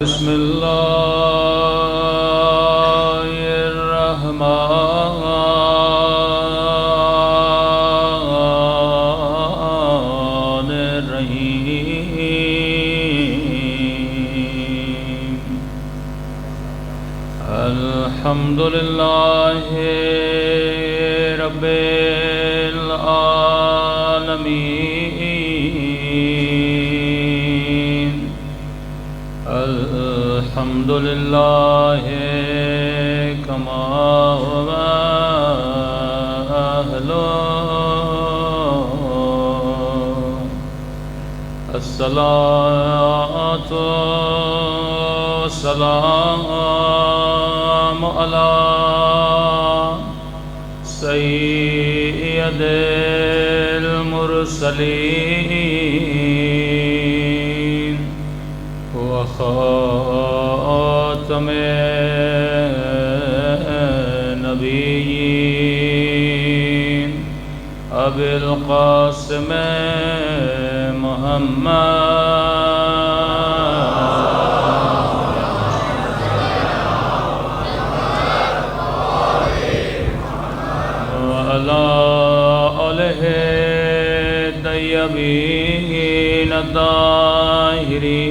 بسم اللہ الرحمن الرحیم الحمد للہ رب العالمین الحمد للہ کما هو أهله الصلاة والسلام على سيد المرسلين وخاتم النبيين أبي القاسم وعلى آله الطيبين الطاهرين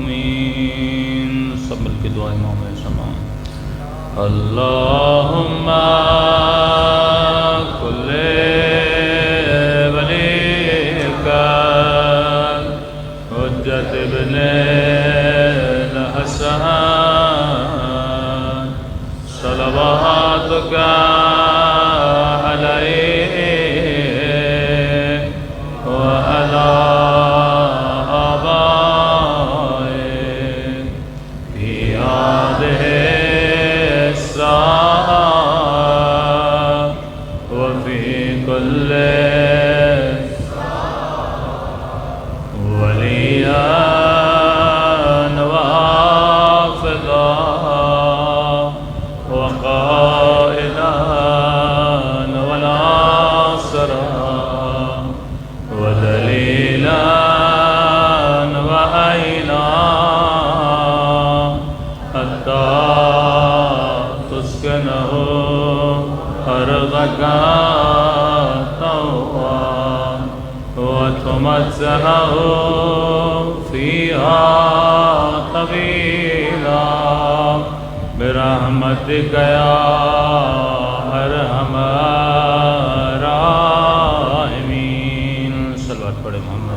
المعصومين. سب مل کے دعا امام سما اللہم کل ولیک حجت ابن الحسن صلواتک علیہ وعلی آبائه فی هذه الساعة وفي كل وليا وحافظا وقائدا وناصرا ودليلا وعينا حتى تسكنه أرضك طوعا وتمتعه فيها طويلا برحمتك يا أرحم الراحمين. صلوات پڑھے محمد.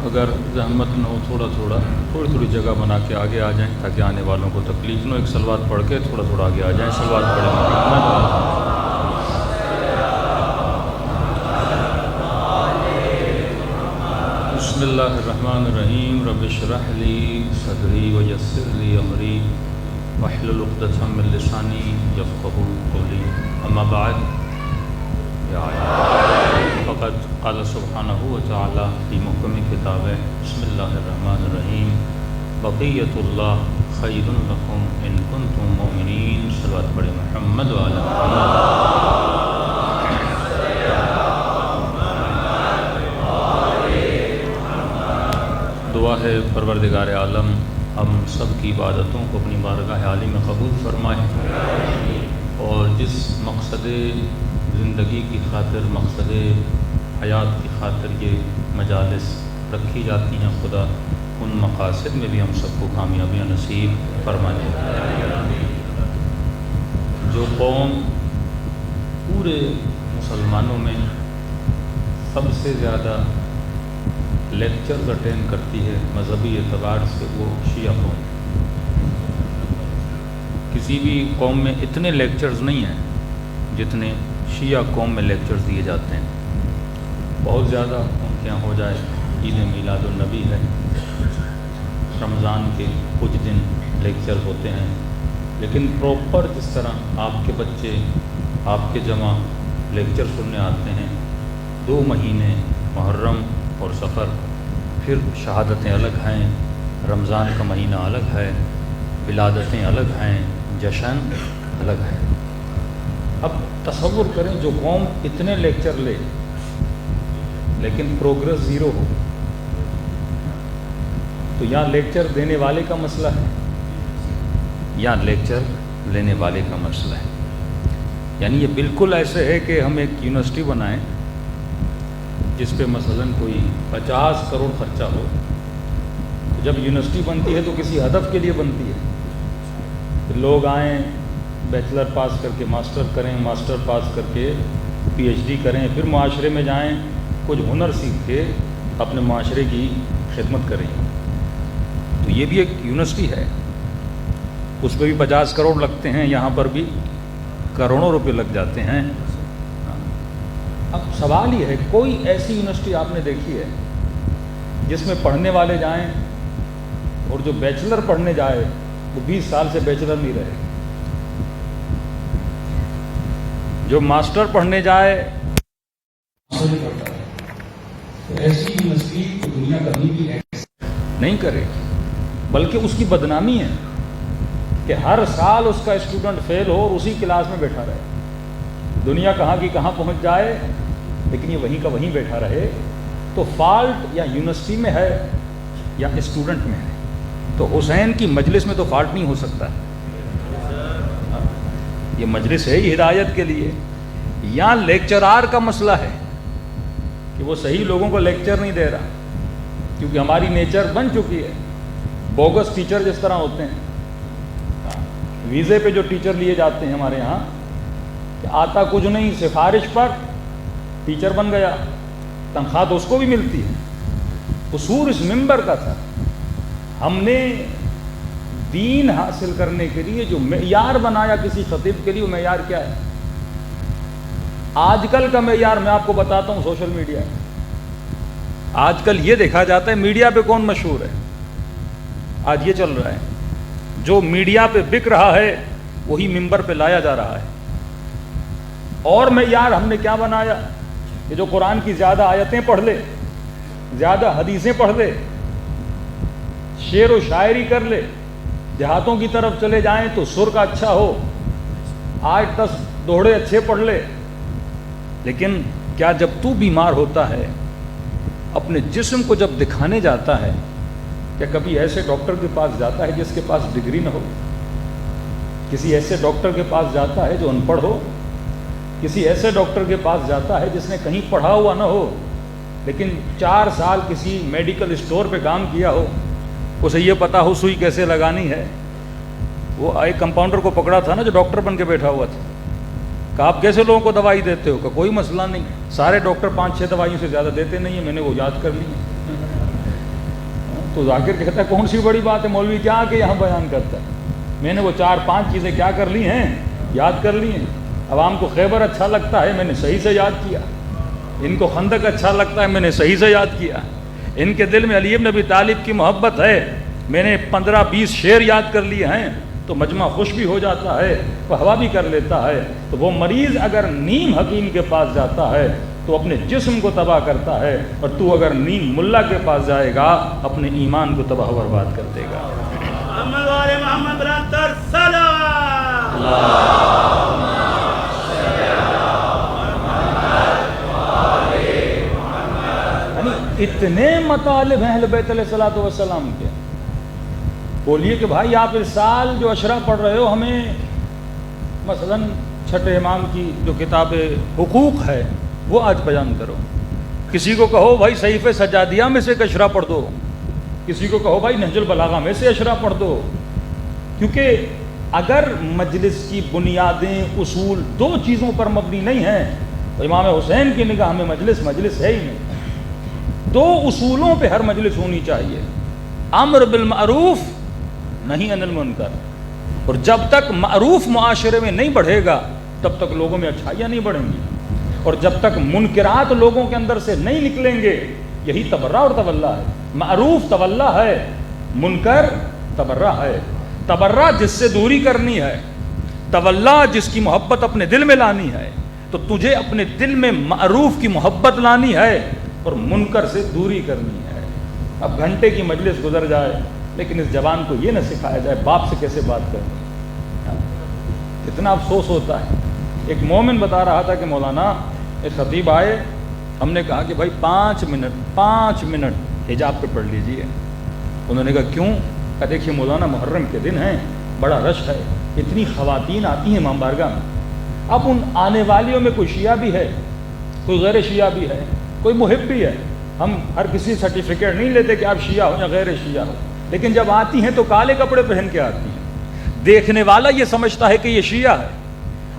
اگر زحمت نہ ہو تھوڑی جگہ بنا کے آگے آ جائیں تاکہ آنے والوں کو تکلیف نہ ہو. ایک صلوات پڑھ کے تھوڑا آگے آ جائیں. صلوات پڑھیں محمد. بسم اللہ الرحمن الرحیم. رب اشرح لی صدری ویسر لی امری واحلل عقدۃ من لسانی یفقهوا قولی. اما بعد فقد قال سبحانہ وتعالی فی محکم کتابہ بسم اللہ الرحمن الرحیم بقیۃ اللہ خیر لکم ان کنتم مؤمنین. صلوات پڑھیں محمد وعلی محمد. دعا ہے پروردگار عالم ہم سب کی عبادتوں کو اپنی بارگاہ عالی میں قبول فرمائے اور جس مقصد زندگی کی خاطر مقصد حیات کی خاطر یہ مجالس رکھی جاتی ہیں خدا ان مقاصد میں بھی ہم سب کو کامیابیاں نصیب فرمائے. جو قوم پورے مسلمانوں میں سب سے زیادہ لیکچرز اٹینڈ کرتی ہے مذہبی اعتبار سے وہ شیعہ قوم. کسی بھی قوم میں اتنے لیکچرز نہیں ہیں جتنے شیعہ قوم میں لیکچرز دیے جاتے ہیں. بہت زیادہ ان کے یہاں ہو جائے عید میلاد النبی ہے, رمضان کے کچھ دن لیکچرز ہوتے ہیں, لیکن پراپر جس طرح آپ کے بچے آپ کے جمع لیکچر سننے آتے ہیں 2 مہینے محرم اور سفر، پھر شہادتیں الگ ہیں، رمضان کا مہینہ الگ ہے، ولادتیں الگ ہیں، جشن الگ ہے۔ اب تصور کریں جو قوم اتنے لیکچر لے لیکن پروگرس زیرو ہو، تو یا لیکچر دینے والے کا مسئلہ ہے یا لیکچر لینے والے کا مسئلہ ہے۔ یعنی یہ بالکل ایسے ہے کہ ہم ایک یونیورسٹی بنائیں جس پہ مثلاً کوئی 50 کروڑ خرچہ ہو، تو جب یونیورسٹی بنتی ہے تو کسی ہدف کے لیے بنتی ہے کہ لوگ آئیں، بیچلر پاس کر کے ماسٹر کریں، ماسٹر پاس کر کے پی ایچ ڈی کریں، پھر معاشرے میں جائیں، کچھ ہنر سیکھ کے اپنے معاشرے کی خدمت کریں۔ تو یہ بھی ایک یونیورسٹی ہے، اس پہ بھی 50 کروڑ لگتے ہیں، یہاں پر بھی کروڑوں روپے لگ جاتے ہیں۔ اب سوال یہ ہے، کوئی ایسی یونیورسٹی آپ نے دیکھی ہے جس میں پڑھنے والے جائیں اور جو بیچلر پڑھنے جائے وہ 20 سال سے بیچلر نہیں رہے، جو ماسٹر پڑھنے جائے ایسی یونیورسٹی دنیا کبھی بھی نہیں کرے، بلکہ اس کی بدنامی ہے کہ ہر سال اس کا اسٹوڈنٹ فیل ہو اور اسی کلاس میں بیٹھا رہے۔ دنیا کہاں کی کہاں پہنچ جائے لیکن یہ وہیں کا وہیں بیٹھا رہے۔ تو فالٹ یا یونیورسٹی میں ہے یا اسٹوڈنٹ میں ہے۔ تو حسین کی مجلس میں تو فالٹ نہیں ہو سکتا، یہ مجلس ہے ہی ہدایت کے لیے۔ یا لیکچرار کا مسئلہ ہے کہ وہ صحیح لوگوں کو لیکچر نہیں دے رہا، کیونکہ ہماری نیچر بن چکی ہے۔ بوگس ٹیچر جس طرح ہوتے ہیں، ویزے پہ جو ٹیچر لیے جاتے ہیں ہمارے یہاں، کہ آتا کچھ نہیں، سفارش پر ٹیچر بن گیا، تنخواہ تو اس کو بھی ملتی ہے۔ قصور اس منبر کا تھا، ہم نے دین حاصل کرنے کے لیے جو معیار بنایا کسی خطیب کے لیے، وہ معیار کیا ہے؟ آج کل کا معیار میں آپ کو بتاتا ہوں، سوشل میڈیا ہے۔ آج کل یہ دیکھا جاتا ہے میڈیا پہ کون مشہور ہے، آج یہ چل رہا ہے، جو میڈیا پہ بک رہا ہے وہی منبر پہ لایا جا رہا ہے۔ اور معیار ہم نے کیا بنایا کہ جو قرآن کی زیادہ آیتیں پڑھ لے، زیادہ حدیثیں پڑھ لے، شعر و شاعری کر لے، دیہاتوں کی طرف چلے جائیں تو سر کا اچھا ہو، 8-10 دوہڑے اچھے پڑھ لے۔ لیکن کیا جب تو بیمار ہوتا ہے، اپنے جسم کو جب دکھانے جاتا ہے، کیا کبھی ایسے ڈاکٹر کے پاس جاتا ہے جس کے پاس ڈگری نہ ہو؟ کسی ایسے ڈاکٹر کے پاس جاتا ہے جو ان پڑھ ہو؟ کسی ایسے ڈاکٹر کے پاس جاتا ہے جس نے کہیں پڑھا ہوا نہ ہو لیکن 4 سال کسی میڈیکل اسٹور پہ کام کیا ہو، اسے یہ پتا ہو سوئی کیسے لگانی ہے؟ وہ ایک کمپاؤنڈر کو پکڑا تھا نا جو ڈاکٹر بن کے بیٹھا ہوا تھا، کہ آپ کیسے لوگوں کو دوائی دیتے ہو؟ کہ کوئی مسئلہ نہیں، سارے ڈاکٹر 5-6 دوائیوں سے زیادہ دیتے نہیں ہیں، میں نے وہ یاد کر لی۔ تو ذاکر کہتا ہے کون سی بڑی بات ہے، مولوی کیا کہ یہاں بیان کرتا ہے، میں نے وہ 4-5 چیزیں کیا کر لی ہیں، یاد کر لی ہیں۔ عوام کو خیبر اچھا لگتا ہے، میں نے صحیح سے یاد کیا۔ ان کو خندق اچھا لگتا ہے، میں نے صحیح سے یاد کیا۔ ان کے دل میں علی بن ابی طالب کی محبت ہے، میں نے 15-20 شعر یاد کر لیے ہیں، تو مجمع خوش بھی ہو جاتا ہے، وہ ہوا بھی کر لیتا ہے۔ تو وہ مریض اگر نیم حکیم کے پاس جاتا ہے تو اپنے جسم کو تباہ کرتا ہے، اور تو اگر نیم ملا کے پاس جائے گا اپنے ایمان کو تباہ و برباد کر دے گا۔ محمد برادر سلام، یعنی اتنے مطالب ہیں اہل بیت علیہ الصلوۃ والسلام کے۔ بولیے کہ بھائی آپ اس سال جو اشرا پڑھ رہے ہو، ہمیں مثلاً چھٹے امام کی جو کتاب حقوق ہے وہ آج بیان کرو۔ کسی کو کہو بھائی صحیفہ سجادیہ میں سے ایک اشرا پڑھ دو، کسی کو کہو بھائی نہج البلاغہ میں سے اشرا پڑھ دو۔ کیونکہ اگر مجلس کی بنیادیں اصول 2 چیزوں پر مبنی نہیں ہیں تو امام حسین کی نگاہ میں مجلس ہے ہی نہیں۔ 2 اصولوں پہ ہر مجلس ہونی چاہیے، امر بالمعروف نہیں عن المنکر۔ اور جب تک معروف معاشرے میں نہیں بڑھے گا تب تک لوگوں میں اچھائیاں نہیں بڑھیں گی، اور جب تک منکرات لوگوں کے اندر سے نہیں نکلیں گے، یہی تبرہ اور تولا ہے۔ معروف تولا ہے، منکر تبرہ ہے۔ تبرہ جس سے دوری کرنی ہے، تولا جس کی محبت اپنے دل میں لانی ہے۔ تو تجھے اپنے دل میں معروف کی محبت لانی ہے اور منکر سے دوری کرنی ہے۔ اب گھنٹے کی مجلس گزر جائے، لیکن اس جوان کو یہ نہ سکھایا جائے باپ سے کیسے بات کریں. کتنا افسوس ہوتا ہے. ایک مومن بتا رہا تھا کہ مولانا ایک خطیب آئے, ہم نے کہا کہ بھائی 5 منٹ حجاب پہ پڑھ لیجئے. انہوں نے کہا کیوں؟ کہ دیکھیے مولانا محرم کے دن ہیں, بڑا رش ہے, اتنی خواتین آتی ہیں امام بارگاہ میں. اب ان آنے والیوں میں کوئی شیعہ بھی ہے, کوئی غیر شیعہ بھی ہے, کوئی محب بھی ہے. ہم ہر کسی سرٹیفکیٹ نہیں لیتے کہ آپ شیعہ ہو یا غیر شیعہ ہو, لیکن جب آتی ہیں تو کالے کپڑے پہن کے آتی ہیں. دیکھنے والا یہ سمجھتا ہے کہ یہ شیعہ ہے,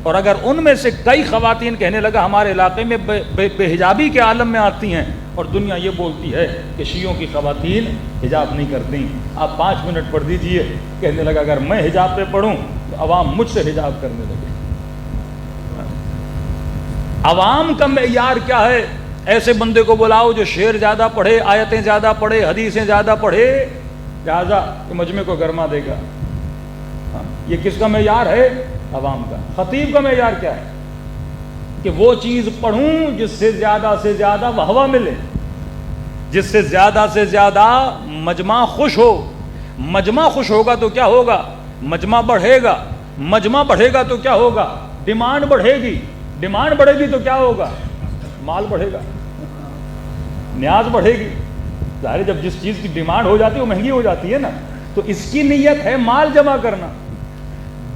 اور اگر ان میں سے کئی خواتین کہنے لگا ہمارے علاقے میں بے حجابی کے عالم میں آتی ہیں, اور دنیا یہ بولتی ہے کہ شیعوں کی خواتین حجاب نہیں کرتی, آپ 5 منٹ پڑھ دیجئے. کہنے لگا اگر میں حجاب پہ پڑھوں تو عوام مجھ سے حجاب کرنے لگے. عوام کا معیار کیا ہے؟ ایسے بندے کو بلاؤ جو شعر زیادہ پڑھے, آیتیں زیادہ پڑھے, حدیثیں زیادہ پڑھے, لہٰذا یہ مجمع کو گرما دے گا. یہ کس کا معیار ہے؟ عوام کا. خطیب کا معیار کیا ہے؟ کہ وہ چیز پڑھوں جس سے زیادہ واہ ملے, جس سے زیادہ مجمع خوش ہو. مجمع خوش ہوگا تو کیا ہوگا؟ مجمع بڑھے گا. مجمع بڑھے گا تو کیا ہوگا؟ ڈیمانڈ بڑھے گی. ڈیمانڈ بڑھے گی تو کیا ہوگا؟ مال بڑھے گا, نیاز بڑھے گی. ظاہر جب جس چیز کی ڈیمانڈ ہو جاتی ہے وہ مہنگی ہو جاتی ہے نا. تو اس کی نیت ہے مال جمع کرنا.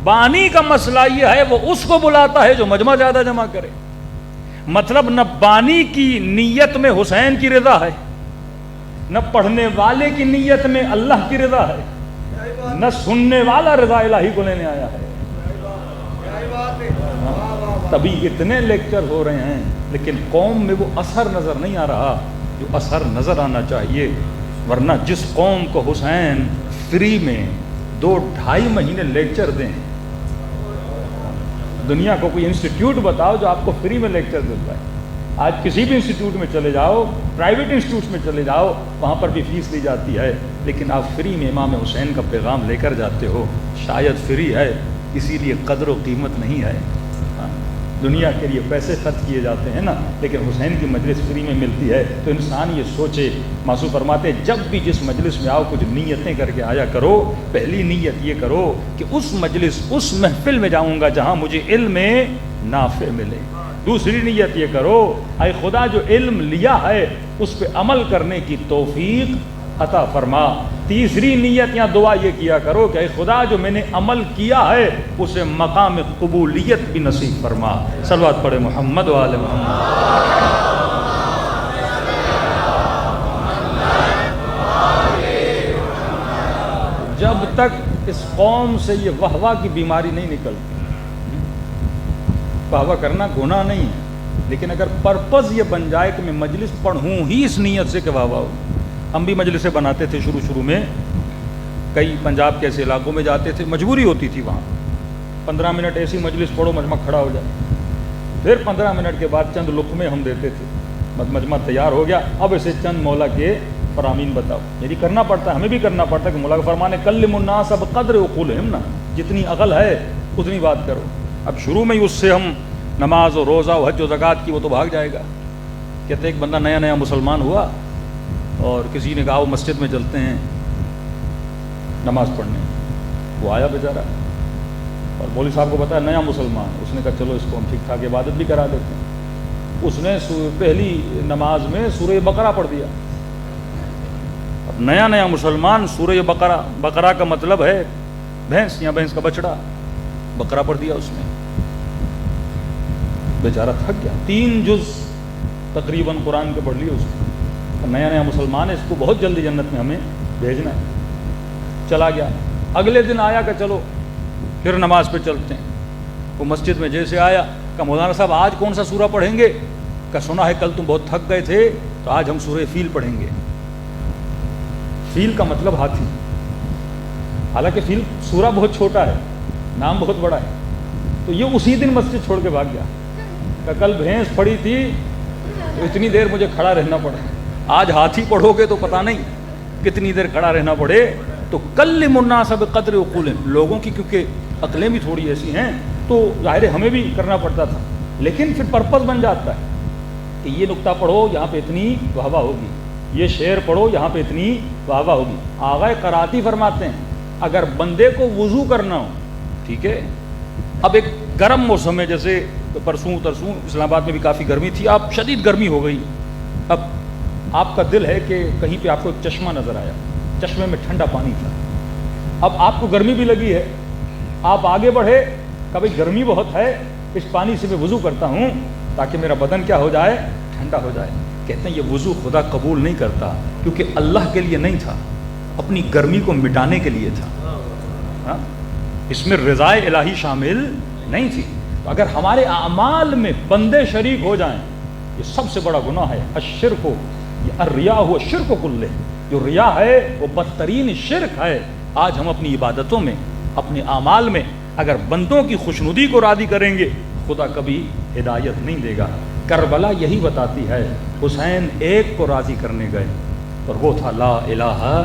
بانی کا مسئلہ یہ ہے وہ اس کو بلاتا ہے جو مجمع زیادہ جمع کرے. مطلب نہ بانی کی نیت میں حسین کی رضا ہے, نہ پڑھنے والے کی نیت میں اللہ کی رضا ہے, نہ سننے والا رضا الہی کو لینے آیا ہے. تبھی اتنے لیکچر ہو رہے ہیں لیکن قوم میں وہ اثر نظر نہیں آ رہا جو اثر نظر آنا چاہیے. ورنہ جس قوم کو حسین فری میں 2-2.5 مہینے لیکچر دیں, دنیا کو کوئی انسٹیٹیوٹ بتاؤ جو آپ کو فری میں لیکچر دیتا ہے. آج کسی بھی انسٹیٹیوٹ میں چلے جاؤ, پرائیویٹ انسٹیٹیوٹ میں چلے جاؤ, وہاں پر بھی فیس لی جاتی ہے, لیکن آپ فری میں امام حسین کا پیغام لے کر جاتے ہو. شاید فری ہے اسی لیے قدر و قیمت نہیں ہے. دنیا کے لیے پیسے خرچ کیے جاتے ہیں نا, لیکن حسین کی مجلس فری میں ملتی ہے. تو انسان یہ سوچے. معصوم فرماتے جب بھی جس مجلس میں آؤ کچھ نیتیں کر کے آیا کرو. پہلی نیت یہ کرو کہ اس مجلس, اس محفل میں جاؤں گا جہاں مجھے علم نافع ملے. دوسری نیت یہ کرو اے خدا جو علم لیا ہے اس پہ عمل کرنے کی توفیق عطا فرما. تیسری نیت یا دعا یہ کیا کرو کہ اے خدا جو میں نے عمل کیا ہے اسے مقام قبولیت بھی نصیب فرما. صلوات پڑھے محمد و آل محمد. جب تک اس قوم سے یہ وہواہ کی بیماری نہیں نکلتی, وہواہ کرنا گناہ نہیں ہے, لیکن اگر پرپز یہ بن جائے کہ میں مجلس پڑھوں ہی اس نیت سے کہ واہ ہو. ہم بھی مجلسیں بناتے تھے شروع میں, کئی پنجاب کے ایسے علاقوں میں جاتے تھے, مجبوری ہوتی تھی وہاں. 15 منٹ ایسی مجلس پڑھو, مجمع کھڑا ہو جائے. پھر 15 منٹ کے بعد چند لقمے ہم دیتے تھے, مجمع تیار ہو گیا, اب اسے چند مولا کے فرامین بتاؤ. یعنی کرنا پڑتا ہے, ہمیں بھی کرنا پڑتا ہے کہ مولا کا فرمان ہے کلم الناس بقدر عقولہم, نا جتنی عقل ہے اتنی بات کرو. اب شروع میں ہی اس سے ہم نماز و روزہ و حج و زکوٰۃ کی وہ تو بھاگ جائے گا. کہتے ایک بندہ نیا مسلمان ہوا اور کسی نے کہا وہ مسجد میں چلتے ہیں نماز پڑھنے. وہ آیا بیچارہ اور مولوی صاحب کو بتایا نیا مسلمان. اس نے کہا چلو اس کو ہم ٹھیک ٹھاک عبادت بھی کرا دیتے ہیں. اس نے پہلی نماز میں سورہ بقرہ پڑھ دیا. اب نیا مسلمان سورہ بقرہ کا مطلب ہے بھینس یا بھینس کا بچڑا. بقرہ پڑھ دیا اس نے, بیچارہ تھک گیا. 3 جز تقریباً قرآن کے پڑھ لیے اس نے. نیا مسلمان ہے, اس کو بہت جلدی جنت میں ہمیں بھیجنا ہے. چلا گیا. اگلے دن آیا کہ چلو پھر نماز پہ چلتے ہیں. وہ مسجد میں جیسے آیا کہ مولانا صاحب آج کون سا سورہ پڑھیں گے؟ کہ سنا ہے کل تم بہت تھک گئے تھے تو آج ہم سورہ فیل پڑھیں گے. فیل کا مطلب ہاتھی. حالانکہ فیل سورہ بہت چھوٹا ہے, نام بہت بڑا ہے. تو یہ اسی دن مسجد چھوڑ کے بھاگ گیا کہ کل بھینس پڑی تھی تو اتنی دیر مجھے کھڑا رہنا پڑا, آج ہاتھی پڑھو گے تو پتہ نہیں کتنی دیر کھڑا رہنا پڑے. تو کلم الناس بقدر عقولہم, لوگوں کی کیونکہ عقلیں بھی تھوڑی ایسی ہیں تو ظاہر ہے ہمیں بھی کرنا پڑتا تھا, لیکن پھر پرپز بن جاتا ہے کہ یہ نقطہ پڑھو یہاں پہ اتنی واہ واہ ہوگی, یہ شعر پڑھو یہاں پہ اتنی واہ واہ ہوگی. آغا قراتی فرماتے ہیں اگر بندے کو وضو کرنا ہو, ٹھیک ہے, اب ایک گرم موسم ہے, جیسے پرسوں ترسوں اسلام آباد میں بھی کافی گرمی تھی, اب شدید گرمی ہو گئی, اب آپ کا دل ہے کہ کہیں پہ آپ کو ایک چشمہ نظر آیا, چشمے میں ٹھنڈا پانی تھا, اب آپ کو گرمی بھی لگی ہے, آپ آگے بڑھے, کبھی گرمی بہت ہے, اس پانی سے میں وضو کرتا ہوں تاکہ میرا بدن کیا ہو جائے, ٹھنڈا ہو جائے. کہتے ہیں یہ وضو خدا قبول نہیں کرتا, کیونکہ اللہ کے لیے نہیں تھا, اپنی گرمی کو مٹانے کے لیے تھا. ہاں, اس میں رضائے الہی شامل نہیں تھی. تو اگر ہمارے اعمال میں بندے شریک ہو جائیں, یہ سب سے بڑا گناہ ہے. الشرک یہ الریا ہوا شرک کلہ, جو ریا ہے وہ بدترین شرک ہے. آج ہم اپنی عبادتوں میں, اپنے اعمال میں اگر بندوں کی خوشنودی کو راضی کریں گے, خدا کبھی ہدایت نہیں دے گا. کربلا یہی بتاتی ہے, حسین ایک کو راضی کرنے گئے اور وہ تھا لا الہ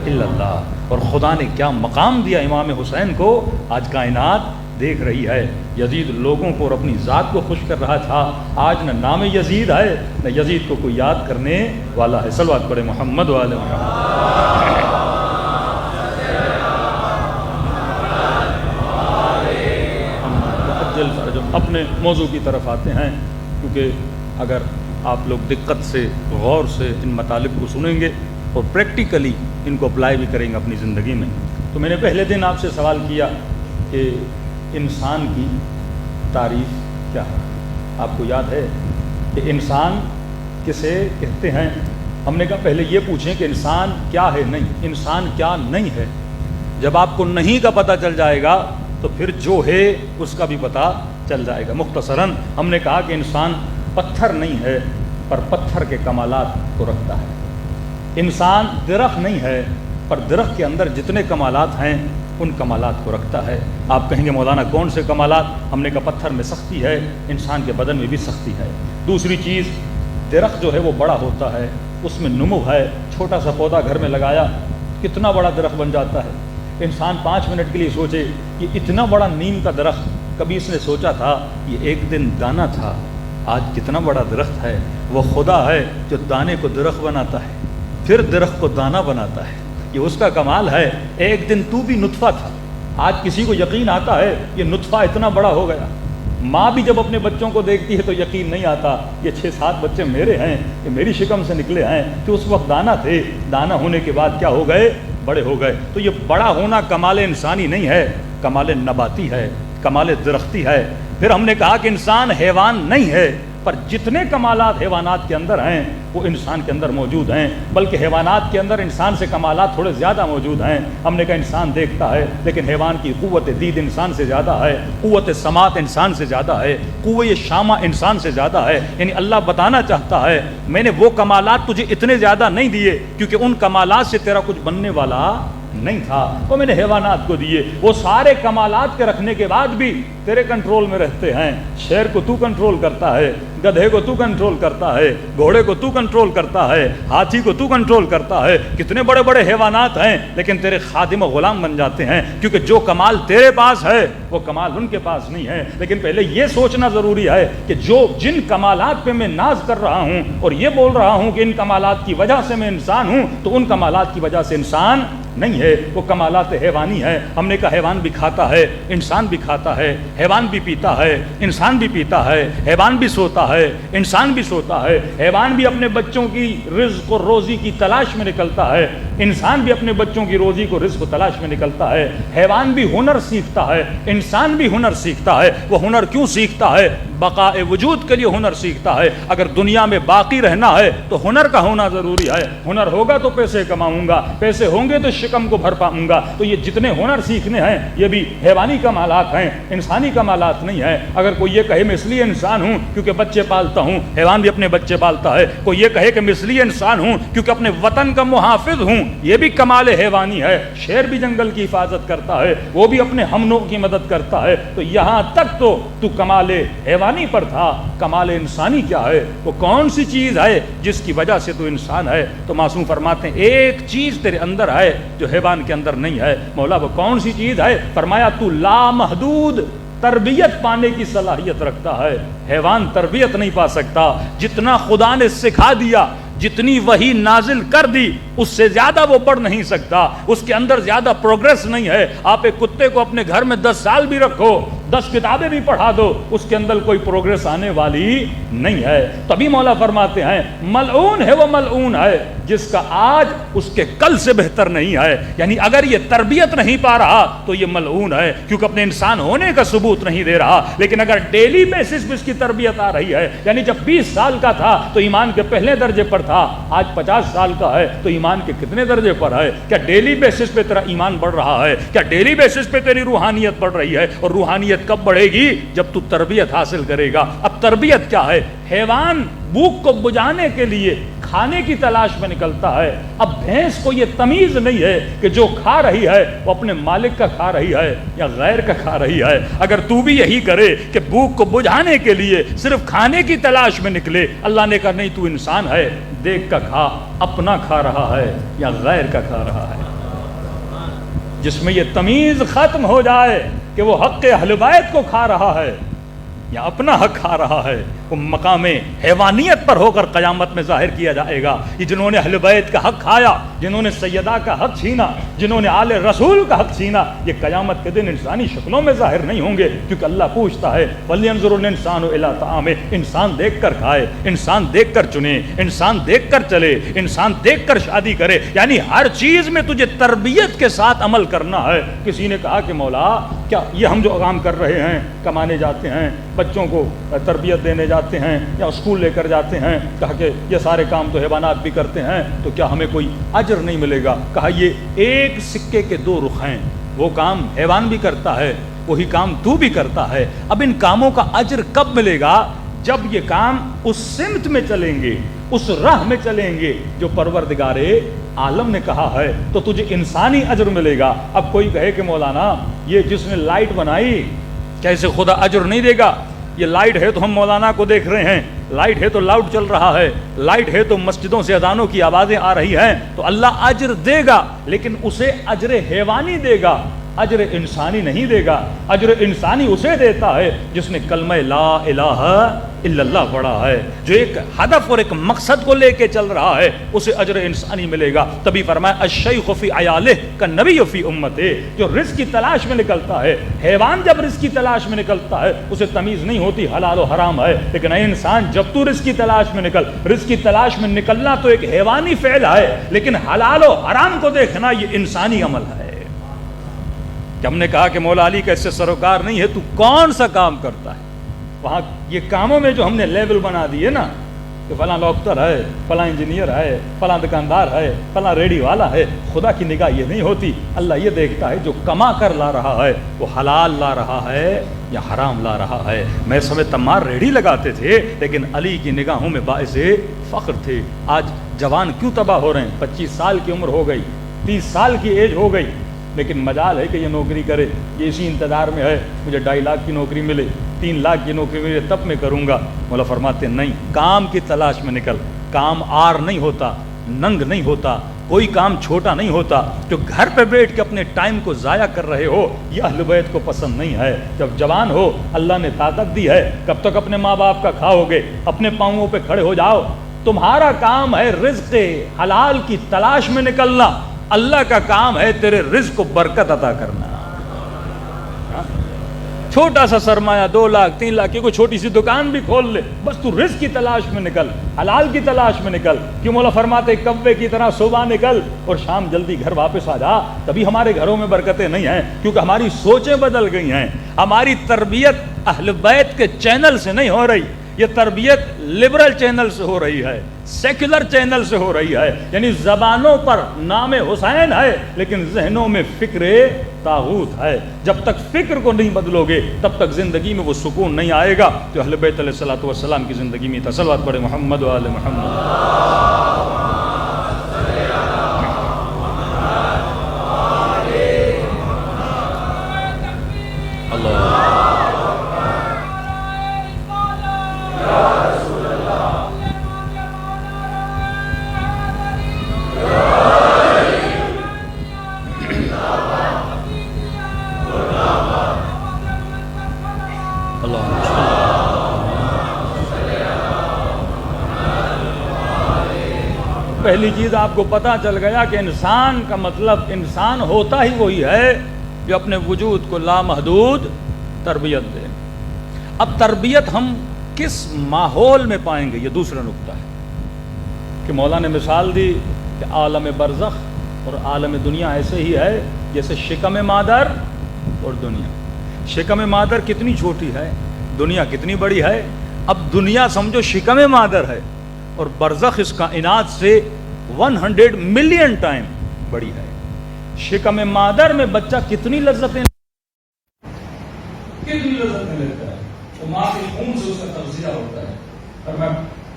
الا اللہ, اور خدا نے کیا مقام دیا امام حسین کو, آج کائنات دیکھ رہی ہے. یزید لوگوں کو اور اپنی ذات کو خوش کر رہا تھا, آج نہ نام یزید ہے نہ یزید کو کوئی یاد کرنے والا ہے. صلوات پڑھے محمد والے محمد. اپنے موضوع کی طرف آتے ہیں, کیونکہ اگر آپ لوگ دقت سے غور سے ان مطالب کو سنیں گے اور پریکٹیکلی ان کو اپلائی بھی کریں گے اپنی زندگی میں. تو میں نے پہلے دن آپ سے سوال کیا کہ انسان کی تعریف کیا ہے. آپ کو یاد ہے کہ انسان کسے کہتے ہیں؟ ہم نے کہا پہلے یہ پوچھیں کہ انسان کیا ہے نہیں, انسان کیا نہیں ہے. جب آپ کو نہیں کا پتہ چل جائے گا تو پھر جو ہے اس کا بھی پتہ چل جائے گا. مختصراً ہم نے کہا کہ انسان پتھر نہیں ہے پر پتھر کے کمالات کو رکھتا ہے. انسان درخت نہیں ہے پر درخت کے اندر جتنے کمالات ہیں ان کمالات کو رکھتا ہے. آپ کہیں گے مولانا کون سے کمالات؟ ہم نے کہا پتھر میں سختی ہے, انسان کے بدن میں بھی سختی ہے. دوسری چیز, درخت جو ہے وہ بڑا ہوتا ہے, اس میں نمو ہے. چھوٹا سا پودا گھر میں لگایا کتنا بڑا درخت بن جاتا ہے. انسان 5 منٹ کے لیے سوچے کہ اتنا بڑا نیم کا درخت, کبھی اس نے سوچا تھا یہ ایک دن دانہ تھا, آج کتنا بڑا درخت ہے. وہ خدا ہے جو دانے کو درخت بناتا ہے, پھر درخت کو دانہ بناتا ہے. یہ اس کا کمال ہے. ایک دن تو بھی نطفہ تھا, آج کسی کو یقین آتا ہے یہ نطفہ اتنا بڑا ہو گیا. ماں بھی جب اپنے بچوں کو دیکھتی ہے تو یقین نہیں آتا یہ 6-7 بچے میرے ہیں, یہ میری شکم سے نکلے ہیں, کہ اس وقت دانہ تھے, دانہ ہونے کے بعد کیا ہو گئے, بڑے ہو گئے. تو یہ بڑا ہونا کمال انسانی نہیں ہے, کمال نباتی ہے, کمال درختی ہے. پھر ہم نے کہا کہ انسان حیوان نہیں ہے پر جتنے کمالات حیوانات کے اندر ہیں وہ انسان کے اندر موجود ہیں, بلکہ حیوانات کے اندر انسان سے کمالات تھوڑے زیادہ موجود ہیں. ہم نے کہا انسان دیکھتا ہے لیکن حیوان کی قوت دید انسان سے زیادہ ہے, قوت سماعت انسان سے زیادہ ہے, قوت شامہ انسان سے زیادہ ہے. یعنی اللہ بتانا چاہتا ہے میں نے وہ کمالات تجھے اتنے زیادہ نہیں دیے کیونکہ ان کمالات سے تیرا کچھ بننے والا نہیں تھا, وہ میں نے حیوانات کو دیے. وہ سارے کمالات کے رکھنے کے بعد بھی تیرے کنٹرول میں رہتے ہیں. شیر کو تو کنٹرول کرتا ہے, گدھے کو تو کنٹرول کرتا ہے, گھوڑے کو تو کنٹرول کرتا ہے, ہاتھی کو تو کنٹرول کرتا ہے. کتنے بڑے بڑے حیوانات ہیں لیکن تیرے خادم و غلام بن جاتے ہیں, کیونکہ جو کمال تیرے پاس ہے وہ کمال ان کے پاس نہیں ہے. لیکن پہلے یہ سوچنا ضروری ہے کہ جن کمالات پہ میں ناز کر رہا ہوں اور یہ بول رہا ہوں کہ ان کمالات کی وجہ سے میں انسان ہوں, تو ان کمالات کی وجہ سے انسان نہیں ہے, وہ کمالات حیوانی ہے. ہم نے کہا حیوان بھی کھاتا ہے, انسان بھی کھاتا ہے, حیوان بھی پیتا ہے, انسان بھی پیتا ہے, حیوان بھی سوتا ہے, انسان بھی سوتا ہے, حیوان بھی اپنے بچوں کی رزق اور روزی کی تلاش میں نکلتا ہے, انسان بھی اپنے بچوں کی روزی کو رزق و تلاش میں نکلتا ہے. حیوان بھی ہنر سیکھتا ہے, انسان بھی ہنر سیکھتا ہے. وہ ہنر کیوں سیکھتا ہے؟ بقاء وجود کے لیے ہنر سیکھتا ہے. اگر دنیا میں باقی رہنا ہے تو ہنر کا ہونا ضروری ہے. ہنر ہوگا تو پیسے کماؤں گا, پیسے ہوں گے تو شکم کو بھر پاؤں گا. تو یہ جتنے ہنر سیکھنے ہیں یہ بھی حیوانی کمالات ہیں, انسانی کمالات نہیں ہیں. اگر کوئی یہ کہے میں اس لیے انسان ہوں کیونکہ بچے پالتا ہوں, حیوان بھی اپنے بچے پالتا ہے. کوئی یہ کہے کہ میں اس لیے انسان ہوں کیونکہ اپنے وطن کا محافظ ہوں, یہ بھی کمال حیوانی ہے. شیر بھی جنگل کی حفاظت کرتا ہے, وہ بھی اپنے ہمنوں کی مدد کرتا ہے. تو یہاں تک تو کمال حیوانی پر تھا, کمال انسانی کیا ہے؟ وہ کون سی چیز ہے جس کی وجہ سے تو انسان ہے؟ تو معصوم فرماتے ہیں ایک چیز تیرے اندر ہے جو حیوان کے اندر نہیں ہے. مولا وہ کون سی چیز ہے؟ فرمایا تو لامحدود تربیت پانے کی صلاحیت رکھتا ہے. حیوان تربیت نہیں پا سکتا. جتنا خدا نے سکھا دیا, جتنی وحی نازل کر دی اس سے زیادہ وہ پڑھ نہیں سکتا، اس کے اندر زیادہ پروگریس نہیں ہے۔ آپ ایک کتے کو اپنے گھر میں 10 سال بھی رکھو، 10 کتابیں بھی پڑھا دو، اس کے اندر کوئی پروگریس آنے والی نہیں ہے۔ تبھی مولا فرماتے ہیں ملعون ہے وہ ملعون ہے جس کا آج اس کے کل سے بہتر نہیں ہے، یعنی اگر یہ تربیت نہیں پا رہا تو یہ ملعون ہے، کیونکہ اپنے انسان ہونے کا ثبوت نہیں دے رہا۔ لیکن اگر ڈیلی بیسس پہ اس کی تربیت آ رہی ہے، یعنی جب 20 سال کا تھا تو ایمان کے پہلے درجے پر تھا، آج 50 سال کا ہے تو ایمان کے کتنے درجے پر ہے؟ کیا ڈیلی بیسس پہ تیرا ایمان بڑھ رہا ہے؟ کیا ڈیلی بیسس پہ تیری روحانیت بڑھ رہی ہے؟ اور روحانیت کب بڑھے گی؟ جب تو تربیت حاصل کرے گا۔ اب تربیت کیا ہے؟ حیوان بھوک کو بجھانے کے لیے کھانے کی تلاش میں نکلتا ہے، اب بھینس کو یہ تمیز نہیں ہے کہ جو کھا رہی ہے وہ اپنے مالک کا کھا رہی ہے یا غیر کا کھا رہی ہے۔ اگر تو بھی یہی کرے کہ بھوک کو بجھانے کے لیے صرف کھانے کی تلاش میں نکلے، اللہ نے کہا نہیں، تو انسان ہے، دیکھ کا کھا، اپنا کھا رہا ہے یا غیر کا کھا رہا ہے۔ جس میں یہ تمیز ختم ہو جائے کہ وہ حق اہل بیت کو کھا رہا ہے یا اپنا حق کھا رہا ہے، وہ مقام حیوانیت پر ہو کر قیامت میں ظاہر کیا جائے گا۔ یہ جنہوں نے اہل بیت کا حق کھایا، جنہوں نے سیدہ کا حق چھینا، جنہوں نے آل رسول کا حق چھینا، یہ قیامت کے دن انسانی شکلوں میں ظاہر نہیں ہوں گے، کیونکہ اللہ پوچھتا ہے وَلْيَنْظُرِ الْإِنسَانُ إِلَىٰ طَعَامِهِ، انسان دیکھ کر کھائے، انسان دیکھ کر چنے، انسان دیکھ کر چلے، انسان دیکھ کر شادی کرے، یعنی ہر چیز میں تجھے تربیت کے ساتھ عمل کرنا ہے۔ کسی نے کہا کہ مولا کیا یہ ہم جو کام کر رہے ہیں، کمانے جاتے ہیں، بچوں کو تربیت دینے جاتے ہیں یا اسکول لے کر جاتے ہیں، کہا کہ یہ سارے کام تو حیوانات بھی کرتے ہیں، تو کیا ہمیں کوئی اجر نہیں ملے گا؟ کہا یہ ایک سکے کے 2 رخ ہیں، وہ کام حیوان بھی کرتا ہے، وہی کام تو بھی کرتا ہے۔ اب ان کاموں کا اجر کب ملے گا؟ جب یہ کام اس سمت میں چلیں گے، اس راہ میں چلیں گے جو پروردگار عالم نے کہا ہے، تو تجھے انسانی اجر ملے گا۔ اب کوئی کہے کہ مولانا یہ جس نے لائٹ بنائی کیسے خدا اجر نہیں دے گا؟ یہ لائٹ ہے تو ہم مولانا کو دیکھ رہے ہیں، لائٹ ہے تو لاؤڈ چل رہا ہے، لائٹ ہے تو مسجدوں سے اذانوں کی آوازیں آ رہی ہیں، تو اللہ اجر دے گا، لیکن اسے اجر حیوانی دے گا، اجر انسانی نہیں دے گا۔ اجر انسانی اسے دیتا ہے جس نے کلمہ لا الہ الا اللہ پڑھا ہے، جو ایک ہدف اور ایک مقصد کو لے کے چل رہا ہے، اسے اجر انسانی ملے گا۔ تبھی فرمایا الشیخ فی عیالہ کالنبی فی امتہ، جو رزق کی تلاش میں نکلتا ہے، حیوان جب رزق کی تلاش میں نکلتا ہے اسے تمیز نہیں ہوتی حلال و حرام ہے، لیکن اے انسان جب تو رزق کی تلاش میں نکل، رزق کی تلاش میں نکلنا تو ایک حیوانی فعل ہے، لیکن حلال و حرام کو دیکھنا یہ انسانی عمل ہے۔ کہ ہم نے کہا کہ مولا علی کا اس سے سروکار نہیں ہے، تو کون سا کام کرتا ہے؟ وہاں یہ کاموں میں جو ہم نے لیبل بنا دیے نا کہ فلاں ڈاکٹر ہے، فلاں انجینئر ہے، فلاں دکاندار ہے، فلاں ریڈی والا ہے، خدا کی نگاہ یہ نہیں ہوتی۔ اللہ یہ دیکھتا ہے جو کما کر لا رہا ہے وہ حلال لا رہا ہے یا حرام لا رہا ہے۔ میں سمے تمار ریڈی لگاتے تھے لیکن علی کی نگاہوں میں باعث فخر تھے۔ آج جوان کیوں تباہ ہو رہے ہیں؟ 25 سال کی عمر ہو گئی، 30 سال کی ایج ہو گئی، لیکن مجال ہے کہ یہ نوکری کرے، یہ اسی انتظار میں ہے مجھے 2.5 لاکھ کی نوکری ملے، 3 لاکھ کی نوکری ملے تب میں کروں گا۔ مولا فرماتے ہیں نہیں، کام کی تلاش میں نکل۔ کام آر نہیں ہوتا، ننگ نہیں ہوتا، کوئی کام چھوٹا نہیں ہوتا۔ جو گھر پہ بیٹھ کے اپنے ٹائم کو ضائع کر رہے ہو یہ اہل بیت کو پسند نہیں ہے۔ جب جوان ہو اللہ نے طاقت دی ہے، کب تک اپنے ماں باپ کا کھاؤ گے؟ اپنے پاؤں پہ کھڑے ہو جاؤ۔ تمہارا کام ہے رزق حلال کی تلاش میں نکلنا، اللہ کا کام ہے تیرے رزق کو برکت عطا کرنا۔ چھوٹا سا سرمایہ 2 لاکھ 3 لاکھ کی کوئی چھوٹی سی دکان بھی کھول لے، بس تو رزق کی تلاش میں نکل، حلال کی تلاش میں نکل۔ کیوں مولا فرماتے کوے کی طرح صبح نکل اور شام جلدی گھر واپس آ جا۔ تبھی ہمارے گھروں میں برکتیں نہیں ہیں، کیونکہ ہماری سوچیں بدل گئی ہیں۔ ہماری تربیت اہل بیت کے چینل سے نہیں ہو رہی، یہ تربیت لبرل چینل سے ہو رہی ہے، سیکولر چینل سے ہو رہی ہے۔ یعنی زبانوں پر نام حسین ہے لیکن ذہنوں میں فکر طاغوت ہے۔ جب تک فکر کو نہیں بدلو گے تب تک زندگی میں وہ سکون نہیں آئے گا۔ تو اہل بیت علیہ الصلوۃ والسلام کی زندگی میں صلوات پڑھے محمد و آل محمد۔ پہلی چیز آپ کو پتہ چل گیا کہ انسان کا مطلب انسان ہوتا ہی وہی ہے جو اپنے وجود کو لامحدود تربیت دے۔ اب تربیت ہم کس ماحول میں پائیں گے، یہ دوسرا نقطہ ہے کہ مولا نے مثال دی کہ عالم برزخ اور عالم دنیا ایسے ہی ہے جیسے شکم مادر اور دنیا۔ شکم مادر کتنی چھوٹی ہے، دنیا کتنی بڑی ہے۔ اب دنیا سمجھو شکم مادر ہے اور برزخ اس کائنات سے 100 ملین ٹائم بڑی ہے۔ شکم مادر میں بچہ کتنی لذتیں لیتا ہے، تو ماں کے خون سے اس کا تغذیہ ہوتا ہے،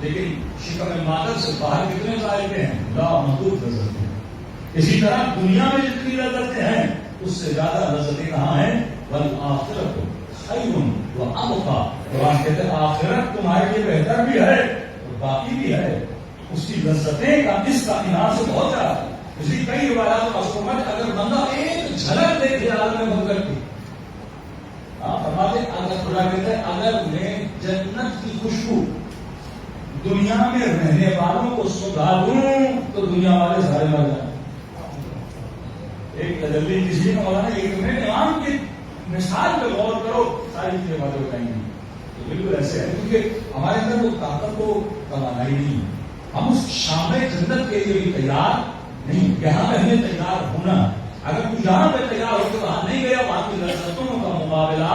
لیکن شکم مادر سے باہر کتنے ذائقے ہیں، لامحدود لذتیں ہیں۔ اسی طرح دنیا میں جتنی لذتیں ہیں اس سے زیادہ لذتیں کہاں ہیں، والآخرۃ خیر وابقیٰ۔ قرآن کہتے ہیں آخرت تمہارے لیے بہتر بھی ہے اور باقی بھی ہے، اس کی لذتیں کا اس کائنات سے بہت زیادہ ہے۔ اس لیے کئی روایات میں اگر بندہ ایک جھلک دیکھے عالم برزخ کی، فرماتے اگر خدا کہتے ہیں اگر میں جنت کی خوشبو دنیا میں رہنے والوں کو سگا دوں تو دنیا والے سارے مر جائیں۔ ایک تجلی کسی نے مولانا ایک میں امام کی مثال پہ غور کرو، ساری چیزیں باتیں بتائیں گی۔ تو بالکل ایسے ہے کیونکہ ہمارے اندر وہ طاقت کو توانائی نہیں، ہم اس شام جنت کے لیے بھی تیار نہیں۔ یہاں پہ ہمیں تیار ہونا، اگر تو یہاں پہ تیار ہو کے وہاں نہیں گیا، وہاں کی لذتوں کا مقابلہ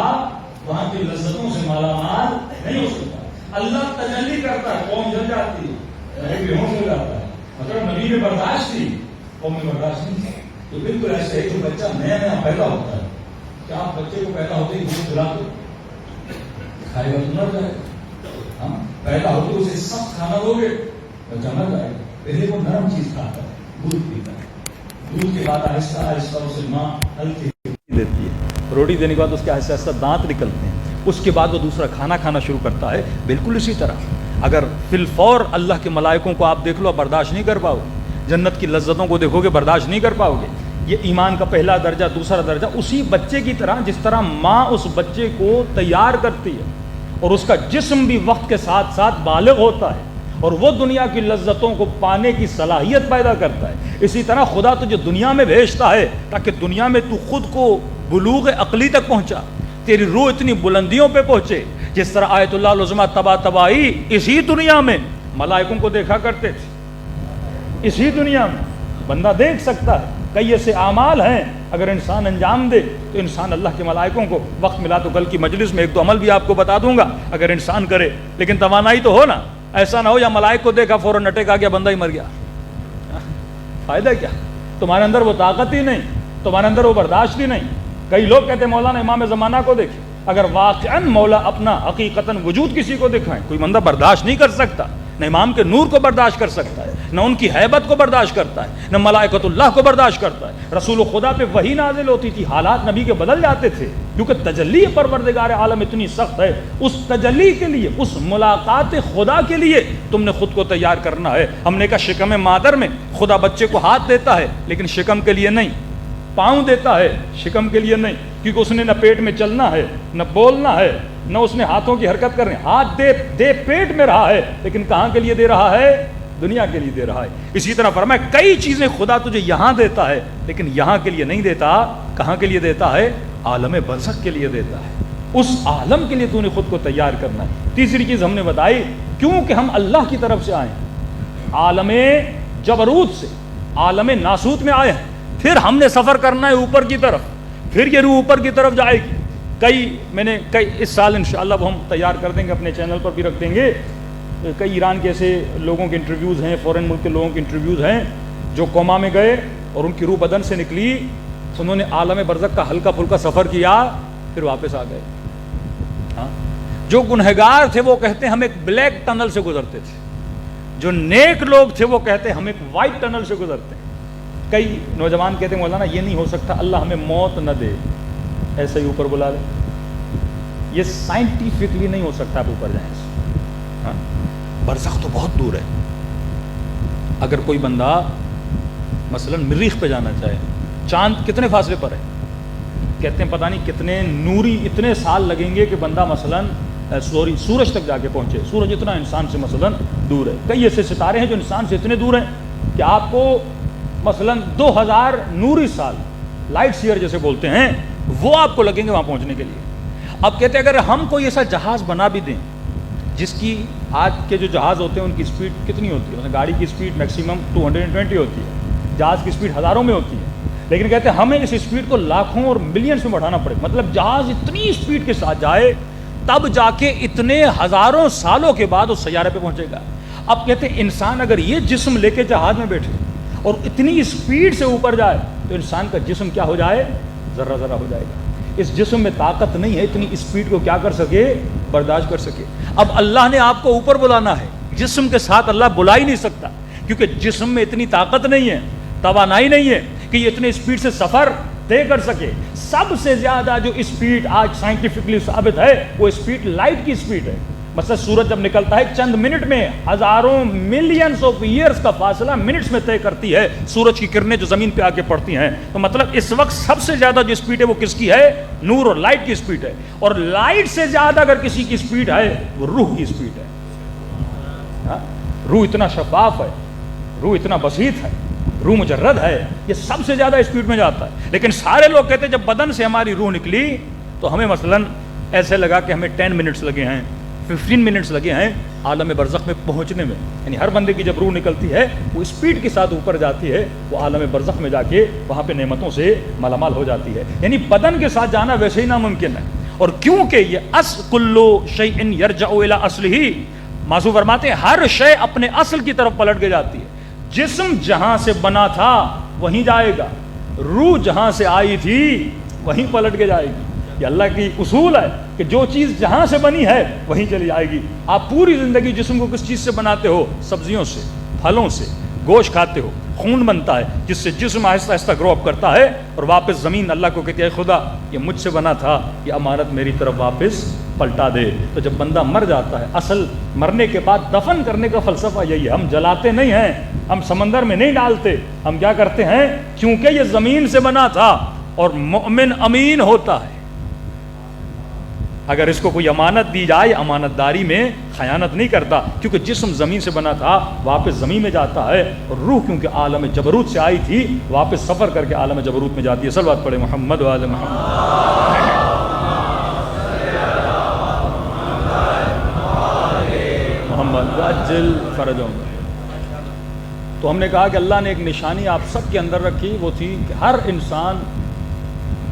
وہاں کی لذتوں سے مالا مال نہیں ہو سکتا۔ اللہ تجلی کرتا ہے، قوم جل جاتی ہے، بے ہوش ہو جاتا ہے۔ مطلب نبی میں برداشت تھی، قوم میں برداشت نہیں تھی۔ تو بالکل ایسے ہے جو بچہ نیا نیا پیدا ہوتا ہے، کیا آپ بچے کو پیدا ہوتے ہی دودھ پلا دو، کھائے گا تو مر جائے گا۔ پیدا ہوتے اسے سخت کھانا دو گے بچہ مر جائے گا۔ پہلے وہ نرم چیز کھاتا ہے، دودھ پیتا ہے، دودھ کے بعد آہستہ آہستہ اسے ماں ہلکی دیتی ہے، روٹی دینے کے بعد اس کے آہستہ آہستہ دانت نکلتے ہیں، اس کے بعد وہ دوسرا کھانا کھانا شروع کرتا ہے۔ بالکل اسی طرح اگر فی الفور اللہ کے ملائکوں کو آپ دیکھ لو برداشت نہیں کر پاؤ گے، جنت کی لذتوں کو دیکھو گے برداشت نہیں کر پاؤ گے۔ یہ ایمان کا پہلا درجہ، دوسرا درجہ اسی بچے کی طرح جس طرح ماں اس بچے کو تیار کرتی ہے اور اس کا جسم بھی وقت کے ساتھ ساتھ بالغ ہوتا ہے اور وہ دنیا کی لذتوں کو پانے کی صلاحیت پیدا کرتا ہے، اسی طرح خدا تجھے دنیا میں بھیجتا ہے تاکہ دنیا میں تو خود کو بلوغ عقلی تک پہنچا، تیری روح اتنی بلندیوں پہ پہنچے۔ جس طرح آیت اللہ العظمہ تباہی اسی دنیا میں ملائکوں کو دیکھا کرتے تھے، اسی دنیا میں بندہ دیکھ سکتا ہے۔ کئی ایسے اعمال ہیں اگر انسان انجام دے تو انسان اللہ کے ملائکوں کو، وقت ملا تو کل کی مجلس میں ایک دو عمل بھی آپ کو بتا دوں گا اگر انسان کرے، لیکن توانائی تو ہو نا، ایسا نہ ہو یا ملائک کو دیکھا فوراً نٹے کا گیا بندہ ہی مر گیا، فائدہ کیا؟ تمہارے اندر وہ طاقت ہی نہیں، تمہارے اندر وہ برداشت ہی نہیں۔ کئی لوگ کہتے ہیں مولانا امام زمانہ کو دیکھیں، اگر واقعاً مولا اپنا حقیقتاً وجود کسی کو دکھائیں، کوئی بندہ برداشت نہیں کر سکتا، نہ امام کے نور کو برداشت کر سکتا ہے، نہ ان کی ہیبت کو برداشت کرتا ہے، نہ ملائکۃ اللہ کو برداشت کرتا ہے۔ رسول خدا پہ وحی نازل ہوتی تھی، حالات نبی کے بدل جاتے تھے کیونکہ تجلی پروردگار عالم اتنی سخت ہے۔ اس تجلی کے لیے، اس ملاقات خدا کے لیے تم نے خود کو تیار کرنا ہے۔ ہم نے کہا شکم مادر میں خدا بچے کو ہاتھ دیتا ہے لیکن شکم کے لیے نہیں، پاؤں دیتا ہے شکم کے لیے نہیں، کیونکہ اس نے نہ پیٹ میں چلنا ہے، نہ بولنا ہے، نہ اس نے ہاتھوں کی حرکت کرنی۔ ہاتھ دے پیٹ میں رہا ہے لیکن کہاں کے لیے دے رہا ہے؟ دنیا کے لیے دے رہا ہے۔ اسی طرح فرمایا کئی چیزیں خدا تجھے یہاں دیتا ہے لیکن یہاں کے لیے نہیں دیتا، کہاں کے لیے دیتا ہے؟ عالم برزخ کے لیے دیتا ہے۔ اس عالم کے لیے تو نے خود کو تیار کرنا ہے۔ تیسری چیز ہم نے بتائی کیونکہ ہم اللہ کی طرف سے آئے ہیں، عالم جبروت سے عالم ناسوت میں آئے ہیں، پھر ہم نے سفر کرنا ہے اوپر کی طرف، پھر یہ روح اوپر کی طرف جائے گی۔ میں نے اس سال انشاءاللہ وہ ہم تیار کر دیں گے، اپنے چینل پر بھی رکھ دیں گے۔ کئی ایران کے ایسے لوگوں کے انٹرویوز ہیں، فورن ملک کے لوگوں کے انٹرویوز ہیں جو کوما میں گئے اور ان کی روح بدن سے نکلی، انہوں نے عالم برزخ کا ہلکا پھلکا سفر کیا، پھر واپس آ گئے۔ جو گنہگار تھے وہ کہتے ہیں ہم ایک بلیک ٹنل سے گزرتے تھے، جو نیک لوگ تھے وہ کہتے ہیں ہم ایک وائٹ ٹنل سے گزرتے ہیں۔ کئی نوجوان کہتے ہیں مولانا یہ نہیں ہو سکتا، اللہ ہمیں موت نہ دے، ایسے ہی اوپر بلا لے۔ یہ سائنٹیفکلی نہیں ہو سکتا آپ اوپر جائیں۔ برزخ تو بہت دور ہے۔ اگر کوئی بندہ مثلا مریخ پہ جانا چاہے، چاند کتنے فاصلے پر ہے؟ کہتے ہیں پتہ نہیں کتنے نوری اتنے سال لگیں گے کہ بندہ مثلا سورج تک جا کے پہنچے۔ سورج اتنا انسان سے مثلا دور ہے۔ کئی ایسے ستارے ہیں جو انسان سے اتنے دور ہیں کہ آپ کو مثلاً 2000 نوری سال لائٹ سیئر جیسے بولتے ہیں وہ آپ کو لگیں گے وہاں پہنچنے کے لیے۔ اب کہتے ہیں اگر ہم کوئی ایسا جہاز بنا بھی دیں جس کی آج کے جو جہاز ہوتے ہیں ان کی سپیڈ کتنی ہوتی ہے، گاڑی کی سپیڈ میکسیمم 220 ہوتی ہے، جہاز کی سپیڈ ہزاروں میں ہوتی ہے، لیکن کہتے ہیں ہمیں اس سپیڈ کو لاکھوں اور ملینز میں بڑھانا پڑے، مطلب جہاز اتنی سپیڈ کے ساتھ جائے تب جا کے اتنے ہزاروں سالوں کے بعد اس سیارے پہ پہنچے گا۔ اب کہتے ہیں انسان اگر یہ جسم لے کے جہاز میں بیٹھے اور اتنی سپیڈ سے اوپر جائے تو انسان کا جسم کیا ہو جائے، ذرہ ذرہ ہو جائے گا۔ اس جسم میں طاقت نہیں ہے اتنی اسپیڈ کو کیا کر سکے، برداشت کر سکے۔ اب اللہ نے آپ کو اوپر بلانا ہے، جسم کے ساتھ اللہ بلا ہی نہیں سکتا کیونکہ جسم میں اتنی طاقت نہیں ہے، توانائی نہیں ہے کہ یہ اتنے اسپیڈ سے سفر طے کر سکے۔ سب سے زیادہ جو اسپیڈ آج سائنٹیفکلی ثابت ہے وہ اسپیڈ لائٹ کی اسپیڈ ہے۔ مثلا سورج جب نکلتا ہے چند منٹ میں ہزاروں ملینز آف ایئرز کا فاصلہ منٹس میں طے کرتی ہے سورج کی کرنیں جو زمین پہ آ کے پڑتی ہیں۔ تو مطلب اس وقت سب سے زیادہ جو اسپیڈ ہے وہ کس کی ہے، نور اور لائٹ کی اسپیڈ ہے۔ اور لائٹ سے زیادہ اگر کسی کی اسپیڈ ہے وہ روح کی اسپیڈ ہے۔ روح اتنا شفاف ہے، روح اتنا بسیط ہے، روح مجرد ہے، یہ سب سے زیادہ اسپیڈ میں جاتا ہے۔ لیکن سارے لوگ کہتے ہیں جب بدن سے ہماری روح نکلی تو ہمیں مثلاً ایسے لگا کہ ہمیں 10 منٹس لگے ہیں، 15 منٹس لگے ہیں عالم برزخ میں پہنچنے میں۔ یعنی ہر بندے کی جب روح نکلتی ہے وہ اسپیڈ کے ساتھ اوپر جاتی ہے، وہ عالم برزخ میں جا کے وہاں پہ نعمتوں سے مالا مال ہو جاتی ہے۔ یعنی بدن کے ساتھ جانا ویسے ہی ناممکن ہے۔ اور کیونکہ یہ کلو شیء یرجع الی اصلہ، موضوع فرماتے ہیں ہر شے اپنے اصل کی طرف پلٹ کے جاتی ہے۔ جسم جہاں سے بنا تھا وہیں جائے گا، روح جہاں سے آئی تھی وہیں پلٹ کے جائے گی۔ یہ اللہ کی اصول ہے کہ جو چیز جہاں سے بنی ہے وہیں چلی جائے گی۔ آپ پوری زندگی جسم کو کس چیز سے بناتے ہو؟ سبزیوں سے، پھلوں سے، گوشت کھاتے ہو، خون بنتا ہے جس سے جسم آہستہ آہستہ گرو اپ کرتا ہے اور واپس زمین اللہ کو کہتی ہے خدا یہ مجھ سے بنا تھا، یہ امانت میری طرف واپس پلٹا دے۔ تو جب بندہ مر جاتا ہے، اصل مرنے کے بعد دفن کرنے کا فلسفہ یہی ہے، ہم جلاتے نہیں ہیں، ہم سمندر میں نہیں ڈالتے، ہم کیا کرتے ہیں کیونکہ یہ زمین سے بنا تھا اور مومن امین ہوتا ہے۔ اگر اس کو کوئی امانت دی جائے امانت داری میں خیانت نہیں کرتا، کیونکہ جسم زمین سے بنا تھا واپس زمین میں جاتا ہے، اور روح کیونکہ عالم جبروت سے آئی تھی واپس سفر کر کے عالم جبروت میں جاتی ہے۔ صلوات پڑھے محمد و آل محمد۔ محمد عجل فرجهم۔ تو ہم نے کہا کہ اللہ نے ایک نشانی آپ سب کے اندر رکھی، وہ تھی کہ ہر انسان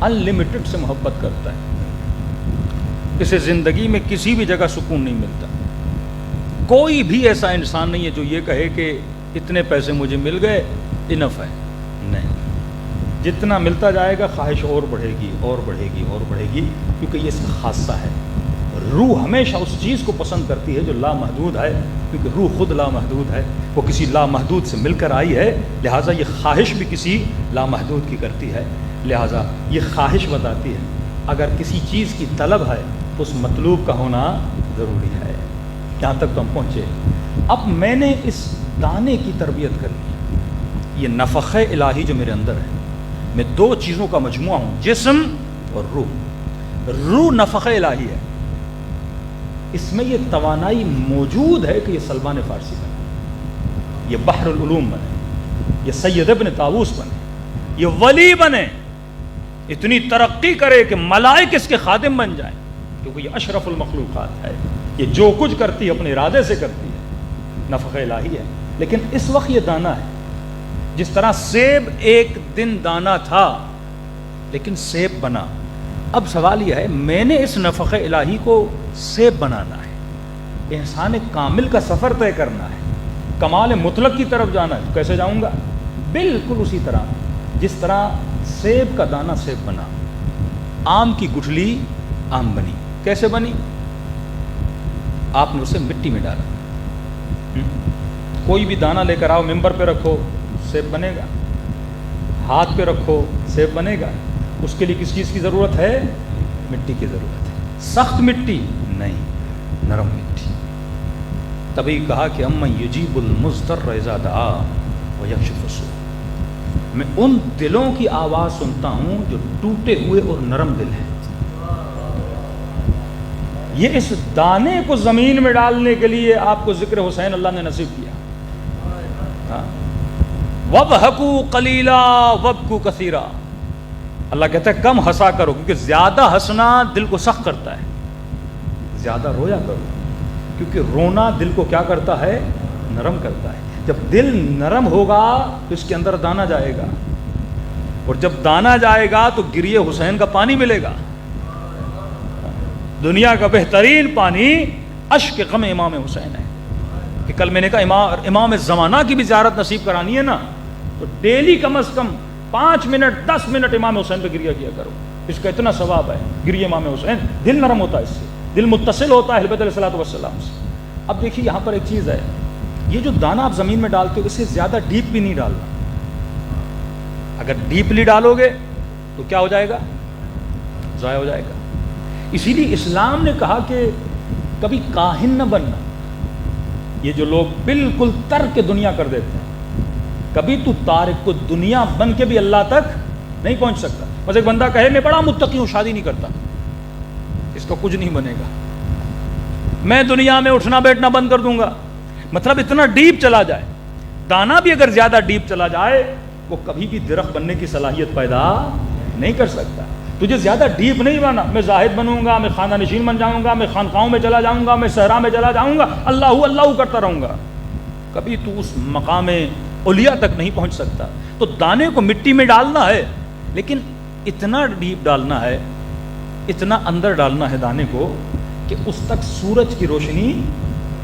انلمیٹڈ سے محبت کرتا ہے، اسے زندگی میں کسی بھی جگہ سکون نہیں ملتا۔ کوئی بھی ایسا انسان نہیں ہے جو یہ کہے کہ اتنے پیسے مجھے مل گئے انف ہے، نہیں، جتنا ملتا جائے گا خواہش اور بڑھے گی اور بڑھے گی اور بڑھے گی، کیونکہ یہ اس کا خاصہ ہے۔ روح ہمیشہ اس چیز کو پسند کرتی ہے جو لامحدود ہے، کیونکہ روح خود لامحدود ہے، وہ کسی لامحدود سے مل کر آئی ہے، لہٰذا یہ خواہش بھی کسی لامحدود کی کرتی ہے۔ لہٰذا یہ خواہش بتاتی ہے اگر کسی چیز کی طلب ہے تو اس مطلوب کا ہونا ضروری ہے۔ یہاں تک تو ہم پہنچے۔ اب میں نے اس دانے کی تربیت کر لی، یہ نفخہ الہی جو میرے اندر ہے، میں دو چیزوں کا مجموعہ ہوں، جسم اور روح۔ روح نفخہ الہی ہے، اس میں یہ توانائی موجود ہے کہ یہ سلمان فارسی بنے، یہ بحر العلوم بنے، یہ سید ابن طاووس بنے، یہ ولی بنے، اتنی ترقی کرے کہ ملائک اس کے خادم بن جائیں، کیونکہ یہ اشرف المخلوقات ہے، یہ جو کچھ کرتی ہے اپنے ارادے سے کرتی ہے، نفخہ الہی ہے۔ لیکن اس وقت یہ دانا ہے، جس طرح سیب ایک دن دانا تھا لیکن سیب بنا۔ اب سوال یہ ہے میں نے اس نفخہ الہی کو سیب بنانا ہے، احسان کامل کا سفر طے کرنا ہے، کمال مطلق کی طرف جانا ہے، تو کیسے جاؤں گا؟ بالکل اسی طرح جس طرح سیب کا دانہ سیب بنا، آم کی گٹھلی آم بنی۔ کیسے بنی؟ آپ نے اسے مٹی میں ڈالا۔ کوئی بھی دانہ لے کر آؤ، ممبر پہ رکھو، سیب بنے گا، ہاتھ پہ رکھو، سیب بنے گا۔ اس کے لیے کس چیز کی ضرورت ہے؟ مٹی کی ضرورت ہے۔ سخت مٹی نہیں، نرم مٹی۔ تبھی کہا کہ امن یجیب المضطر اذا دعا ویکشف السوء، میں ان دلوں کی آواز سنتا ہوں جو ٹوٹے ہوئے اور نرم دل ہیں۔ یہ اس دانے کو زمین میں ڈالنے کے لیے آپ کو ذکر حسین اللہ نے نصیب کیا۔ وَضْحَكُوا قَلِيلًا وَابْكُوا كَثِيرًا. اللہ کہتا ہے کم ہنسا کرو، کیونکہ زیادہ ہنسنا دل کو سخت کرتا ہے. زیادہ رویا کرو، کیونکہ رونا دل کو کیا کرتا ہے؟ نرم کرتا ہے. جب دل نرم ہوگا تو اس کے اندر دانا جائے گا، اور جب دانا جائے گا تو گریے حسین کا پانی ملے گا. دنیا کا بہترین پانی اشک غم امام حسین ہے. کہ کل میں نے کہا امام زمانہ کی بھی زیارت نصیب کرانی ہے نا، تو ڈیلی کم از کم 5 منٹ 10 منٹ امام حسین پہ گریہ کیا کرو. اس کا اتنا ثواب ہے. گریہ امام حسین، دل نرم ہوتا ہے، اس سے دل متصل ہوتا ہے اہل بیت علیہ الصلوۃ والسلام سے. اب دیکھیے یہاں پر ایک چیز ہے، یہ جو دانا آپ زمین میں ڈالتے ہو اسے زیادہ ڈیپ بھی نہیں ڈالنا. اگر ڈیپلی ڈالو گے تو کیا ہو جائے گا؟ ضائع ہو جائے گا. اسی لیے اسلام نے کہا کہ کبھی کاہن نہ بننا. یہ جو لوگ بالکل ترک دنیا کر دیتے ہیں، کبھی تو تارک کو دنیا بن کے بھی اللہ تک نہیں پہنچ سکتا. بس ایک بندہ کہے میں بڑا متقی ہوں، شادی نہیں کرتا، اس کو کچھ نہیں بنے گا. میں دنیا میں اٹھنا بیٹھنا بند کر دوں گا. مطلب اتنا ڈیپ چلا جائے. دانا بھی اگر زیادہ ڈیپ چلا جائے وہ کبھی بھی درخت بننے کی صلاحیت پیدا نہیں کر سکتا. تجھے زیادہ ڈیپ نہیں بنا، میں زاہد بنوں گا، میں خانہ نشین بن جاؤں گا، میں خانقاہوں میں چلا جاؤں گا، میں صحرا میں چلا جاؤں گا، اللہ اللہ کرتا رہوں گا، کبھی تو اس مقام اولیاء تک نہیں پہنچ سکتا. تو دانے کو مٹی میں ڈالنا ہے، لیکن اتنا ڈیپ ڈالنا ہے، اتنا اندر ڈالنا ہے دانے کو کہ اس تک سورج کی روشنی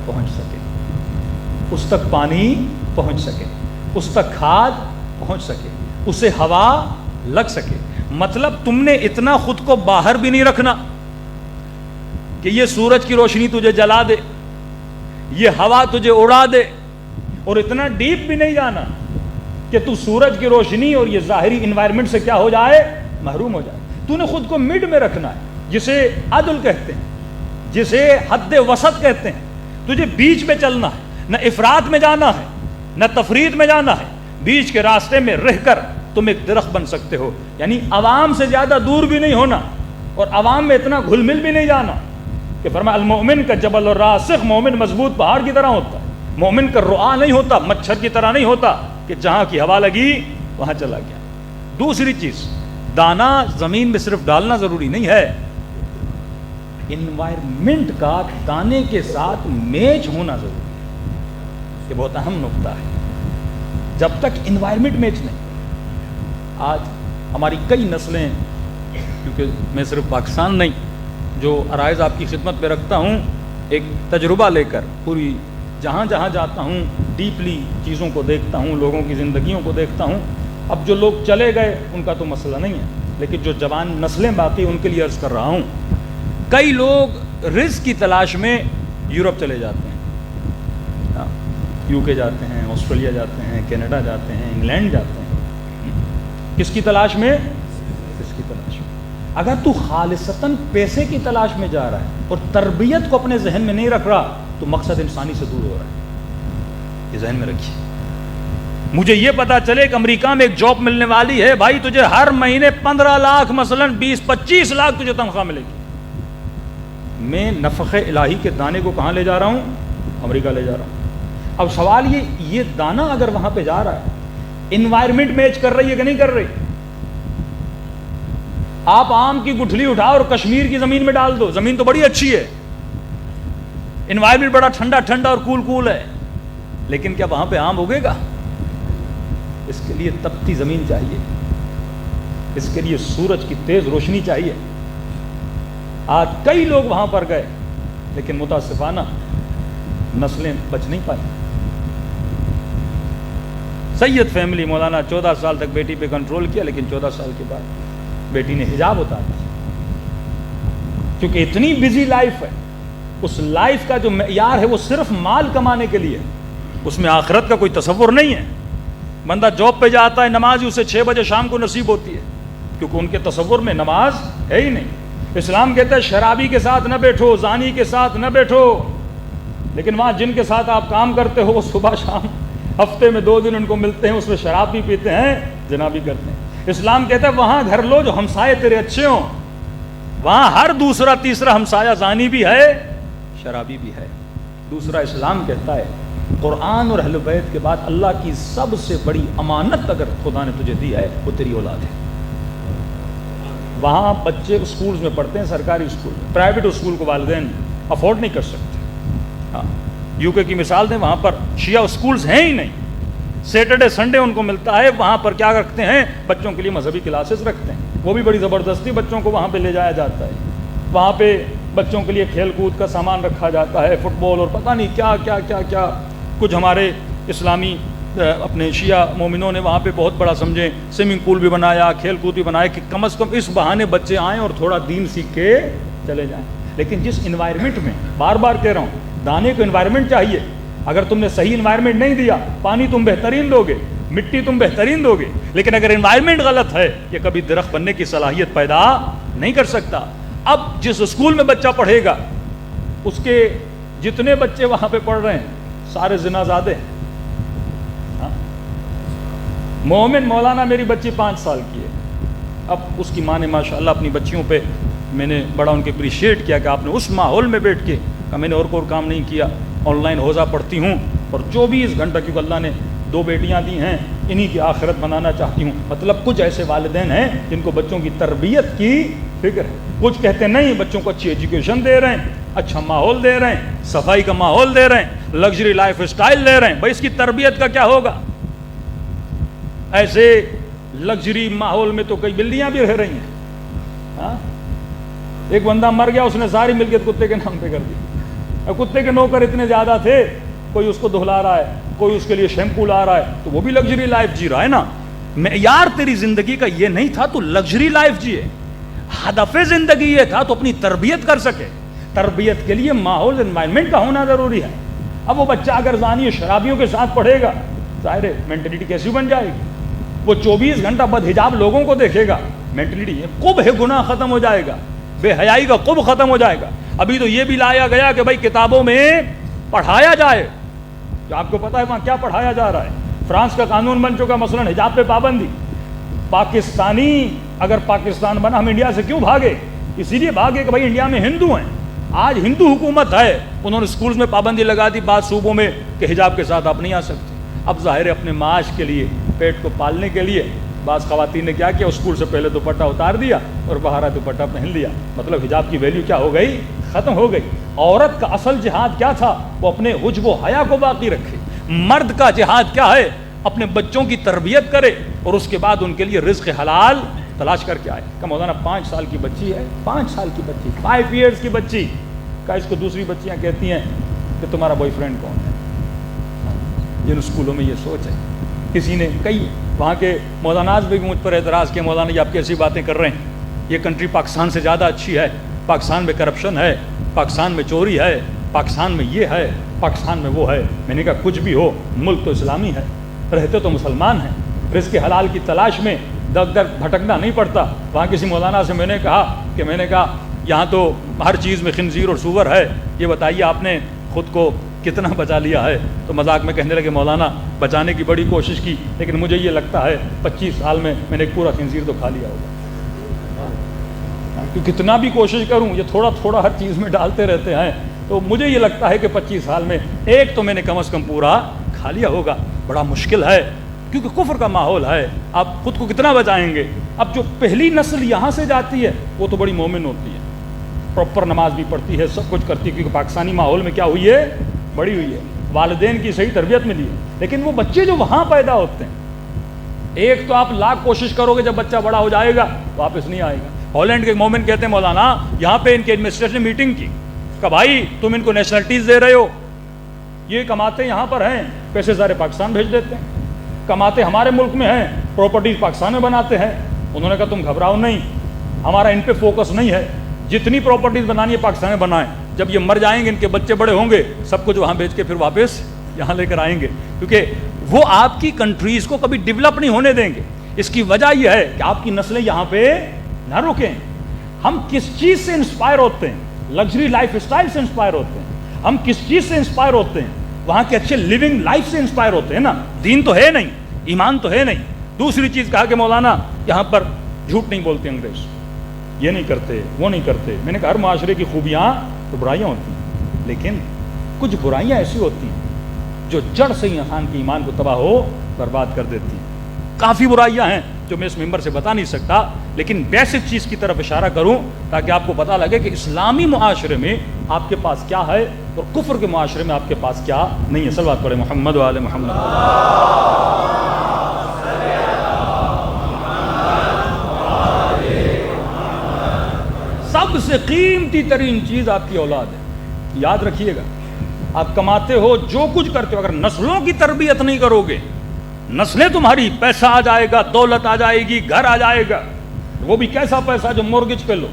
پہنچ سکے، اس تک پانی پہنچ سکے، اس تک کھاد پہنچ سکے، اسے ہوا لگ سکے. مطلب تم نے اتنا خود کو باہر بھی نہیں رکھنا کہ یہ سورج کی روشنی تجھے جلا دے، یہ ہوا تجھے اڑا دے، اور اتنا ڈیپ بھی نہیں جانا کہ تو سورج کی روشنی اور یہ ظاہری انوائرمنٹ سے کیا ہو جائے؟ محروم ہو جائے. تو نے خود کو مڈ میں رکھنا ہے، جسے عدل کہتے ہیں، جسے حد وسط کہتے ہیں. تجھے بیچ میں چلنا ہے، نہ افراط میں جانا ہے نہ تفریط میں جانا ہے. بیچ کے راستے میں رہ کر تم ایک درخت بن سکتے ہو. یعنی عوام سے زیادہ دور بھی نہیں ہونا اور عوام میں اتنا گھل مل بھی نہیں جانا کہ فرمایا المؤمن کا جبل الراسخ، مومن مضبوط پہاڑ کی طرح ہوتا ہے. مومن کا رعا نہیں ہوتا، مچھر کی طرح نہیں ہوتا کہ جہاں کی ہوا لگی وہاں چلا گیا. دوسری چیز، دانا زمین میں صرف ڈالنا ضروری نہیں ہے، انوائرمنٹ کا دانے کے ساتھ میچ ہونا ضروری ہے. یہ بہت اہم نقطہ ہے. جب تک انوائرمنٹ میچ نہیں، آج ہماری کئی نسلیں، کیونکہ میں صرف پاکستان نہیں، جو عرائض آپ کی خدمت میں رکھتا ہوں ایک تجربہ لے کر، پوری جہاں جہاں جاتا ہوں ڈیپلی چیزوں کو دیکھتا ہوں، لوگوں کی زندگیوں کو دیکھتا ہوں. اب جو لوگ چلے گئے ان کا تو مسئلہ نہیں ہے، لیکن جو جوان نسلیں باقی ان کے لیے عرض کر رہا ہوں. کئی لوگ رزق کی تلاش میں یورپ چلے جاتے ہیں، UK جاتے ہیں، آسٹریلیا جاتے ہیں، کینیڈا جاتے ہیں، انگلینڈ جاتے ہیں. کس کی تلاش میں؟ کس کی تلاش میں؟ اگر تو خالصتاً پیسے کی تلاش میں جا رہا ہے اور تربیت کو اپنے ذہن میں نہیں رکھ رہا تو مقصد انسانی سے دور ہو رہا ہے. یہ ذہن میں رکھیے. مجھے یہ پتا چلے کہ امریکہ میں ایک جاب ملنے والی ہے، بھائی تجھے ہر مہینے 15 لاکھ مثلاً 20-25 لاکھ تجھے تنخواہ ملے گی. میں نفخ الہی کے دانے کو کہاں لے جا رہا ہوں؟ امریکہ لے جا رہا ہوں. اب سوال یہ دانا اگر وہاں پہ جا رہا ہے، انوائرمنٹ میچ کر رہی ہے کہ نہیں کر رہی؟ آپ آم کی گٹھلی اٹھاؤ اور کشمیر کی زمین میں ڈال دو، زمین تو بڑی اچھی ہے، انوائرمنٹ بڑا ٹھنڈا ٹھنڈا اور کول ہے، لیکن کیا وہاں پہ آم اگے گا؟ اس کے لیے تپتی زمین چاہیے، اس کے لیے سورج کی تیز روشنی چاہیے. آج کئی لوگ وہاں پر گئے لیکن متاسفانہ نسلیں بچ نہیں پائی. سید فیملی مولانا 14 سال تک بیٹی پہ کنٹرول کیا، لیکن 14 سال کے بعد بیٹی نے حجاب اتار دیا، کیونکہ اتنی بزی لائف ہے. اس لائف کا جو معیار ہے وہ صرف مال کمانے کے لیے، اس میں آخرت کا کوئی تصور نہیں ہے. بندہ جاب پہ جاتا ہے، نماز ہی اسے 6 بجے شام کو نصیب ہوتی ہے، کیونکہ ان کے تصور میں نماز ہے ہی نہیں. اسلام کہتا ہے شرابی کے ساتھ نہ بیٹھو، زانی کے ساتھ نہ بیٹھو، لیکن وہاں جن کے ساتھ آپ کام کرتے ہو وہ صبح شام ہفتے میں 2 دن ان کو ملتے ہیں، اس میں شراب بھی پیتے ہیں، زنا بھی کرتے ہیں. اسلام کہتا ہے وہاں گھر لو جو ہمسائے تیرے اچھے ہوں. وہاں ہر دوسرا تیسرا ہمسایہ زانی بھی ہے، شرابی بھی ہے. دوسرا اسلام کہتا ہے قرآن اور اہل بیت کے بعد اللہ کی سب سے بڑی امانت اگر خدا نے تجھے دی ہے وہ تیری اولاد ہے. وہاں بچے اسکولز میں پڑھتے ہیں, سرکاری اسکول میں, پرائیویٹ اسکول کو والدین افورڈ نہیں کر سکتے. ہاں, یو کے کی مثال دیں, وہاں پر شیعہ اسکولز ہیں ہی نہیں. سیٹرڈے سنڈے ان کو ملتا ہے, وہاں پر کیا رکھتے ہیں, بچوں کے لیے مذہبی کلاسز رکھتے ہیں, وہ بھی بڑی زبردستی بچوں کو وہاں پہ لے جایا جاتا ہے. وہاں پہ بچوں کے لیے کھیل کود کا سامان رکھا جاتا ہے, فٹ بال اور پتہ نہیں کیا کیا کیا کیا. کچھ ہمارے اسلامی اپنے شیعہ مومنوں نے وہاں پہ بہت بڑا سمجھیں سوئمنگ پول بھی بنایا, کھیل کود بھی بنایا کہ کم از کم اس بہانے بچے آئیں اور تھوڑا دین سیکھ کے چلے جائیں. لیکن جس انوائرمنٹ میں, بار بار کہہ رہا ہوں, دانے کو انوائرمنٹ چاہیے. اگر تم نے صحیح انوائرمنٹ نہیں دیا, پانی تم بہترین دو گے, مٹی تم بہترین دو گے, لیکن اگر انوائرمنٹ غلط ہے یہ کبھی درخت بننے کی صلاحیت پیدا نہیں کر سکتا. اب جس اسکول میں بچہ پڑھے گا اس کے جتنے بچے وہاں پہ پڑھ رہے ہیں سارے زنا زادے ہیں. مومن مولانا میری بچی 5 سال کی ہے. اب اس کی ماں نے ماشاءاللہ اپنی بچیوں پہ میں نے بڑا ان کے اپریشیٹ کیا کہ آپ نے اس ماحول میں بیٹھ کے, میں نے اور کوئی کام نہیں کیا, آن لائن حوزہ پڑھتی ہوں اور 24 گھنٹہ, کیونکہ اللہ نے 2 بیٹیاں دی ہیں, انہی کی آخرت بنانا چاہتی ہوں. مطلب کچھ ایسے والدین ہیں جن کو بچوں کی تربیت کی فکر ہے. کچھ کہتے نہیں بچوں کو اچھی ایجوکیشن دے رہے ہیں, اچھا ماحول دے رہے ہیں, صفائی کا ماحول دے رہے ہیں, لگژری لائف اسٹائل دے رہے ہیں. بھائی اس کی تربیت کا کیا ہوگا؟ ایسے لگژری ماحول میں تو کئی بلیاں بھی رہ رہی ہیں. ہاں, ایک بندہ مر گیا, اس نے ساری ملکیت کتے کے نام پہ کر دی. کتے کے نوکر اتنے زیادہ تھے, کوئی اس کو دہلا رہا ہے, کوئی اس کے لیے شیمپو لا رہا ہے, تو وہ بھی لگژری لائف جی رہا ہے نا. معیار تیری زندگی کا یہ نہیں تھا تو لگژری لائف جیے, ہدف زندگی یہ تھا تو اپنی تربیت کر سکے. تربیت کے لیے ماحول انوائرمنٹ کا ہونا ضروری ہے. اب وہ بچہ اگر زانی شرابیوں کے ساتھ پڑھے گا, ظاہر ہے مینٹلٹی کیسی بن جائے گی. وہ 24 گھنٹہ بد حجاب لوگوں کو دیکھے گا, مینٹلٹی قب ہے, گناہ ختم ہو جائے گا, بے حیائی کا قب ختم ہو جائے گا. ابھی تو یہ بھی لایا گیا کہ بھائی کتابوں میں پڑھایا جائے. کہ آپ کو پتہ ہے وہاں کیا پڑھایا جا رہا ہے؟ فرانس کا قانون بن چکا مثلا حجاب پہ پابندی. پاکستانی اگر پاکستان بنا, ہم انڈیا سے کیوں بھاگے؟ اسی لیے بھاگے کہ بھائی انڈیا میں ہندو ہیں, آج ہندو حکومت ہے, انہوں نے اسکولز میں پابندی لگا دی بعض صوبوں میں کہ حجاب کے ساتھ آپ نہیں آ سکتے. اب ظاہر ہے اپنے معاش کے لیے, پیٹ کو پالنے کے لیے بعض خواتین نے کیا کیا, اسکول سے پہلے دوپٹہ اتار دیا اور باہر دوپٹہ پہن لیا. مطلب حجاب کی ویلیو کیا ہو گئی؟ ختم ہو گئی. عورت کا اصل جہاد کیا تھا؟ وہ اپنے حجب و حیا کو باقی رکھے. مرد کا جہاد کیا ہے؟ اپنے بچوں کی تربیت کرے اور اس کے بعد ان کے لیے رزق حلال تلاش کر کے آئے. کہ مولانا 5 سال کی بچی ہے, 5 سال کی بچی, 5 ایئرس کی بچی کا اس کو دوسری بچیاں کہتی ہیں کہ تمہارا بوائے فرینڈ کون ہے. جن اسکولوں میں یہ سوچ ہے. کسی نے کئی وہاں کے مولاناز بھی مجھ پر اعتراض کیا, مولانا یہ آپ کیسی باتیں کر رہے ہیں, یہ کنٹری پاکستان سے زیادہ اچھی ہے, پاکستان میں کرپشن ہے, پاکستان میں چوری ہے, پاکستان میں یہ ہے, پاکستان میں وہ ہے. میں نے کہا کچھ بھی ہو, ملک تو اسلامی ہے, رہتے تو مسلمان ہیں, رزق حلال کی تلاش میں در در بھٹکنا نہیں پڑتا. وہاں کسی مولانا سے میں نے کہا یہاں تو ہر چیز میں خنزیر اور سور ہے, یہ بتائیے آپ نے خود کو کتنا بچا لیا ہے؟ تو مذاق میں کہنے لگے مولانا بچانے کی بڑی کوشش کی, لیکن مجھے یہ لگتا ہے 25 سال میں نے ایک پورا خنزیر تو کھا لیا ہوگا. کہ کتنا بھی کوشش کروں یہ تھوڑا تھوڑا ہر چیز میں ڈالتے رہتے ہیں, تو مجھے یہ لگتا ہے کہ 25 سال میں ایک تو میں نے کم از کم پورا کھا لیا ہوگا. بڑا مشکل ہے کیونکہ کفر کا ماحول ہے, آپ خود کو کتنا بچائیں گے؟ اب جو پہلی نسل یہاں سے جاتی ہے وہ تو بڑی مومن ہوتی ہے, پراپر نماز بھی پڑھتی ہے, سب کچھ کرتی ہے, کیونکہ پاکستانی ماحول میں کیا ہوئی ہے, بڑی ہوئی ہے, والدین کی صحیح تربیت ملی ہے. لیکن وہ بچے جو وہاں پیدا ہوتے ہیں, ایک تو آپ لاکھ کوشش کرو گے, جب بچہ بڑا ہو جائے گا واپس نہیں آئے گا. ہالینڈ کے مومن کہتے ہیں مولانا یہاں پہ ان کے ایڈمنسٹریشن نے میٹنگ کی کہ بھائی تم ان کو نیشنلٹیز دے رہے ہو, یہ کماتے یہاں پر ہیں, پیسے سارے پاکستان بھیج دیتے ہیں, کماتے ہمارے ملک میں ہیں, پراپرٹیز پاکستان میں بناتے ہیں. انہوں نے کہا تم گھبراؤ نہیں, ہمارا ان پہ فوکس نہیں ہے, جتنی پراپرٹیز بنانی ہے پاکستان میں بنائیں, جب یہ مر جائیں گے ان کے بچے بڑے ہوں گے سب کچھ وہاں بیچ کے پھر واپس یہاں لے کر آئیں گے, کیونکہ وہ آپ کی کنٹریز کو کبھی ڈیولپ نہیں ہونے دیں گے. اس کی وجہ یہ ہے کہ آپ کی نسلیں یہاں پہ نہ رکیں. ہم کس چیز سے انسپائر ہوتے ہیں؟ لگژری لائف اسٹائل سے انسپائر ہوتے ہیں. ہم کس چیز سے انسپائر ہوتے ہیں؟ وہاں کے اچھے لیونگ لائف سے انسپائر ہوتے ہیں نا. دین تو ہے نہیں, ایمان تو ہے نہیں. دوسری چیز کہا کہ مولانا یہاں پر جھوٹ نہیں بولتے انگریز, یہ نہیں کرتے, وہ نہیں کرتے. میں نے کہا ہر معاشرے کی خوبیاں تو برائیاں ہوتی ہیں, لیکن کچھ برائیاں ایسی ہوتی ہیں جو جڑ سے ہی انسان کے ایمان کو تباہ ہو برباد کر دیتی ہیں۔ کافی برائیاں ہیں جو میں اس ممبر سے بتا نہیں سکتا، لیکن بیسک چیز کی طرف اشارہ کروں تاکہ آپ کو پتہ لگے کہ اسلامی معاشرے میں آپ کے پاس کیا ہے اور کفر کے معاشرے میں آپ کے پاس کیا نہیں ہے۔ صلوات پڑھیں محمد و آل محمد۔ سب سے قیمتی ترین چیز آپ کی اولاد ہے، یاد رکھیے گا۔ آپ کماتے ہو، جو کچھ کرتے ہو، اگر نسلوں کی تربیت نہیں کرو گے، نسلیں تمہاری، پیسہ آ جائے گا، دولت آ جائے گی، گھر آ جائے گا، وہ بھی کیسا پیسہ جو مورگیج پہ لو،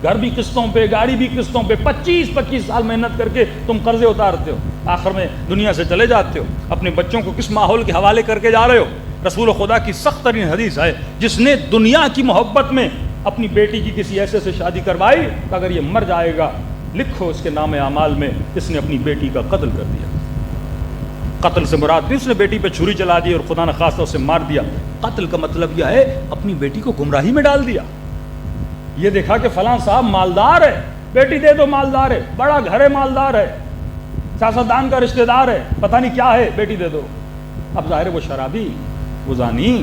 گھر بھی قسطوں پہ، گاڑی بھی قسطوں پہ، 25 سال محنت کر کے تم قرضے اتارتے ہو، آخر میں دنیا سے چلے جاتے ہو، اپنے بچوں کو کس ماحول کے حوالے کر کے جا رہے ہو۔ رسول خدا کی سخت ترین حدیث ہے، جس نے دنیا کی محبت میں اپنی بیٹی کی کسی ایسے سے شادی کروائی کہ اگر یہ مر جائے گا لکھو اس کے نام اعمال میں اس نے اپنی بیٹی کا قتل کر دیا۔ قتل سے مراد نہیں اس نے بیٹی پہ چھری چلا دی اور خدا نخواستہ اسے مار دیا، قتل کا مطلب یہ ہے اپنی بیٹی کو گمراہی میں ڈال دیا۔ یہ دیکھا کہ فلاں صاحب مالدار ہے، بیٹی دے دو، مالدار ہے، بڑا گھر ہے، مالدار ہے، سیاستدان کا رشتہ دار ہے، پتہ نہیں کیا ہے، بیٹی دے دو۔ اب ظاہر ہے وہ شرابی، وہ زانی،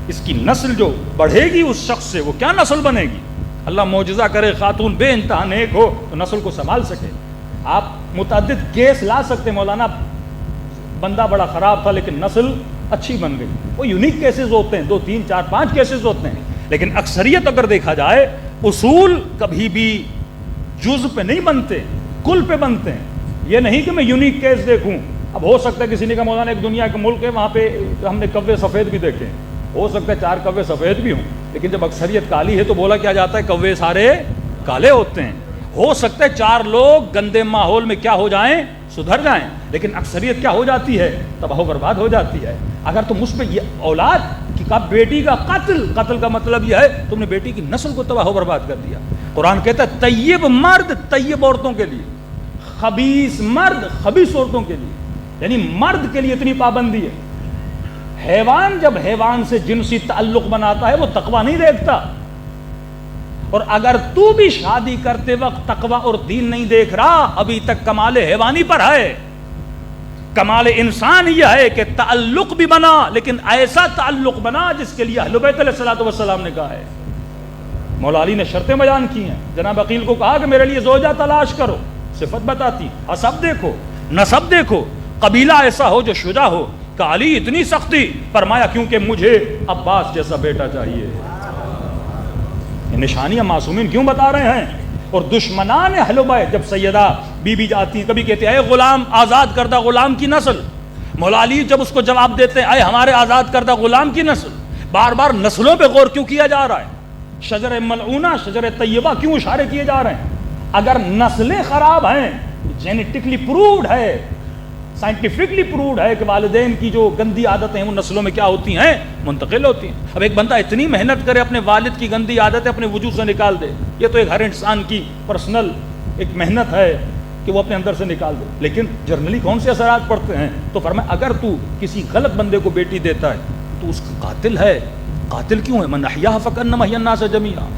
اس کی نسل جو بڑھے گی اس شخص سے وہ کیا نسل بنے گی؟ اللہ معجزہ کرے خاتون بے انتہا نیک ہو تو نسل کو سنبھال سکے۔ آپ متعدد کیس لا سکتے، مولانا بندہ بڑا خراب تھا لیکن نسل اچھی بن گئی، وہ یونیک کیسز ہوتے ہیں، 2 3 4 5 کیسز ہوتے ہیں، لیکن اکثریت اگر دیکھا جائے اصول کبھی بھی جز پہ نہیں بنتے، کل پہ بنتے ہیں۔ یہ نہیں کہ میں یونیک کیس دیکھوں، اب ہو سکتا ہے کسی نے کہا مولانا ایک دنیا کے ملک ہے وہاں پہ ہم نے کوے سفید بھی دیکھے، ہو سکتا ہے 4 کوے سفید بھی ہوں، لیکن جب اکثریت کالی ہے تو بولا کیا جاتا ہے کوے سارے کالے ہوتے ہیں۔ ہو سکتا ہے 4 لوگ گندے ماحول میں کیا ہو جائیں، سدھر جائیں، لیکن اکثریت کیا ہو جاتی ہے، تباہ و برباد ہو جاتی ہے۔ اگر تم اس پہ یہ اولاد کی بیٹی کا قتل کا مطلب یہ ہے تم نے بیٹی کی نسل کو تباہ و برباد کر دیا۔ قرآن کہتا ہے طیب مرد طیب عورتوں کے لیے، خبیث مرد خبیث عورتوں کے لیے، یعنی مرد کے لیے اتنی پابندی ہے۔ حیوان جب حیوان سے جنسی تعلق بناتا ہے وہ تقوی نہیں دیکھتا، اور اگر تو بھی شادی کرتے وقت تقوی اور دین نہیں دیکھ رہا ابھی تک کمال حیوانی پر ہے۔ کمال انسان یہ ہے کہ تعلق بھی بنا لیکن ایسا تعلق بنا جس کے لیے اہل بیت علیہ الصلوۃ والسلام نے کہا ہے۔ مولا علی نے شرطیں بیان کی ہیں، جناب عقیل کو کہا کہ میرے لیے زوجہ تلاش کرو، صفت بتاتی، حسب دیکھو، نسب دیکھو، قبیلہ ایسا ہو جو شجاع ہو۔ کہ علی اتنی سختی، فرمایا کیونکہ مجھے عباس جیسا بیٹا چاہیے۔ یہ نشانیاں معصومین کیوں بتا رہے ہیں؟ اور دشمنان اہل بیت جب سیدہ بی بی جاتی ہیں، کبھی کہتے ہیں اے غلام، آزاد کردہ غلام کی نسل، مولا علی جب اس کو جواب دیتے ہیں اے ہمارے آزاد کردہ غلام کی نسل، بار بار نسلوں پہ غور کیوں کیا جا رہا ہے؟ شجر ملعونہ، شجر طیبہ کیوں اشارے کیے جا رہے ہیں؟ اگر نسلیں خراب ہیں، جینیٹکلی پرووڈ ہے، سائنٹیفکلی پرووڈ ہے کہ والدین کی جو گندی عادتیں ہیں وہ نسلوں میں کیا ہوتی ہیں، منتقل ہوتی ہیں۔ اب ایک بندہ اتنی محنت کرے اپنے والد کی گندی عادتیں اپنے وجود سے نکال دے، یہ تو ایک ہر انسان کی پرسنل ایک محنت ہے کہ وہ اپنے اندر سے نکال دے، لیکن جرنلی کون سے اثرات پڑتے ہیں؟ تو فرمایا اگر تو کسی غلط بندے کو بیٹی دیتا ہے تو اس کا قاتل ہے۔ قاتل کیوں ہے؟ من احیاها فکانما احیا الناس جميعا،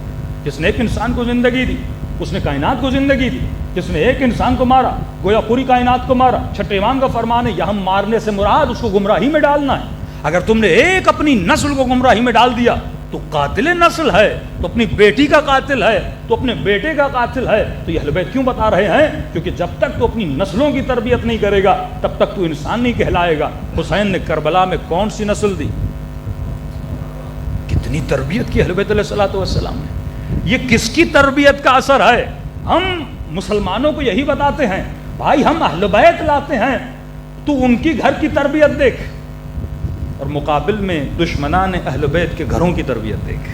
جس نے ایک انسان کو زندگی دی، اس نے کائنات کو زندگی دی، جس نے ایک انسان کو مارا گویا پوری کائنات کو مارا۔ چھٹے امام کا فرمان ہے یہاں مارنے سے مراد اس کو گمراہی میں ڈالنا ہے۔ اگر تم نے ایک اپنی نسل کو گمراہی میں ڈال دیا تو قاتل نسل ہے، تو اپنی بیٹی کا قاتل ہے، تو اپنے بیٹے کا قاتل ہے۔ تو یہ اہل بیت کیوں بتا رہے ہیں؟ کیونکہ جب تک تو اپنی نسلوں کی تربیت نہیں کرے گا تب تک تو انسان نہیں کہلائے گا۔ حسین نے کربلا میں کون سی نسل دی؟ کتنی تربیت کی اہل بیت علیہ الصلوۃ والسلام نے۔ یہ کس کی تربیت کا اثر ہے؟ ہم مسلمانوں کو یہی بتاتے ہیں بھائی ہم اہل بیت لاتے ہیں، تو ان کی گھر کی تربیت دیکھ، اور مقابل میں دشمنان اہل بیت کے گھروں کی تربیت دیکھ۔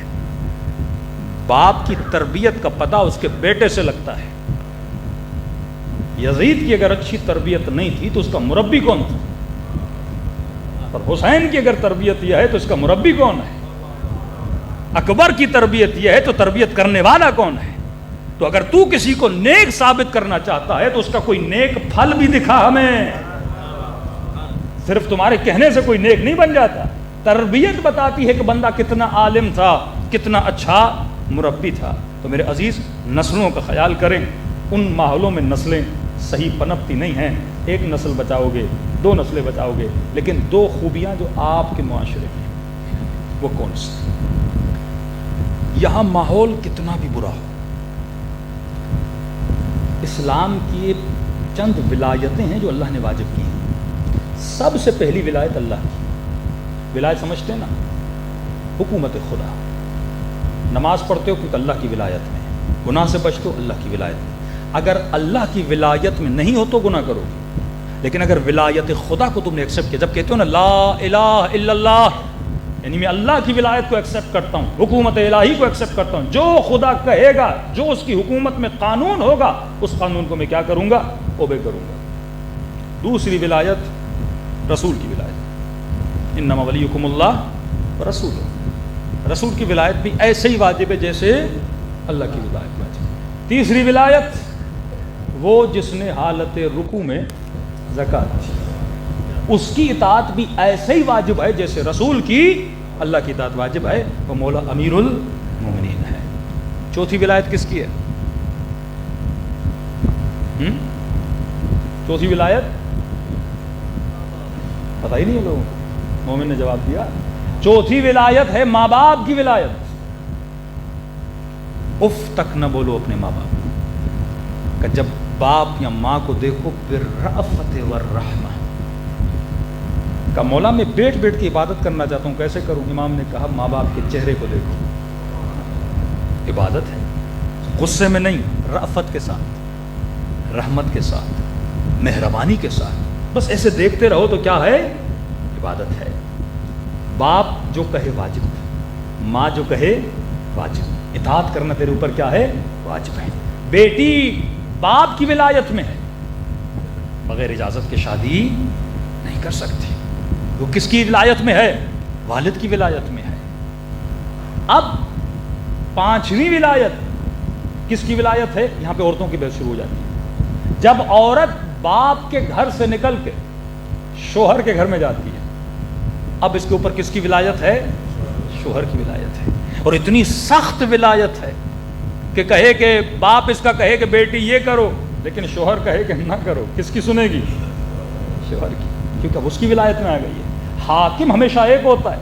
باپ کی تربیت کا پتہ اس کے بیٹے سے لگتا ہے۔ یزید کی اگر اچھی تربیت نہیں تھی تو اس کا مربی کون تھا؟ اور حسین کی اگر تربیت یہ ہے تو اس کا مربی کون ہے؟ اکبر کی تربیت یہ ہے تو تربیت کرنے والا کون ہے؟ تو اگر تو کسی کو نیک ثابت کرنا چاہتا ہے تو اس کا کوئی نیک پھل بھی دکھا ہمیں، صرف تمہارے کہنے سے کوئی نیک نہیں بن جاتا۔ تربیت بتاتی ہے کہ بندہ کتنا عالم تھا، کتنا اچھا مربی تھا۔ تو میرے عزیز نسلوں کا خیال کریں، ان ماحولوں میں نسلیں صحیح پنپتی نہیں ہیں ایک نسل بچاؤ گے، 2 نسلیں بچاؤ گے، لیکن 2 خوبیاں جو آپ کے معاشرے میں وہ کون سی؟ یہاں ماحول کتنا بھی برا ہو، اسلام کی چند ولایتیں ہیں جو اللہ نے واجب کی ہیں۔ سب سے پہلی ولایت اللہ کی، ولایت سمجھتے ہیں نا، حکومت خدا۔ نماز پڑھتے ہو کیونکہ اللہ کی ولایت میں، گناہ سے بچتے ہو اللہ کی ولایت میں۔ اگر اللہ کی ولایت میں نہیں ہو تو گناہ کرو گے، لیکن اگر ولایت خدا کو تم نے ایکسیپٹ کیا، جب کہتے ہو نا لا الہ الا اللہ، یعنی میں اللہ کی ولایت کو ایکسیپٹ کرتا ہوں، حکومت الہی کو ایکسیپٹ کرتا ہوں، جو خدا کہے گا، جو اس کی حکومت میں قانون ہوگا، اس قانون کو میں کیا کروں گا؟ اوبے کروں گا۔ دوسری ولایت رسول کی ولایت، انما ولیکم اللہ ورسولہ، رسول کی ولایت بھی ایسے ہی واجب ہے جیسے اللہ کی ولایت واجب ہے۔ تیسری ولایت وہ جس نے حالت رکوع میں زکوٰۃ دی، اس کی اطاعت بھی ایسے ہی واجب ہے جیسے رسول کی اللہ کی اطاعت واجب ہے، وہ مولا امیر المومنین ہے۔ چوتھی ولایت کس کی ہے؟ چوتھی ولایت پتہ ہی نہیں ہے لوگوں کو، مومن نے جواب دیا، چوتھی ولایت ہے ماں باپ کی ولایت۔ اف تک نہ بولو اپنے ماں باپ کہ جب باپ یا ماں کو دیکھو بالرأفت والرحمہ، کہ مولا میں بیٹھ بیٹھ کے عبادت کرنا چاہتا ہوں، کیسے کروں؟ امام نے کہا ماں باپ کے چہرے کو دیکھو، عبادت ہے، غصے میں نہیں، رأفت کے ساتھ، رحمت کے ساتھ، مہربانی کے ساتھ، بس ایسے دیکھتے رہو تو کیا ہے؟ عبادت ہے۔ باپ جو کہے واجب، ماں جو کہے واجب، اطاعت کرنا تیرے اوپر کیا ہے؟ واجب ہے۔ بیٹی باپ کی ولایت میں ہے، بغیر اجازت کے شادی نہیں کر سکتی، وہ کس کی ولایت میں ہے؟ والد کی ولایت میں ہے۔ اب پانچویں ولایت کس کی ولایت ہے؟ یہاں پہ عورتوں کی بحث شروع ہو جاتی ہے۔ جب عورت باپ کے گھر سے نکل کے شوہر کے گھر میں جاتی ہے، اب اس کے اوپر کس کی ولایت ہے؟ شوہر کی ولایت ہے، اور اتنی سخت ولایت ہے کہ کہے کہ باپ اس کا کہے کہ بیٹی یہ کرو، لیکن شوہر کہے کہ نہ کرو، کس کی سنے گی؟ شوہر کی، کیونکہ اب اس کی ولایت میں آ گئی ہے۔ حاکم ہمیشہ ایک ہوتا ہے،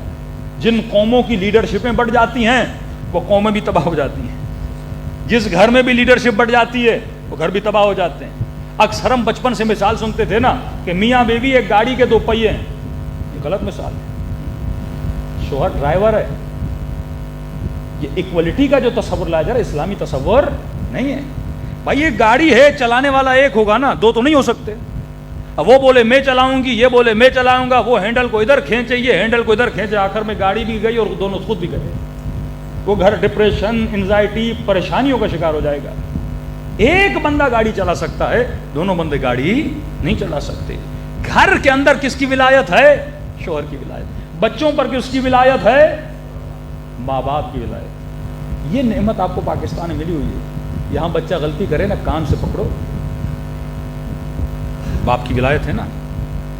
جن قوموں کی لیڈرشپیں بڑھ جاتی ہیں وہ قومیں بھی تباہ ہو جاتی ہیں، جس گھر میں بھی لیڈرشپ بڑھ جاتی ہے وہ گھر بھی تباہ ہو جاتے ہیں۔ اکثر ہم بچپن سے مثال سنتے تھے نا کہ میاں بیوی ایک گاڑی کے 2 پہیے ہیں، یہ غلط مثال ہے، شوہر ڈرائیور ہے۔ یہ ایکوالٹی کا جو تصور لایا جا رہا ہے، اسلامی تصور نہیں ہے۔ بھائی یہ گاڑی ہے، چلانے والا ایک ہوگا نا، 2 تو نہیں ہو سکتے۔ اب وہ بولے میں چلاؤں گی، یہ بولے میں چلاؤں گا، وہ ہینڈل کو ادھر کھینچے، یہ ہینڈل کو ادھر کھینچے، آخر میں گاڑی بھی گئی اور دونوں خود بھی گئے۔ وہ گھر ڈپریشن، انزائٹی، پریشانیوں کا شکار ہو جائے گا۔ ایک بندہ گاڑی چلا سکتا ہے، 2 بندے گاڑی نہیں چلا سکتے۔ گھر کے اندر کس کی ولایت ہے؟ شوہر کی ولایت۔ بچوں پر کس کی ولایت ہے؟ ماں باپ کی ولایت۔ یہ نعمت آپ کو پاکستان میں ملی ہوئی ہے۔ یہاں بچہ غلطی کرے نا، کان سے پکڑو، باپ کی ولایت ہے نا،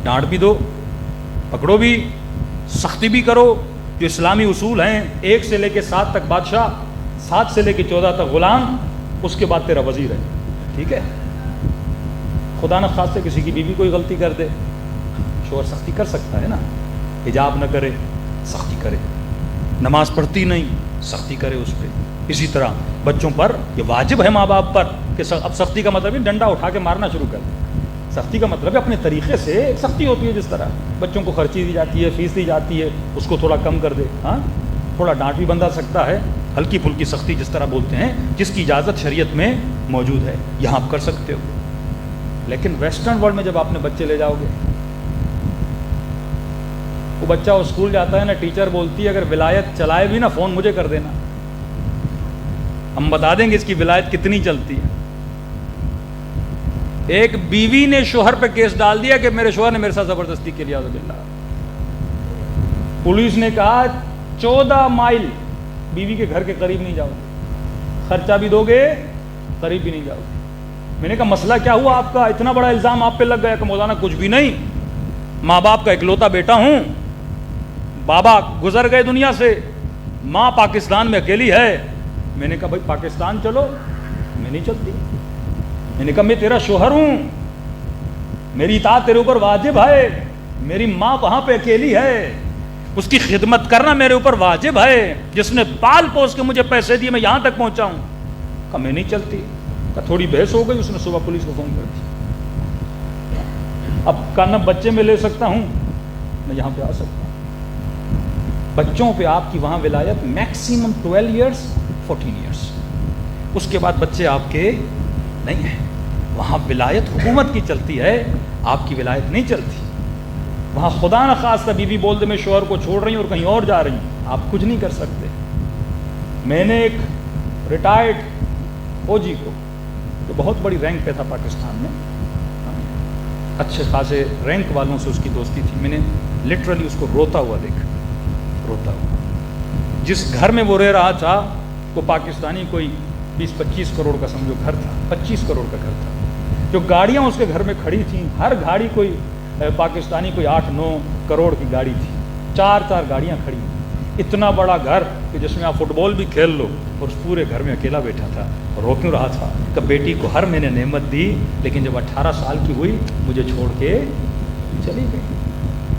ڈانٹ بھی دو، پکڑو بھی، سختی بھی کرو، جو اسلامی اصول ہیں 1 سے لے کے 7 تک بادشاہ، 7 سے لے کے 14 تک غلام، اس کے بعد تیرا وزیر ہے، ٹھیک ہے؟ خدا نہ خاص سے کسی کی بیوی کوئی غلطی کر دے، شوہر سختی کر سکتا ہے نا، حجاب نہ کرے سختی کرے، نماز پڑھتی نہیں سختی کرے اس پہ۔ اسی طرح بچوں پر یہ واجب ہے ماں باپ پر کہ اب سختی کا مطلب ہے ڈنڈا اٹھا کے مارنا شروع کر دے، سختی کا مطلب ہے اپنے طریقے سے سختی ہوتی ہے، جس طرح بچوں کو خرچی دی جاتی ہے، فیس دی جاتی ہے، اس کو تھوڑا کم کر دے، ہاں تھوڑا ڈانٹ بھی بندہ سکتا ہے، ہلکی پھلکی سختی جس طرح بولتے ہیں، جس کی اجازت شریعت میں موجود ہے، یہاں آپ کر سکتے ہو۔ لیکن ویسٹرن ورلڈ میں جب آپ نے بچے لے جاؤ گے، وہ بچہ اسکول جاتا ہے نا، ٹیچر بولتی ہے اگر ولایت چلائے بھی نا فون مجھے کر دینا، ہم بتا دیں گے اس کی ولایت کتنی چلتی ہے۔ ایک بیوی نے شوہر پہ کیس ڈال دیا کہ میرے شوہر نے میرے ساتھ زبردستی کی، اعوذ باللہ۔ پولیس نے کہا 14 مائل بیوی کے گھر کے قریب نہیں جاؤ گے، خرچہ بھی دو گے، قریب بھی نہیں جاؤ گے۔ میں نے کہا مسئلہ کیا ہوا آپ کا، اتنا بڑا الزام آپ پہ لگ گیا؟ کہ مولانا کچھ بھی نہیں، ماں باپ کا اکلوتا بیٹا ہوں، بابا گزر گئے دنیا سے، ماں پاکستان میں اکیلی ہے۔ میں نے کہا بھائی پاکستان چلو، میں نہیں چلتی۔ میں نے کہا میں تیرا شوہر ہوں، میری اطاعت تیرے اوپر واجب ہے، میری ماں وہاں پہ اکیلی ہے، اس کی خدمت کرنا میرے اوپر واجب ہے، جس نے پال پوس کے مجھے پیسے دیے میں یہاں تک پہنچا ہوں. کہا میں نہیں چلتی. کہا تھوڑی بحث ہو گئی، اس نے صبح پولیس کو فون کر دیا. اب کہنا بچے میں لے سکتا ہوں، میں یہاں پہ آ سکتا ہوں. بچوں پہ آپ کی وہاں ولایت میکسیمم 12 ایئرس 14 ایئرس، اس کے بعد بچے آپ کے نہیں ہیں. وہاں ولایت حکومت کی چلتی ہے، آپ کی ولایت نہیں چلتی. وہاں خدا نہ خواستہ بیوی بول دے میں شوہر کو چھوڑ رہی ہوں اور کہیں اور جا رہی ہوں، آپ کچھ نہیں کر سکتے. میں نے ایک ریٹائرڈ فوجی کو جو بہت بڑی رینک پہ تھا پاکستان میں، اچھے خاصے رینک والوں سے اس کی دوستی تھی، میں نے لٹرلی اس کو روتا ہوا دیکھا، روتا ہوا. جس گھر میں وہ رہ رہا تھا وہ پاکستانی کوئی 20-25 کروڑ کا سمجھو گھر تھا، 25 کروڑ کا گھر تھا. جو گاڑیاں اس کے گھر میں کھڑی تھیں، ہر گاڑی کوئی پاکستانی کوئی 8-9 کروڑ کی گاڑی تھی، 4 گاڑیاں کھڑی. اتنا بڑا گھر کہ جس میں آپ فٹ بال بھی کھیل لو، اور اس پورے گھر میں اکیلا بیٹھا تھا. اور رو کیوں رہا تھا کہ بیٹی کو ہر میں نے نعمت دی، لیکن جب 18 سال کی ہوئی مجھے چھوڑ کے چلی گئی.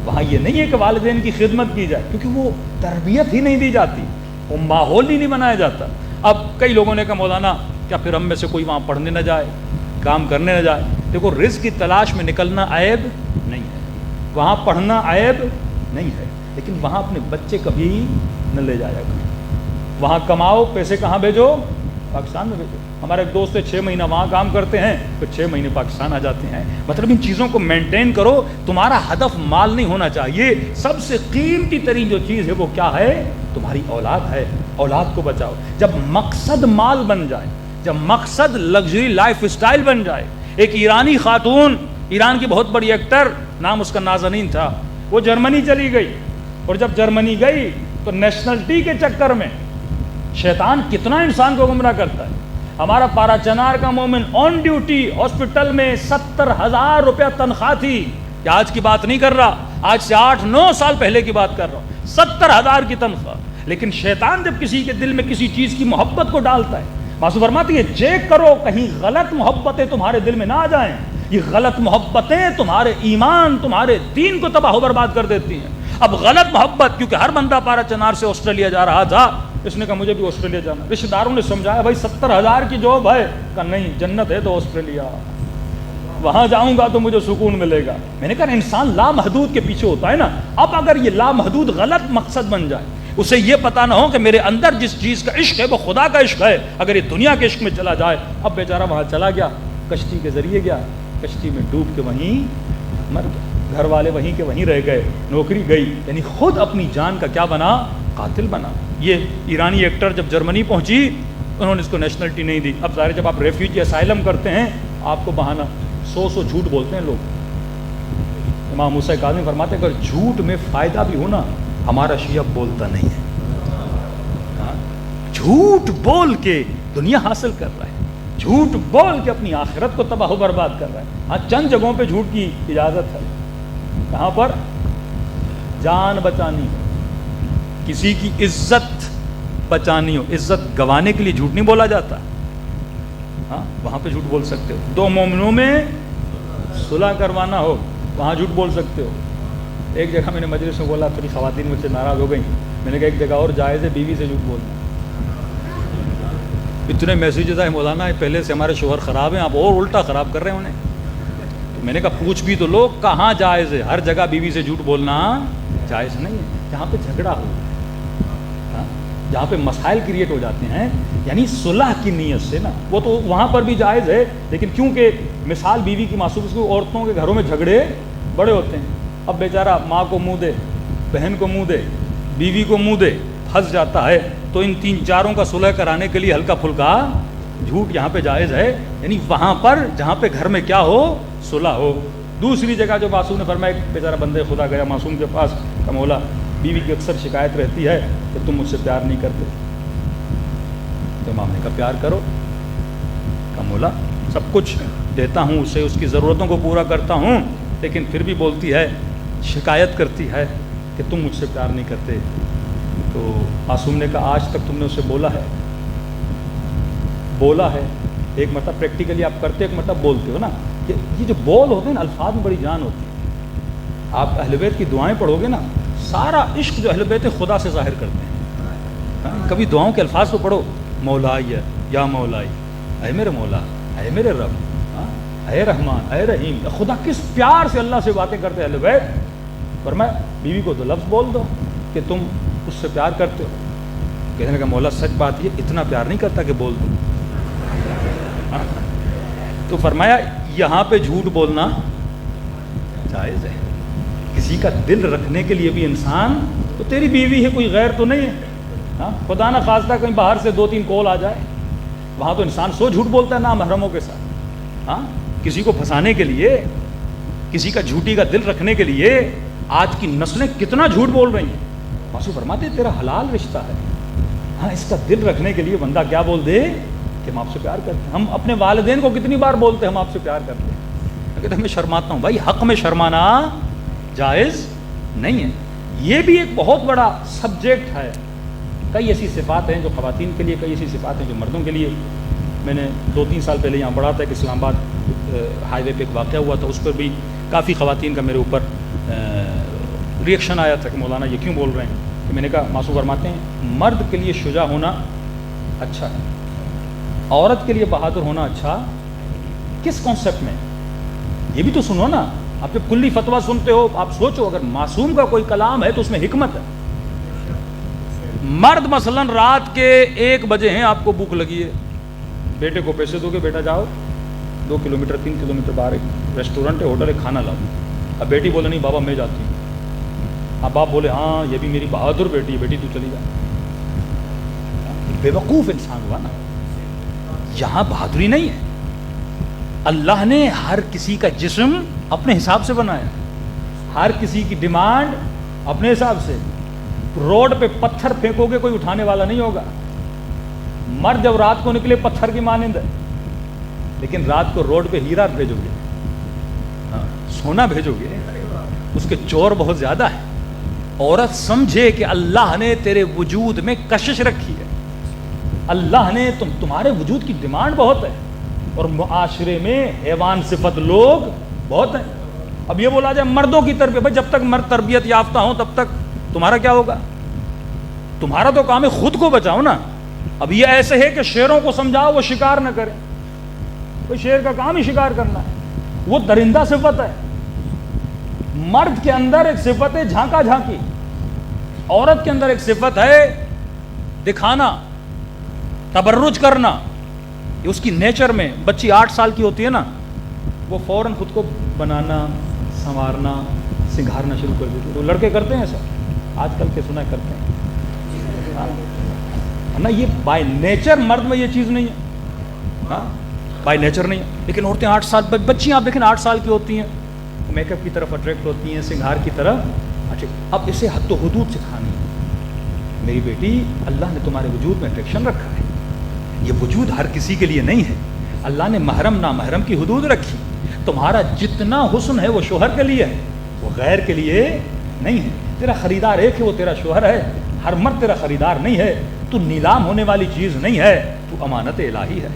وہاں یہ نہیں ہے کہ والدین کی خدمت کی جائے، کیونکہ وہ تربیت ہی نہیں دی جاتی، وہ ماحول ہی نہیں بنایا جاتا. اب کئی لوگوں نے کہا مولانا کیا پھر ہم میں سے کوئی وہاں پڑھنے نہ جائے، کام کرنے نہ جائے؟ دیکھو رزق کی تلاش میں نکلنا عیب نہیں ہے، وہاں پڑھنا عیب نہیں ہے، لیکن وہاں اپنے بچے کبھی نہ لے جایا کرو. وہاں کماؤ، پیسے کہاں بھیجو؟ پاکستان میں بھیجو. ہمارے ایک دوست 6 مہینہ وہاں کام کرتے ہیں، پھر 6 مہینے پاکستان آ جاتے ہیں. مطلب ان چیزوں کو مینٹین کرو. تمہارا ہدف مال نہیں ہونا چاہیے. سب سے قیمتی ترین جو چیز ہے وہ کیا ہے؟ تمہاری اولاد ہے. اولاد کو بچاؤ. جب مقصد مال بن جائے، جب مقصد لگژری لائف اسٹائل بن جائے. ایک ایرانی خاتون، ایران کی بہت بڑی ایکٹر، نام اس کا نازنین تھا، وہ جرمنی چلی گئی. اور جب جرمنی گئی تو نیشنلٹی کے چکر میں شیطان کتنا انسان کو گمراہ کرتا ہے. ہمارا پارا چنار کا مومن آن ڈیوٹی ہاسپٹل میں 70,000 روپیہ تنخواہ تھی. کہ آج کی بات نہیں کر رہا، آج سے 8-9 سال پہلے کی بات کر رہا ہوں. 70,000 کی تنخواہ. لیکن شیطان جب کسی کے دل میں کسی چیز کی محبت کو ڈالتا ہے، معصوم فرماتی ہے چیک کرو کہیں غلط محبتیں تمہارے دل میں نہ آ جائیں. یہ غلط محبتیں تمہارے ایمان، تمہارے دین کو تباہ و برباد کر دیتی ہیں. اب غلط محبت، کیونکہ ہر بندہ پارا چنار سے آسٹریلیا جا رہا تھا، اس نے کہا مجھے بھی آسٹریلیا جانا. رشتہ داروں نے سمجھایا بھائی 70,000 کی جاب ہے. کہا نہیں، جنت ہے تو آسٹریلیا، وہاں جاؤں گا تو مجھے سکون ملے گا. میں نے کہا انسان لامحدود کے پیچھے ہوتا ہے نا. اب اگر یہ لامحدود غلط مقصد بن جائے، اسے یہ پتا نہ ہو کہ میرے اندر جس چیز کا عشق ہے وہ خدا کا عشق ہے، اگر یہ دنیا کے عشق میں چلا جائے. اب بیچارہ وہاں چلا گیا، کشتی کے ذریعے گیا، کشتی میں ڈوب کے وہیں مر گیا. گھر والے وہیں کے وہیں رہ گئے، نوکری گئی. یعنی خود اپنی جان کا کیا بنا؟ قاتل بنا. یہ ایرانی ایکٹر جب جرمنی پہنچی، انہوں نے اس کو نیشنلٹی نہیں دی. اب ظاہر جب آپ ریفیوجی اسائلم کرتے ہیں، آپ کو بہانہ 100 جھوٹ بولتے ہیں لوگ. امام موسیٰ کاظم فرماتے ہیں اگر جھوٹ میں فائدہ بھی ہونا، ہمارا شیعہ بولتا نہیں ہے. جھوٹ بول کے دنیا حاصل کر رہا ہے، جھوٹ بول کے اپنی آخرت کو تباہ و برباد کر رہا ہے. ہاں چند جگہوں پہ جھوٹ کی اجازت ہے. کہاں پر؟ جان بچانی ہو، کسی کی عزت بچانی ہو، عزت گوانے کے لیے جھوٹ نہیں بولا جاتا. ہاں وہاں پہ جھوٹ بول سکتے ہو. 2 مومنوں میں صلح کروانا ہو، وہاں جھوٹ بول سکتے ہو. ایک جگہ میں نے مجلس میں بولا، تھوڑی خواتین مجھ سے ناراض ہو گئیں. میں نے کہا ایک جگہ اور جائز ہے بیوی سے جھوٹ بولنا. اتنے میسیجز آئے مولانا پہلے سے ہمارے شوہر خراب ہیں، آپ اور الٹا خراب کر رہے ہیں انہیں. تو میں نے کہا پوچھ بھی تو لوگ کہاں جائز ہے؟ ہر جگہ بیوی سے جھوٹ بولنا جائز نہیں ہے. جہاں پہ جھگڑا ہو، جہاں پہ مسائل کریٹ ہو جاتے ہیں، یعنی صلح کی نیت سے نا، وہ تو وہاں پر بھی جائز ہے. لیکن کیونکہ مثال بیوی کی معصوم، اس کو عورتوں کے گھروں میں جھگڑے بڑے ہوتے ہیں. اب بیچارہ ماں کو منہ دے، بہن کو منہ دے، بیوی کو منہ دے، پھنس جاتا ہے. تو ان 3-4 کا صلح کرانے کے لیے ہلکا پھلکا جھوٹ یہاں پہ جائز ہے. یعنی وہاں پر جہاں پہ گھر میں کیا ہو، صلح ہو. دوسری جگہ جو معصوم نے فرمایا، ایک بیچارہ بندے خدا گیا معصوم کے پاس، کہ مولا بیوی کی اکثر شکایت رہتی ہے کہ تم مجھ سے پیار نہیں کرتے. تو امام نے کہا پیار کرو. کہ مولا سب کچھ دیتا ہوں اسے، اس کی ضرورتوں کو پورا کرتا ہوں، لیکن پھر بھی بولتی ہے، شکایت کرتی ہے کہ تم مجھ سے پیار نہیں کرتے. تو معصوم نے کہا آج تک تم نے اسے بولا ہے؟ بولا ہے. ایک مرتبہ پریکٹیکلی آپ کرتے، ایک مرتبہ بولتے ہو نا. کہ یہ جو بول ہوتے ہیں نا، الفاظ میں بڑی جان ہوتی ہے. آپ اہل بیت کی دعائیں پڑھو گے نا، سارا عشق جو اہل بیت خدا سے ظاہر کرتے ہیں. کبھی دعاؤں کے الفاظ کو پڑھو، مولائی یا مولائی، اے میرے مولا، اے میرے رب، اے رحمان، اے رحیم. خدا کس پیار سے اللہ سے باتیں کرتے ہیں اہل بیت. فرمایا بیوی کو تو لفظ بول دو کہ تم اس سے پیار کرتے ہو. کہنے لگا مولا سچ بات یہ اتنا پیار نہیں کرتا کہ بول دوں. تو فرمایا یہاں پہ جھوٹ بولنا جائز ہے. کسی کا دل رکھنے کے لیے بھی انسان، تو تیری بیوی ہے، کوئی غیر تو نہیں ہے. خدا نہ خواستہ کہیں باہر سے 2-3 کال آ جائے، وہاں تو انسان سو جھوٹ بولتا ہے نا محرموں کے ساتھ. کسی کو پھنسانے کے لیے، کسی کا جھوٹی کا دل رکھنے کے لیے آج کی نسلیں کتنا جھوٹ بول رہی ہیں. ماسو فرماتے تیرا حلال رشتہ ہے، اس کا دل رکھنے کے لیے بندہ کیا بول دے کہ ہم آپ سے پیار کرتے ہیں. ہم اپنے والدین کو کتنی بار بولتے ہیں ہم آپ سے پیار کرتے ہیں، کہتے ہیں میں شرماتا ہوں. بھائی حق میں شرمانا جائز نہیں ہے. یہ بھی ایک بہت بڑا سبجیکٹ ہے. کئی ایسی صفات ہیں جو خواتین کے لیے، کئی ایسی صفات ہیں جو مردوں کے لیے. میں نے 2-3 سال پہلے یہاں پڑھا تھا کہ اسلام آباد ہائی وے پہ ایک واقعہ ہوا تھا، اس پر بھی کافی خواتین کا میرے اوپر ریئیکشن آیا تھا کہ مولانا یہ کیوں بول رہے ہیں. کہ میں نے کہا معصوم فرماتے ہیں مرد کے لیے شجاع ہونا اچھا ہے، عورت کے لیے بہادر ہونا اچھا. کس کانسیپٹ میں؟ یہ بھی تو سنو نا. آپ جب کلی فتویٰ سنتے ہو آپ سوچو اگر معصوم کا کوئی کلام ہے تو اس میں حکمت ہے. مرد مثلا رات کے 1 بجے ہیں، آپ کو بھوک لگی ہے، بیٹے کو پیسے دو گے بیٹا جاؤ 2 کلومیٹر 3 کلومیٹر باہر ایک ریسٹورینٹ ہے، ہوٹل ہے، کھانا لاؤ. اب بیٹی بولے نہیں بابا میں جاتی ہوں. اب باپ بولے ہاں یہ بھی میری بہادر بیٹی ہے، بیٹی تو چلی جا. بیوقوف انسان ہوا نا. یہاں بہادری نہیں ہے. اللہ نے ہر کسی کا جسم اپنے حساب سے بنایا، ہر کسی کی ڈیمانڈ اپنے حساب سے. روڈ پہ پتھر پھینکو گے کوئی اٹھانے والا نہیں ہوگا. مرد جب رات کو نکلے پتھر کی مانند ہے، لیکن رات کو روڈ پہ ہیرا بھیجو گے، سونا بھیجو گے، اس کے چور بہت زیادہ ہے. عورت سمجھے کہ اللہ نے تیرے وجود میں کشش رکھی ہے، اللہ نے تمہارے وجود کی ڈیمانڈ بہت ہے. اور معاشرے میں حیوان صفت لوگ بہت ہیں. اب یہ بولا جائے مردوں کی تربیت، بھائی جب تک مرد تربیت یافتہ ہوں تب تک تمہارا کیا ہوگا؟ تمہارا تو کام ہے خود کو بچاؤ نا. اب یہ ایسے ہے کہ شیروں کو سمجھاؤ وہ شکار نہ کریں. کوئی شیر کا کام ہی شکار کرنا ہے، وہ درندہ صفت ہے. مرد کے اندر ایک صفت ہے جھانکا جھانکی، عورت کے اندر ایک صفت ہے دکھانا، تبرج کرنا. یہ اس کی نیچر میں. بچی 8 سال کی ہوتی ہے نا، وہ فوراً خود کو بنانا، سنوارنا، سنگھارنا شروع کر دیتی ہے. وہ لڑکے کرتے ہیں سر، آج کل کے سنا کرتے ہیں نا. یہ بائی نیچر مرد میں یہ چیز نہیں ہے، بائی نیچر نہیں ہے. لیکن عورتیں 8 سال، بچیاں آپ دیکھیں 8 سال کی ہوتی ہیں، میک اپ کی طرف اٹریکٹ ہوتی ہیں، سنگھار کی طرف. اب اسے حد و حدود سکھانی ہے. میری بیٹی اللہ نے تمہارے وجود میں اٹریکشن رکھا ہے، یہ وجود ہر کسی کے لیے نہیں ہے. اللہ نے محرم نامحرم کی حدود رکھی. تمہارا جتنا حسن ہے وہ شوہر کے لیے ہے، وہ غیر کے لیے نہیں ہے. تیرا خریدار ایک ہے، وہ تیرا شوہر ہے. ہر مرد تیرا خریدار نہیں ہے. تو نیلام ہونے والی چیز نہیں ہے، تو امانت الہی ہے.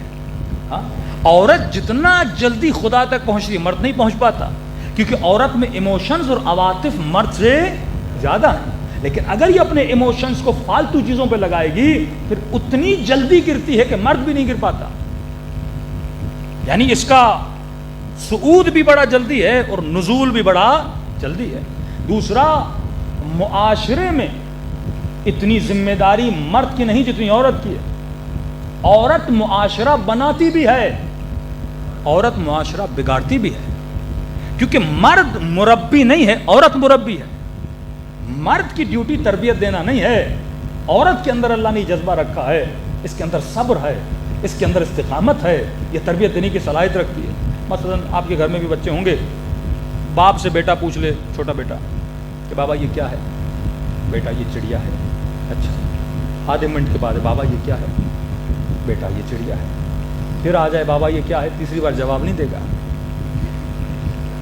عورت جتنا جلدی خدا تک پہنچ رہی، مرد نہیں پہنچ پاتا، کیونکہ عورت میں ایموشنز اور عواطف مرد سے زیادہ ہیں. لیکن اگر یہ اپنے ایموشنز کو فالتو چیزوں پہ لگائے گی پھر اتنی جلدی گرتی ہے کہ مرد بھی نہیں گر پاتا. یعنی اس کا صعود بھی بڑا جلدی ہے اور نزول بھی بڑا جلدی ہے. دوسرا، معاشرے میں اتنی ذمہ داری مرد کی نہیں جتنی عورت کی ہے. عورت معاشرہ بناتی بھی ہے، عورت معاشرہ بگاڑتی بھی ہے. کیونکہ مرد مربی نہیں ہے، عورت مربی ہے. مرد کی ڈیوٹی تربیت دینا نہیں ہے، عورت کے اندر اللہ نے جذبہ رکھا ہے، اس کے اندر صبر ہے، اس کے اندر استقامت ہے، یہ تربیت دینے کی صلاحیت رکھتی ہے. مثلا آپ کے گھر میں بھی بچے ہوں گے، باپ سے بیٹا پوچھ لے، چھوٹا بیٹا، کہ بابا یہ کیا ہے؟ بیٹا یہ چڑیا ہے. اچھا. آدھے منٹ کے بعد بابا یہ کیا ہے؟ بیٹا یہ چڑیا ہے. پھر آ جائے بابا یہ کیا ہے، تیسری بار جواب نہیں دے گا،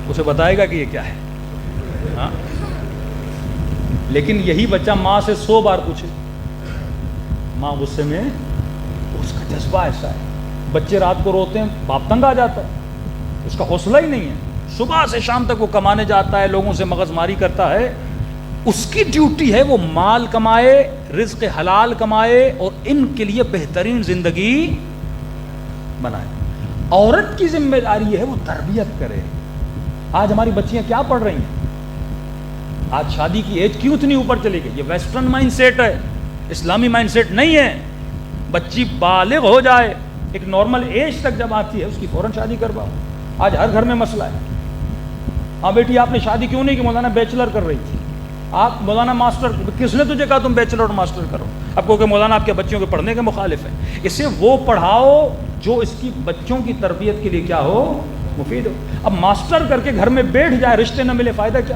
اسے بتائے گا کہ یہ کیا ہے. ہاں. لیکن یہی بچہ ماں سے 100 بار پوچھے، ماں غصے میں، اس کا جذبہ ایسا ہے. بچے رات کو روتے ہیں، باپ تنگ آ جاتا ہے. اس کا حوصلہ ہی نہیں ہے. صبح سے شام تک وہ کمانے جاتا ہے, لوگوں سے مغز ماری کرتا ہے. اس کی ڈیوٹی ہے وہ مال کمائے, رزق حلال کمائے اور ان کے لیے بہترین زندگی بنائے. عورت کی ذمہ داری ہے وہ تربیت کرے. آج ہماری بچیاں کیا پڑھ رہی ہیں؟ آج شادی کی ایج کیوں اتنی اوپر چلی گئی؟ یہ ویسٹرن مائنڈ سیٹ ہے, اسلامی مائنڈ سیٹ نہیں ہے. بچی بالغ ہو جائے, ایک نارمل ایج تک جب آتی ہے اس کی فوراً شادی کرواؤ. آج ہر گھر میں مسئلہ ہے. ہاں بیٹی آپ نے شادی کیوں نہیں کی؟ مولانا بیچلر کر رہی تھی. آپ مولانا ماسٹر, کس نے تجھے کہا تم بیچلر اور ماسٹر کرو؟ اب کو کہ مولانا آپ کے بچوں کے پڑھنے کے مخالف ہے. اسے وہ پڑھاؤ جو اس کی بچوں کی تربیت کے لیے کیا ہو, مفید ہو. اب ماسٹر کر کے گھر میں بیٹھ جائے, رشتے نہ ملے, فائدہ کیا؟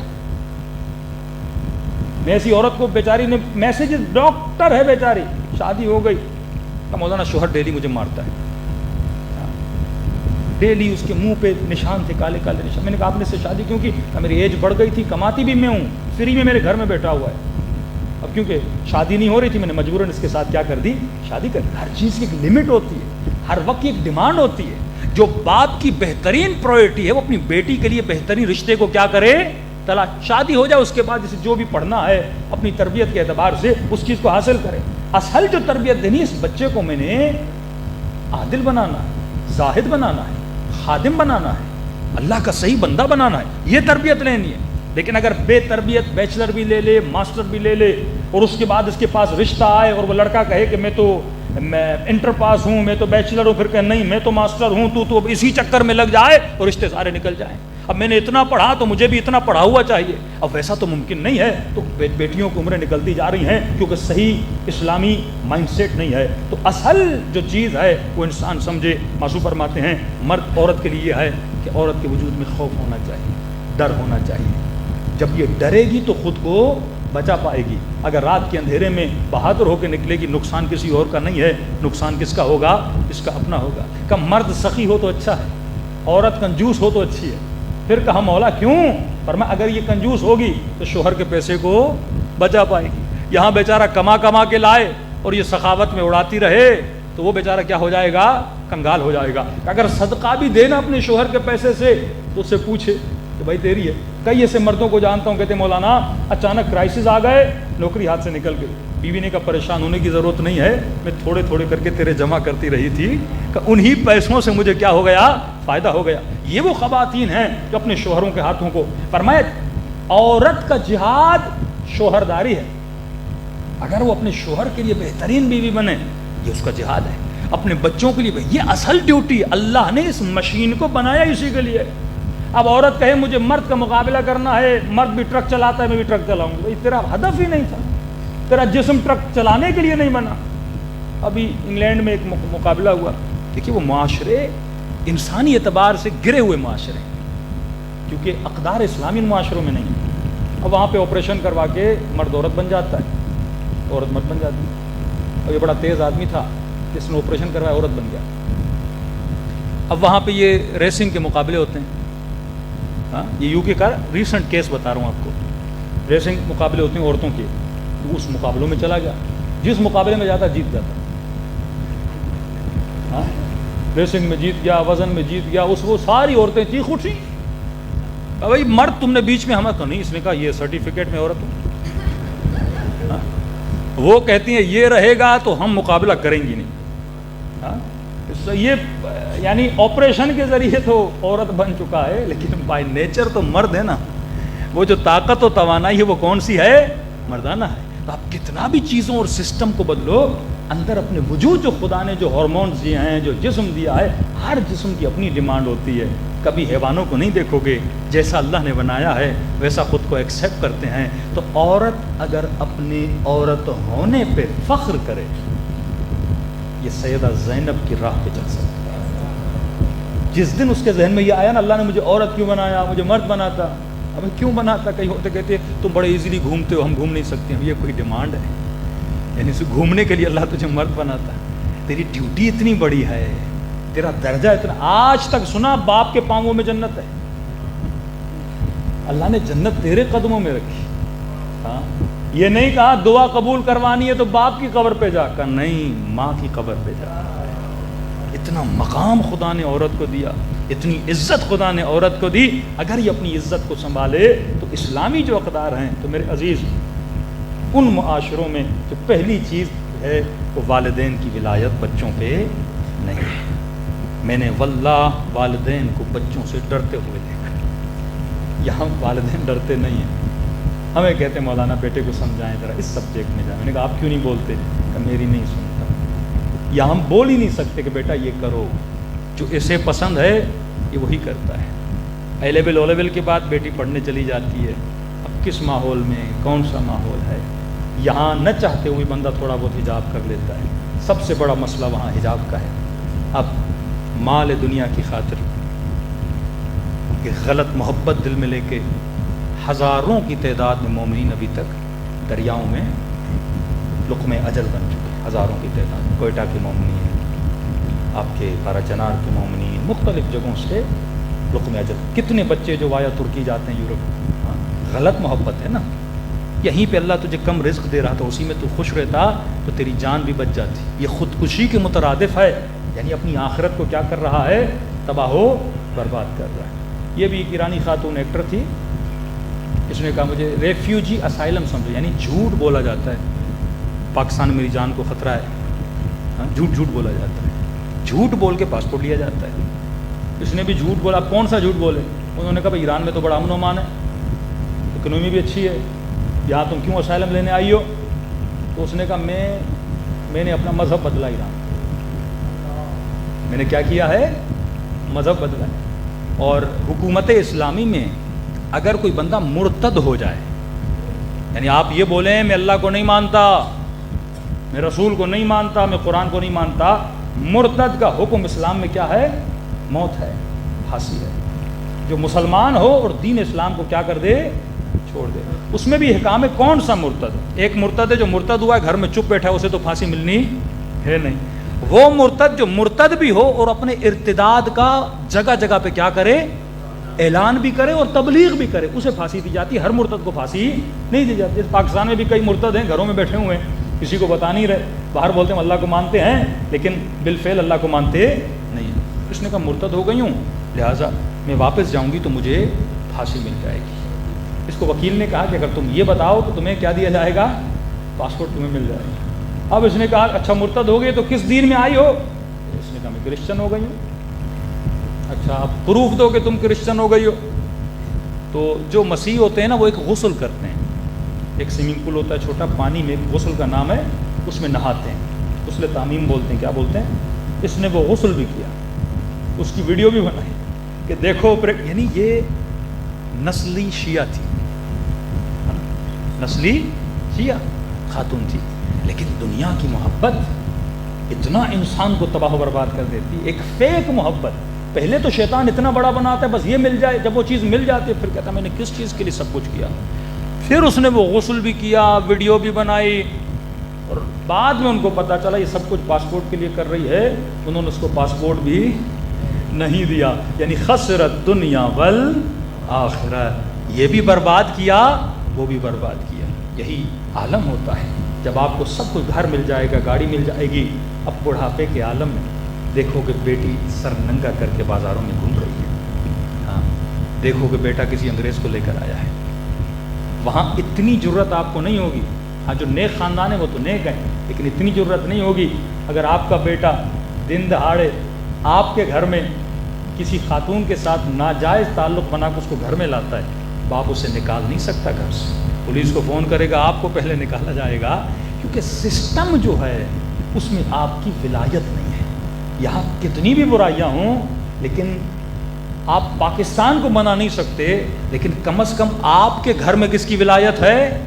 میں ایسی عورت کو بیچاری نے میسج, ڈاکٹر ہے بیچاری, شادی ہو گئی, مولانا شوہر ڈیلی مجھے مارتا ہے, ڈیلی اس کے منہ پہ نشان تھے, کالے کالے نشان. میں نے کہا آپ نے اس سے شادی کیوں کی؟ میری ایج بڑھ گئی تھی, کماتی بھی میں ہوں, فری میں میرے گھر میں بیٹھا ہوا ہے. اب کیونکہ شادی نہیں ہو رہی تھی, میں نے مجبوراً اس کے ساتھ کیا کر دی, شادی کر دی. ہر چیز کی ایک لمٹ ہوتی ہے, ہر وقت کی ایک ڈیمانڈ ہوتی ہے. جو باپ کی بہترین پرائورٹی ہے وہ اپنی بیٹی کے لیے بہترین رشتے کو کیا کرے, تلاش. شادی ہو جائے اس کے بعد اسے جو بھی پڑھنا ہے اپنی تربیت کے اعتبار سے اس چیز کو حاصل کرے. اصل جو تربیت دینی ہے, اس بچے کو میں نے عادل بنانا ہے, زاہد بنانا ہے, خادم بنانا ہے, اللہ کا صحیح بندہ بنانا ہے, یہ تربیت لینی ہے. لیکن اگر بے تربیت بیچلر بھی لے لے, ماسٹر بھی لے لے, اور اس کے بعد اس کے پاس رشتہ آئے اور وہ لڑکا کہے کہ میں انٹر پاس ہوں, میں تو بیچلر ہوں, پھر کہ نہیں میں تو ماسٹر ہوں, تو اب اسی چکر میں لگ جائے اور رشتے سارے نکل جائیں. اب میں نے اتنا پڑھا تو مجھے بھی اتنا پڑھا ہوا چاہیے. اب ویسا تو ممکن نہیں ہے. تو بیٹیوں کی عمریں نکلتی جا رہی ہیں کیونکہ صحیح اسلامی مائنڈ سیٹ نہیں ہے. تو اصل جو چیز ہے وہ انسان سمجھے. معصوم فرماتے ہیں مرد عورت کے لیے یہ ہے کہ عورت کے وجود میں خوف ہونا چاہیے, ڈر ہونا چاہیے. جب یہ ڈرے گی تو خود کو بچا پائے گی. اگر رات کے اندھیرے میں بہادر ہو کے نکلے گی, نقصان کسی اور کا نہیں ہے, نقصان کس کا ہوگا, اس کا اپنا ہوگا. کہ مرد سخی ہو تو اچھا ہے, عورت کنجوس ہو تو اچھی ہے. پھر کہا مولا کیوں؟ فرمایا اگر یہ کنجوس ہوگی تو شوہر کے پیسے کو بچا پائے گی. یہاں بیچارہ کما کما کے لائے اور یہ سخاوت میں اڑاتی رہے تو وہ بیچارہ کیا ہو جائے گا, کنگال ہو جائے گا. اگر صدقہ بھی دینا اپنے شوہر کے پیسے سے تو اس سے پوچھے کہ بھائی تیری ہے. کئی ایسے مردوں کو جانتا ہوں کہتے ہیں مولانا اچانک کرائسس آ گئے, نوکری ہاتھ سے نکل گئی. بیوی نے کہا پریشان ہونے کی ضرورت نہیں ہے, میں تھوڑے تھوڑے کر کے تیرے جمع کرتی رہی تھی, کہ انہی پیسوں سے مجھے کیا ہو گیا, فائدہ ہو گیا. یہ وہ خواتین ہیں جو اپنے شوہروں کے ہاتھوں کو. فرمایا عورت کا جہاد شوہرداری ہے. اگر وہ اپنے شوہر کے لیے بہترین بیوی بنے, یہ اس کا جہاد ہے. اپنے بچوں کے لیے یہ اصل ڈیوٹی. اللہ نے اس مشین کو بنایا اسی کے لیے. اب عورت کہے مجھے مرد کا مقابلہ کرنا ہے, مرد بھی ٹرک چلاتا ہے میں بھی ٹرک چلاؤں گا, تیرا ہدف ہی نہیں تھا, تیرا جسم ٹرک چلانے کے لیے نہیں بنا. ابھی انگلینڈ میں ایک مقابلہ ہوا. دیکھیے وہ معاشرے انسانی اعتبار سے گرے ہوئے معاشرے, کیونکہ اقدار اسلامی معاشروں میں نہیں. اب وہاں پہ آپریشن کروا کے مرد عورت بن جاتا ہے, عورت مرد بن جاتی ہے. اور یہ بڑا تیز آدمی تھا, جس نے آپریشن کروایا عورت بن گیا. اب وہاں پہ یہ ریسنگ کے مقابلے ہوتے ہیں. ہاں یہ یو کے کا ریسنٹ کیس بتا رہا ہوں آپ کو. ریسنگ مقابلے ہوتے ہیں عورتوں کے. اس مقابلوں میں چلا گیا, جس مقابلے میں جاتا جیت جاتا. ہاں ریسنگ میں جیت گیا, وزن میں جیت گیا. اس وہ ساری عورتیں چیخ اٹھی, بھائی مرد تم نے بیچ میں ہمیں تو نہیں. اس نے کہا یہ سرٹیفکیٹ میں عورت ہوں. وہ کہتی ہیں یہ رہے گا تو ہم مقابلہ کریں گی نہیں. ہاں یہ یعنی آپریشن کے ذریعے تو عورت بن چکا ہے, لیکن بائی نیچر تو مرد ہے نا. وہ جو طاقت و توانائی ہے وہ کون سی ہے, مردانہ ہے. تو آپ کتنا بھی چیزوں اور سسٹم کو بدلو, اندر اپنے وجود جو خدا نے جو ہارمونز دیے ہیں, جو جسم دیا ہے, ہر جسم کی اپنی ڈیمانڈ ہوتی ہے. کبھی حیوانوں کو نہیں دیکھو گے, جیسا اللہ نے بنایا ہے ویسا خود کو ایکسیپٹ کرتے ہیں. تو عورت اگر اپنی عورت ہونے پہ فخر کرے, یہ سیدہ زینب کی راہ پہ چل سکتا ہے. جس دن اس کے ذہن میں یہ آیا نا اللہ نے مجھے عورت کیوں بنایا, مجھے مرد بناتا, ہمیں کیوں بناتا. کہیں ہوتے کہتے تم بڑے ایزیلی گھومتے ہو, ہم گھوم نہیں سکتے. یہ کوئی ڈیمانڈ ہے, یعنی گھومنے کے لیے اللہ تجھے مرد بناتا. تیری ڈیوٹی اتنی بڑی ہے, تیرا درجہ اتنا. آج تک سنا باپ کے پاؤں میں جنت ہے, اللہ نے جنت تیرے قدموں میں رکھی. ہاں یہ نہیں کہا دعا قبول کروانی ہے تو باپ کی قبر پہ جا کر, نہیں, ماں کی قبر پہ جا. اتنا مقام خدا نے عورت کو دیا. اتنی عزت خدا نے عورت کو دی. اگر یہ اپنی عزت کو سنبھالے تو اسلامی جو اقدار ہیں تو میرے عزیز ان معاشروں میں جو پہلی چیز ہے وہ والدین کی ولایت بچوں پہ نہیں ہے. میں نے واللہ والدین کو بچوں سے ڈرتے ہوئے دیکھا. یہاں والدین ڈرتے نہیں ہیں. ہمیں کہتے ہیں مولانا بیٹے کو سمجھائیں ذرا اس سبجیکٹ میں جائیں. میں نے کہا آپ کیوں نہیں بولتے؟ کہ میری نہیں سنتا. یا ہم بول ہی نہیں سکتے کہ بیٹا یہ کرو، جو اسے پسند ہے یہ وہی کرتا ہے. اے لیول او لیول کے بعد بیٹی پڑھنے چلی جاتی ہے. اب کس ماحول میں کون سا ماحول ہے، یہاں نہ چاہتے ہوئے بندہ تھوڑا بہت حجاب کر لیتا ہے. سب سے بڑا مسئلہ وہاں حجاب کا ہے. اب مال دنیا کی خاطر کہ غلط محبت دل میں لے کے ہزاروں کی تعداد میں مومنین ابھی تک دریاؤں میں لقمہ اجل بن چکے. ہزاروں کی تعداد میں کوئٹہ کے مومنین، آپ کے پارا چنار کے مومنین، مختلف جگہوں سے لقمہ اجل. کتنے بچے جو وایا ترکی جاتے ہیں یورپ، غلط محبت ہے نا. یہیں پہ اللہ تجھے کم رزق دے رہا تھا، اسی میں تو خوش رہتا تو تیری جان بھی بچ جاتی. یہ خودکشی کے مترادف ہے، یعنی اپنی آخرت کو کیا کر رہا ہے؟ تباہ و برباد کر رہا ہے. یہ بھی ایک ایرانی خاتون ایکٹر تھی، اس نے کہا مجھے ریفیوجی اسائلم سمجھو، یعنی جھوٹ بولا جاتا ہے پاکستان میں میری جان کو خطرہ ہے. جھوٹ بولا جاتا ہے، جھوٹ بول کے پاسپورٹ لیا جاتا ہے. اس نے بھی جھوٹ بولا. کون سا جھوٹ بولے؟ انہوں نے کہا بھائی ایران میں تو بڑا امن و امان ہے، اکنومی بھی اچھی ہے، یہاں تم کیوں اسائلم لینے آئی ہو؟ تو اس نے کہا میں نے اپنا مذہب بدلا ایران. میں نے کیا کیا ہے؟ مذہب بدلا ہے. اور حکومت اسلامی میں اگر کوئی بندہ مرتد ہو جائے، یعنی آپ یہ بولیں میں اللہ کو نہیں مانتا، میں رسول کو نہیں مانتا، میں قرآن کو نہیں مانتا، مرتد کا حکم اسلام میں کیا ہے؟ موت ہے، پھانسی ہے. جو مسلمان ہو اور دین اسلام کو کیا کر دے؟ چھوڑ دے. اس میں بھی حکام ہے کون سا مرتد. ایک مرتد ہے جو مرتد ہوا ہے گھر میں چپ بیٹھا ہے، اسے تو پھانسی ملنی ہے نہیں. وہ مرتد جو مرتد بھی ہو اور اپنے ارتداد کا جگہ جگہ پہ کیا کرے؟ اعلان بھی کرے اور تبلیغ بھی کرے، اسے پھانسی دی جاتی ہے. ہر مرتد کو پھانسی نہیں دی جاتی. پاکستان میں بھی کئی مرتد ہیں گھروں میں بیٹھے ہوئے ہیں، کسی کو بتا نہیں رہے، باہر بولتے ہیں اللہ کو مانتے ہیں لیکن بالفعل اللہ کو مانتے نہیں. اس نے کہا مرتد ہو گئی ہوں، لہٰذا میں واپس جاؤں گی تو مجھے پھانسی مل جائے گی. اس کو وکیل نے کہا کہ اگر تم یہ بتاؤ تو تمہیں کیا دیا جائے گا؟ پاسپورٹ تمہیں مل جائے گا. اب اس نے کہا اچھا مرتد ہو گئے تو کس دین میں آئی ہو؟ اس نے کہا میں کرسچن ہو گئی ہوں. اچھا آپ پروف دو کہ تم کرسچن ہو گئی ہو. تو جو مسیح ہوتے ہیں نا وہ ایک غسل کرتے ہیں. ایک سوئمنگ پول ہوتا ہے چھوٹا، پانی میں غسل کا نام ہے، اس میں نہاتے ہیں، غسل تعمیم بولتے ہیں. کیا بولتے ہیں؟ اس نے وہ غسل بھی کیا، اس کی ویڈیو بھی بنائی کہ دیکھو. یعنی یہ نسلی شیعہ تھی، نسلی شیعہ خاتون تھی. لیکن دنیا کی محبت اتنا انسان کو تباہ و برباد کر دیتی. ایک فیک محبت. پہلے تو شیطان اتنا بڑا بناتا ہے بس یہ مل جائے، جب وہ چیز مل جاتی ہے پھر کہتا ہے میں نے کس چیز کے لیے سب کچھ کیا. پھر اس نے وہ غسل بھی کیا، ویڈیو بھی بنائی، اور بعد میں ان کو پتا چلا یہ سب کچھ پاسپورٹ کے لیے کر رہی ہے. انہوں نے اس کو پاسپورٹ بھی نہیں دیا. یعنی خسرت دنیا والآخرہ. یہ بھی برباد کیا، وہ بھی برباد کیا. یہی عالم ہوتا ہے جب آپ کو سب کچھ گھر مل جائے گا، گاڑی مل جائے گی. اب بڑھاپے کے عالم میں دیکھو کہ بیٹی سر ننگا کر کے بازاروں میں گھوم رہی ہے. ہاں دیکھو کہ بیٹا کسی انگریز کو لے کر آیا ہے. وہاں اتنی جرت آپ کو نہیں ہوگی. ہاں جو نیک خاندان ہے وہ تو نیک ہیں، لیکن اتنی جرت نہیں ہوگی اگر آپ کا بیٹا دن دہاڑے آپ کے گھر میں کسی خاتون کے ساتھ ناجائز تعلق بنا کے اس کو گھر میں لاتا ہے. باپ اسے نکال نہیں سکتا گھر سے. پولیس کو فون کرے گا، آپ کو پہلے نکالا جائے گا، کیونکہ سسٹم جو ہے اس میں آپ کی ولایت نہیں ہے. یہاں کتنی بھی برائیاں ہوں لیکن آپ پاکستان کو بنا نہیں سکتے، لیکن کم از کم آپ کے گھر میں کس کی ولایت ہے؟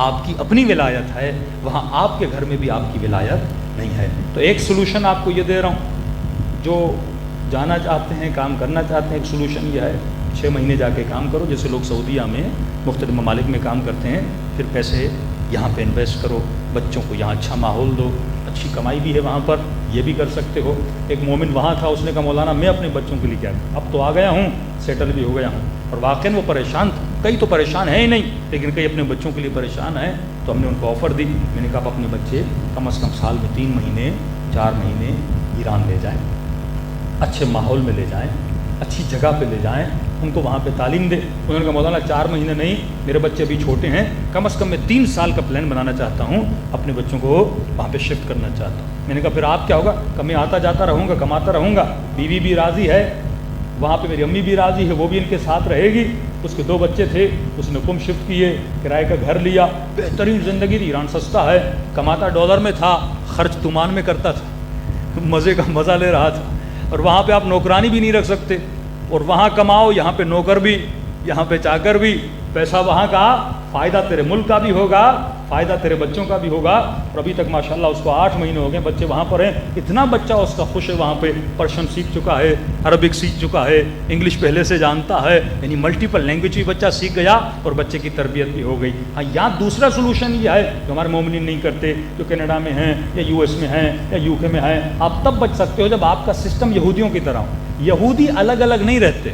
آپ کی اپنی ولایت ہے. وہاں آپ کے گھر میں بھی آپ کی ولایت نہیں ہے. تو ایک سلوشن آپ کو یہ دے رہا ہوں، جو جانا چاہتے ہیں، کام کرنا چاہتے ہیں، ایک سلوشن یہ ہے 6 مہینے جا کے کام کرو. جیسے لوگ سعودیہ میں مختلف ممالک میں کام کرتے ہیں، پھر پیسے یہاں پہ انویسٹ کرو، بچوں کو یہاں اچھا ماحول دو، اچھی کمائی بھی ہے وہاں پر، یہ بھی کر سکتے ہو. ایک مومن وہاں تھا، اس نے کہا مولانا میں اپنے بچوں کے لیے کیا کروں، اب تو آ گیا ہوں، سیٹل بھی ہو گیا ہوں. اور واقعی وہ پریشان تھا. کئی تو پریشان ہیں ہی نہیں، لیکن کئی اپنے بچوں کے لیے پریشان ہیں. تو ہم نے ان کو آفر دی. میں نے کہا آپ اپنے بچے کم از کم سال میں 3 مہینے 4 مہینے ایران لے جائیں، اچھے ماحول میں لے جائیں. اچھی جگہ پہ لے جائیں، ان کو وہاں پہ تعلیم دیں. انہوں نے کہا مولانا 4 مہینے نہیں، میرے بچے ابھی چھوٹے ہیں، کم از کم میں 3 سال کا پلان بنانا چاہتا ہوں، اپنے بچوں کو وہاں پہ شفٹ کرنا چاہتا ہوں. میں نے کہا پھر آپ کیا ہوگا؟ کہ میں آتا جاتا رہوں گا، کماتا رہوں گا، بیوی بھی راضی ہے، وہاں پہ میری امی بھی راضی ہے، وہ بھی ان کے ساتھ رہے گی. اس کے 2 بچے تھے، اس نے کم شفٹ کیے، کرائے کا گھر لیا، بہترین زندگی تھی، ایران سستا ہے، کماتا ڈالر میں تھا، خرچ تومان میں کرتا تھا، مزے کا مزہ لے رہا تھا. اور وہاں پہ آپ نوکرانی بھی نہیں رکھ سکتے، اور وہاں کماؤ، یہاں پہ نوکر بھی، یہاں پہ چاکر بھی. پیسہ وہاں کا، فائدہ تیرے ملک کا بھی ہوگا، فائدہ تیرے بچوں کا بھی ہوگا. اور ابھی تک ماشاءاللہ اس کو 8 مہینے ہو گئے، بچے وہاں پر ہیں، اتنا بچہ اس کا خوش ہے وہاں پہ، پرشین سیکھ چکا ہے، عربک سیکھ چکا ہے، انگلش پہلے سے جانتا ہے، یعنی ملٹیپل لینگویج بھی بچہ سیکھ گیا اور بچے کی تربیت بھی ہو گئی. ہاں یہاں دوسرا سولوشن یہ ہے جو ہمارے مومنین نہیں کرتے، جو کینیڈا میں ہیں یا US میں ہیں یا UK میں ہیں. آپ تب بچ سکتے ہو جب آپ کا سسٹم یہودیوں کی طرح ہو. یہودی الگ الگ نہیں رہتے،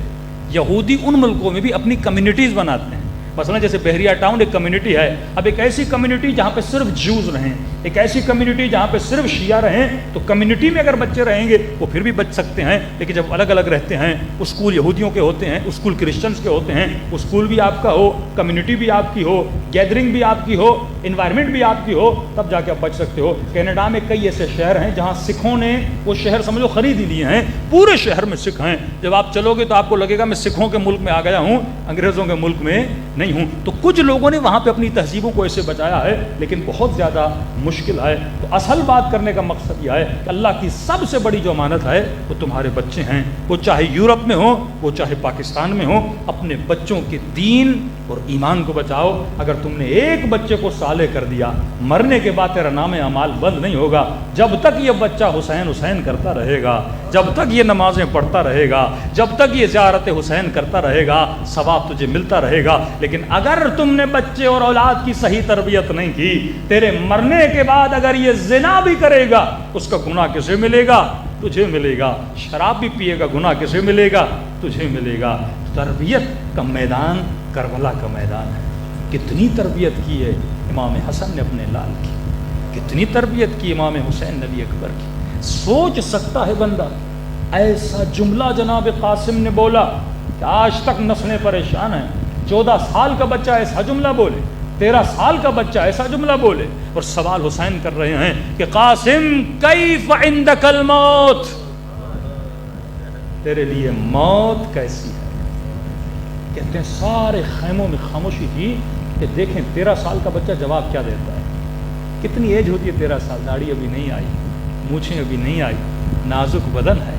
یہودی ان ملکوں میں بھی اپنی کمیونٹیز بناتے ہیں. مثلا جیسے بحریہ ٹاؤن ایک کمیونٹی ہے، اب ایک ایسی کمیونٹی جہاں پہ صرف جوز رہیں، ایک ایسی کمیونٹی جہاں پہ صرف شیعہ رہیں، تو کمیونٹی میں اگر بچے رہیں گے وہ پھر بھی بچ سکتے ہیں. لیکن جب الگ الگ رہتے ہیں، اسکول یہودیوں کے ہوتے ہیں، اسکول کرسچنس کے ہوتے ہیں، اسکول بھی آپ کا ہو، کمیونٹی بھی آپ کی ہو، گیدرنگ بھی آپ کی ہو، انوائرمنٹ بھی آپ کی ہو، تب جا کے آپ بچ سکتے ہو. کینیڈا میں کئی ایسے شہر ہیں جہاں سکھوں نے وہ شہر سمجھو خرید ہی لیے ہیں، پورے شہر میں سکھ ہیں. جب آپ چلو گے تو آپ کو لگے گا میں سکھوں کے ملک میں آ گیا ہوں، انگریزوں کے ملک میں نہیں ہوں. تو کچھ لوگوں نے وہاں پہ اپنی تہذیبوں کو ایسے بچایا ہے، لیکن بہت زیادہ مشکل ہے. تو اصل بات کرنے کا مقصد یہ ہے کہ اللہ کی سب سے بڑی جو امانت ہے وہ تمہارے بچے ہیں. وہ چاہے یورپ میں ہو، وہ چاہے پاکستان میں ہو، اپنے بچوں کے دین اور ایمان کو بچاؤ. اگر تم نے ایک بچے کو صالح کر دیا، مرنے کے بعد تیرا نام اعمال بند نہیں ہوگا. جب تک یہ بچہ حسین حسین کرتا رہے گا، جب تک یہ نمازیں پڑھتا رہے گا، جب تک یہ زیارت حسین کرتا رہے گا، ثواب تجھے ملتا رہے گا. لیکن اگر تم نے بچے اور اولاد کی صحیح تربیت نہیں کی، تیرے مرنے کے بعد اگر یہ زنا بھی کرے گا، اس کا گناہ کسے ملے گا؟ تجھے ملے گا. شراب بھی پیے گا، گناہ کسے ملے گا؟ تجھے ملے گا. تربیت کا میدان کربلا کا میدان ہے. کتنی تربیت کی ہے امام حسن نے اپنے لال کی، کتنی تربیت کی امام حسین نبی اکبر کی. سوچ سکتا ہے بندہ ایسا جملہ جناب قاسم نے بولا کہ آج تک نسلیں پریشان ہیں. 14 سال کا بچہ ایسا جملہ بولے، 13 سال کا بچہ ایسا جملہ بولے. اور سوال حسین کر رہے ہیں کہ قاسم کیف عندک الموت، تیرے لیے موت کیسی ہے؟ کہتے ہیں سارے خیموں میں خاموشی تھی کہ دیکھیں 13 سال کا بچہ جواب کیا دیتا ہے. کتنی ایج ہوتی ہے 13 سال، داڑھی ابھی نہیں آئی، مونچھیں ابھی نہیں آئی، نازک بدن ہے.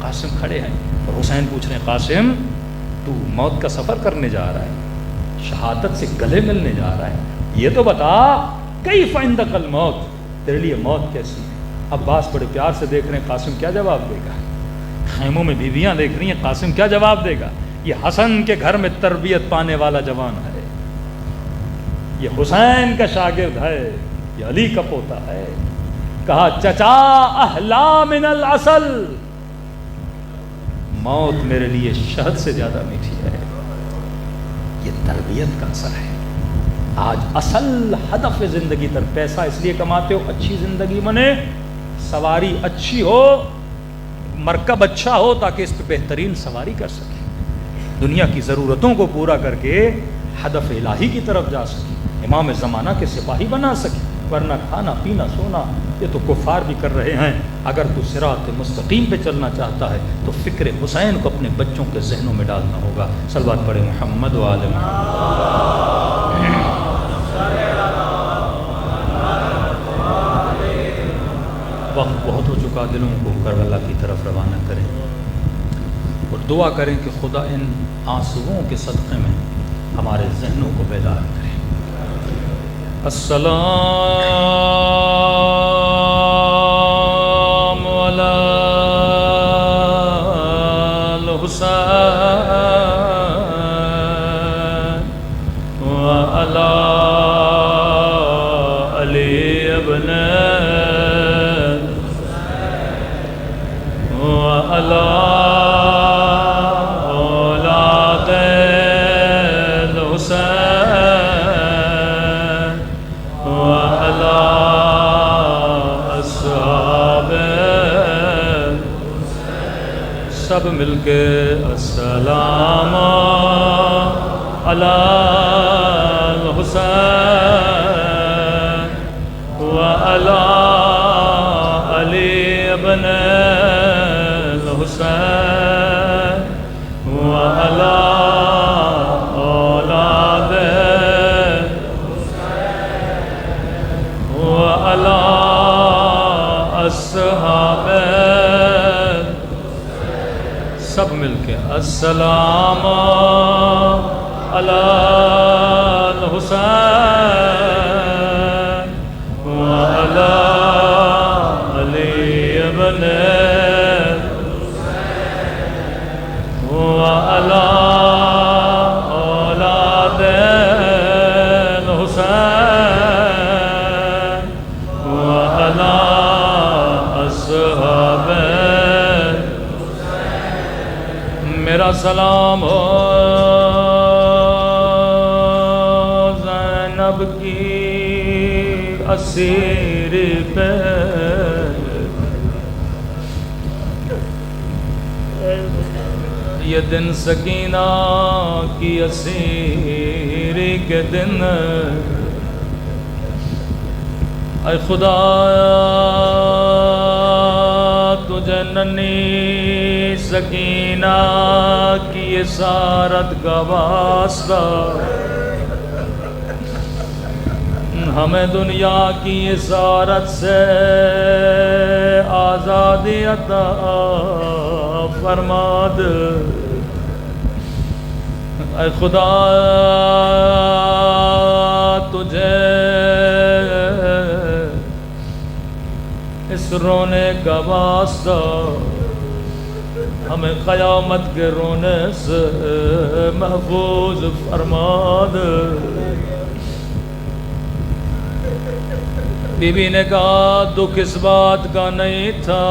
قاسم کھڑے ہیں اور حسین پوچھ رہے ہیں قاسم تو موت کا سفر کرنے جا رہا ہے، شہادت سے گلے ملنے جا رہا ہے، یہ تو بتا کیف عندک الموت، تیرے لیے موت کیسی ہے؟ عباس بڑے پیار سے دیکھ رہے ہیں قاسم کیا جواب دے گا. خیموں میں بیویاں دیکھ رہی ہیں قاسم کیا جواب دے گا. یہ حسن کے گھر میں تربیت پانے والا جوان ہے، یہ حسین کا شاگرد ہے، یہ علی کا پوتا ہے. کہا چچا احلا من العسل، موت میرے لیے شہد سے زیادہ میٹھی ہے. یہ تربیت کا اثر ہے. آج اصل ہدف زندگی تر پیسہ اس لیے کماتے ہو اچھی زندگی بنے، سواری اچھی ہو، مرکب اچھا ہو تاکہ اس پہ بہترین سواری کر سکے، دنیا کی ضرورتوں کو پورا کر کے ہدف الہی کی طرف جا سکے، امام زمانہ کے سپاہی بنا سکے. ورنہ کھانا پینا سونا یہ تو کفار بھی کر رہے ہیں. اگر تو صراط مستقیم پہ چلنا چاہتا ہے تو فکر حسین کو اپنے بچوں کے ذہنوں میں ڈالنا ہوگا. صلوات پڑھے محمد و آل محمد. وقت بہت ہو چکا، دلوں کو کربلا کی طرف روانہ کریں اور دعا کریں کہ خدا ان آنسوؤں کے صدقے میں ہمارے ذہنوں کو بیدار کرے. السلام علی الحسین وعلی علی ابن وعلی اولاد الحسین سب مل کے السلام علی الحسین و علی علی ابن الحسین و علی اولاد و علی اصحاب سب مل کے السلام علی الحسین و علی علی ابن و علی اولاد الحسین و علی اصحاب میرا سلام ہو زینب کی اسیر پہ یہ دن سکینہ کی اسیر کے دن اے خدا تجھے ننھی سکینہ کی اسارت کا واسطہ ہمیں دنیا کی اسارت سے آزادی عطا فرما دے اے خدا تجھے اس رونے کا واسطہ ہمیں قیامت کے رونے سے محفوظ فرما دے بی بی نے کہا دکھ اس بات کا نہیں تھا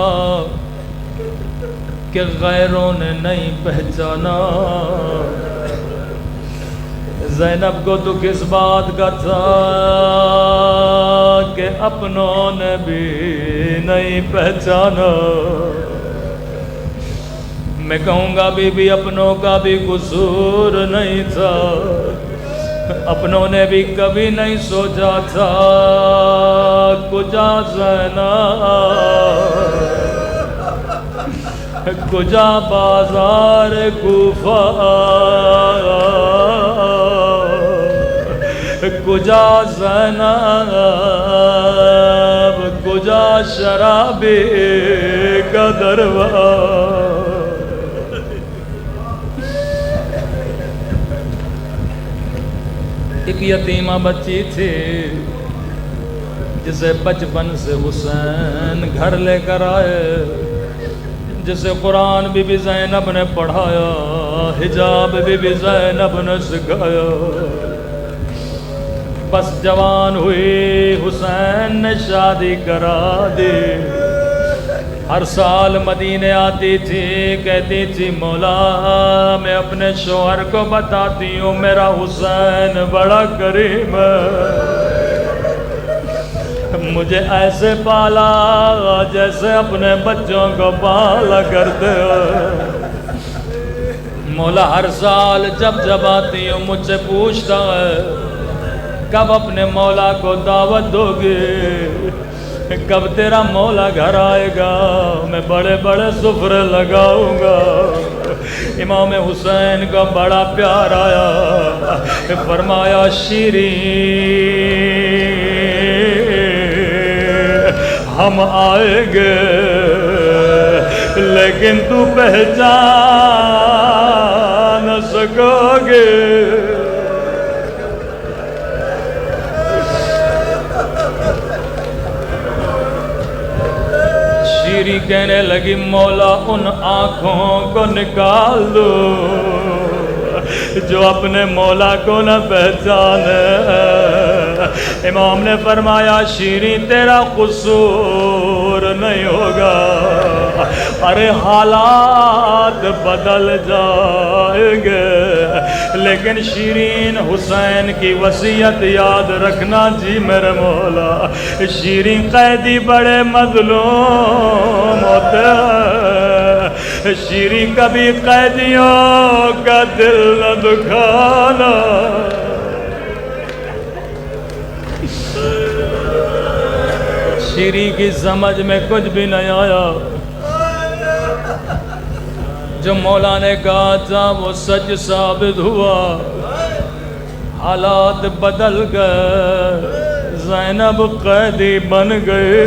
کہ غیروں نے نہیں پہچانا زینب کو دکھ اس بات کا تھا کہ اپنوں نے بھی نہیں پہچانا میں کہوں گا بی بی اپنوں کا بھی قصور نہیں تھا اپنوں نے بھی کبھی نہیں سوچا تھا کجا زینب کجا بازار کوفہ کجا زینب کجا شرابی کا دروازہ ایک یتیمہ بچی تھی جسے بچپن سے حسین گھر لے کر آئے جسے قرآن بی بی زینب نے پڑھایا حجاب بی بی زینب نے سکھایا بس جوان ہوئی حسین نے شادی کرا دی ہر سال مدینے آتی تھی کہتی تھی مولا میں اپنے شوہر کو بتاتی ہوں میرا حسین بڑا کریم ہے مجھے ایسے پالا جیسے اپنے بچوں کو پالا کرتے ہو مولا ہر سال جب آتی ہوں مجھ سے پوچھتا ہے کب اپنے مولا کو دعوت دو گے کب تیرا مولا گھر آئے گا میں بڑے بڑے سفرے لگاؤں گا امام حسین کا بڑا پیار آیا فرمایا شیریں ہم آئیں گے لیکن تو پہچان نہ سکو گے شیری کہنے لگی مولا ان آنکھوں کو نکال دو جو اپنے مولا کو نہ پہچانے امام نے فرمایا شیری تیرا قصور نہیں ہوگا ارے حالات بدل جائیں گے لیکن شیرین حسین کی وصیت یاد رکھنا جی میرے مولا شیرین قیدی بڑے مظلوم ہوتے ہیں شیریں کبھی قیدیوں کا دل نہ دکھانا، شیریں کی سمجھ میں کچھ بھی نہیں آیا، جو مولا نے کہا تھا وہ سچ ثابت ہوا، حالات بدل گئے، زینب قیدی بن گئے،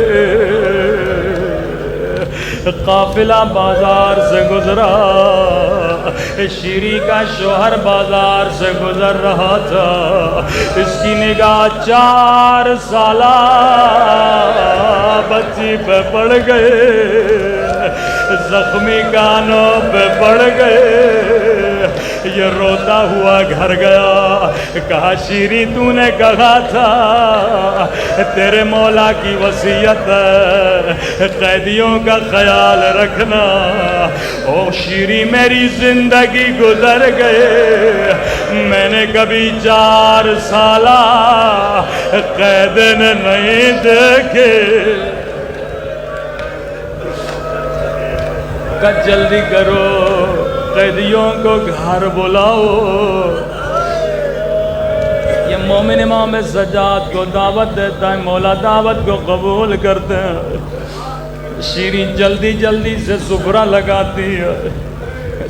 قافلہ بازار سے گزرا، شیریں کا شوہر بازار سے گزر رہا تھا، اس کی نگاہ 4 سالہ بچی پہ پڑ گئے، زخمی کانوں پہ پڑ گئے، یہ روتا ہوا گھر گیا، کہا شیریں تو نے کہا تھا تیرے مولا کی وصیت ہے قیدیوں کا خیال رکھنا، او شیریں میری زندگی گزر گئے، میں نے کبھی 4 سالہ قید نہیں دیکھے، کہ جلدی کرو قیدیوں کو گھر بلاؤ۔ یہ مومن امام سجاد کو دعوت دیتا ہے، مولا دعوت کو قبول کرتے ہیں، شیریں جلدی جلدی سے سفرہ لگاتی ہے،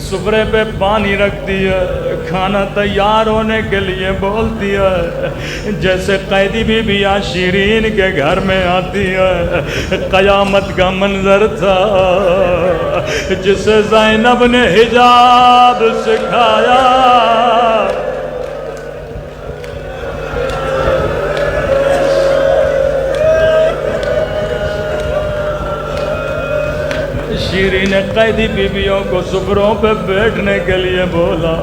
سفرے پہ پانی رکھتی ہے، کھانا تیار ہونے کے لیے بولتی ہے، جیسے قیدی بھی شیریں کے گھر میں آتی ہے، قیامت کا منظر تھا جسے زینب نے حجاب سکھایا، شیریں نے قیدی بیویوں کو سفروں پہ بیٹھنے کے لیے بولا،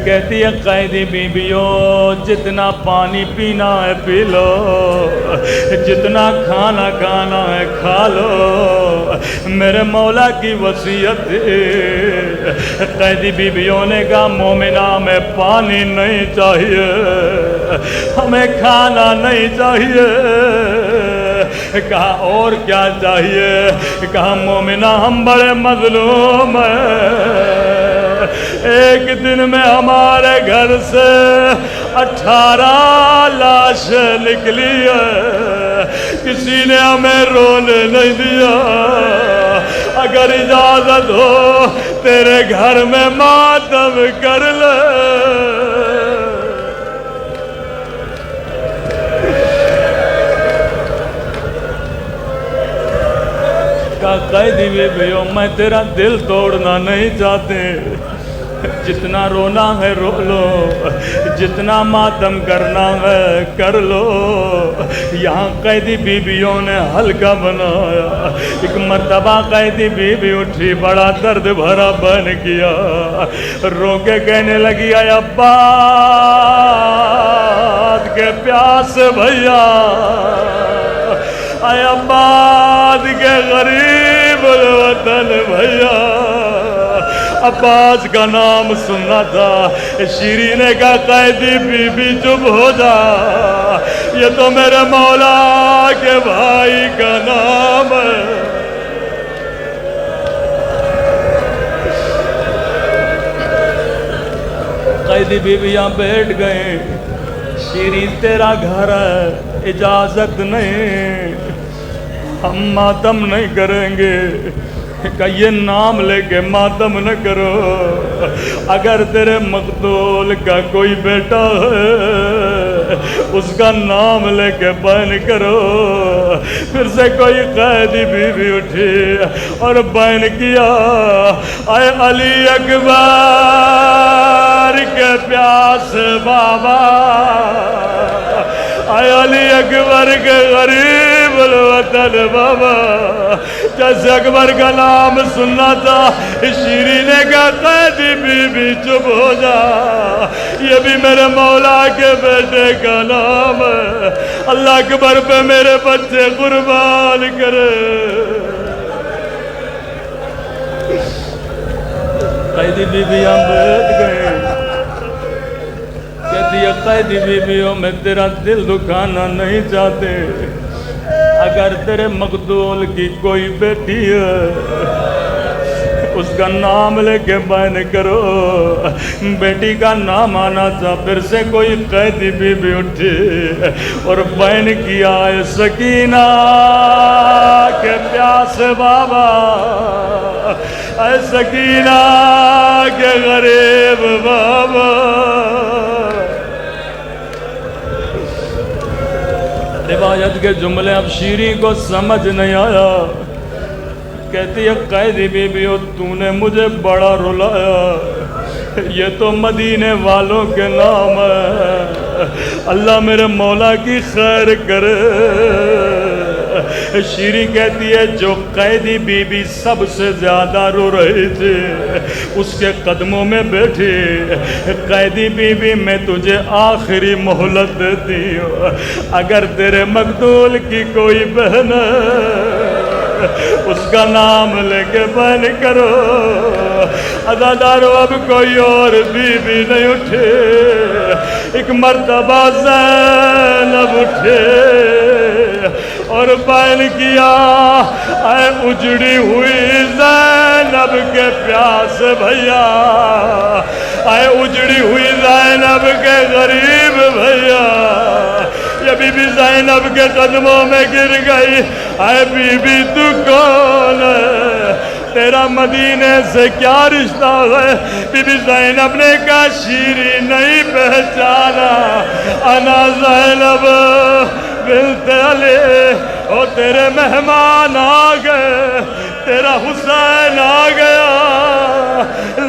کہتی ہے قیدی بیویوں جتنا پانی پینا ہے پی لو، جتنا کھانا کھانا ہے کھا لو، میرے مولا کی وصیت ہے۔ قیدی بیویوں نے کہا مومنہ ہمیں پانی نہیں چاہیے، ہمیں کھانا نہیں چاہیے، کہا اور کیا چاہیے؟ کہا مومنہ ہم بڑے مظلوم ہیں، ایک دن میں ہمارے گھر سے 18 لاشیں نکلی ہے، کسی نے ہمیں رونے نہیں دیا، اگر اجازت ہو تیرے گھر میں ماتم کر لے۔ قیدی بیویوں میں تیرا دل توڑنا نہیں چاہتے، جتنا رونا ہے رو لو، جتنا ماتم کرنا ہے کر لو۔ یہاں قیدی بیویوں نے حلقہ بنایا، ایک مرتبہ قیدی بیوی اٹھی، بڑا درد بھرا بن کیا، رو کے کہنے لگی اے عباد کے پیاس بھیا، اے عباد کے غریب الوطن بھیا۔ عباس کا نام سننا تھا، شیریں نے کہا قیدی بی بی چپ ہو جا، یہ تو میرے مولا کے بھائی کا نام ہے۔ قیدی بیویاں بیٹھ گئے، شیریں تیرا گھر ہے، اجازت نہیں، ہم ماتم نہیں کریں گے، کہ یہ نام لے کے ماتم نہ کرو، اگر تیرے مقتول کا کوئی بیٹا ہے اس کا نام لے کے بین کرو۔ پھر سے کوئی قیدی بیوی اٹھی اور بین کیا، اے علی اکبر کے پیاس بابا، اے علی اکبر کے غریب الوطن بابا۔ جیسے اکبر کا نام سننا تھا، شیریں نے کہا قیدی بی بی چپ ہو جا، یہ بھی میرے مولا کے بیٹے کا نام ہے، اللہ اکبر پہ میرے بچے قربان کرے۔ قیدی بیویاں بیٹھ گئے، کہتی ہے قیدی بیویوں میں تیرا دل دکھانا نہیں چاہتے، اگر تیرے مقتول کی کوئی بیٹی ہے اس اس کا نام لے کے بیان کرو. بیٹی کا نام آنا تھا, پھر سے کوئی قیدی بی بی اٹھی اور بیان کیا, اے سکینہ کے پیاسے بابا, اے سکینہ کے غریب بابا. روایت کے جملے اب شیریں کو سمجھ نہیں آیا. کہتی ہے قیدی بی بی تو نے مجھے بڑا رلایا, یہ تو مدینے والوں کے نام ہے, اللہ میرے مولا کی خیر کرے. شیریں کہتی ہے جو قیدی بی بی سب سے زیادہ رو رہی تھی اس کے قدموں میں بیٹھی, قیدی بی بی میں تجھے آخری مہلت دیتی ہوں, اگر تیرے مقتول کی کوئی بہن اس کا نام لے کے بیان کرو. عزادارو اب کوئی اور بی بی نہیں اٹھے, ایک مرتبہ زینب اٹھے اور بیان کیا, اے اجڑی ہوئی زینب کے پیاس بھیا, اے اجڑی ہوئی زینب کے غریب بھیا. یہ بی بی زینب کے قدموں میں گر گئی, اے بی بی تو کون ہے, تیرا مدینے سے کیا رشتہ ہے؟ بی بی زینب نے کہا شیریں نہیں پہچانا, انا زینب بنت علی, او تیرے مہمان آ گئے, تیرا حسین آ گیا,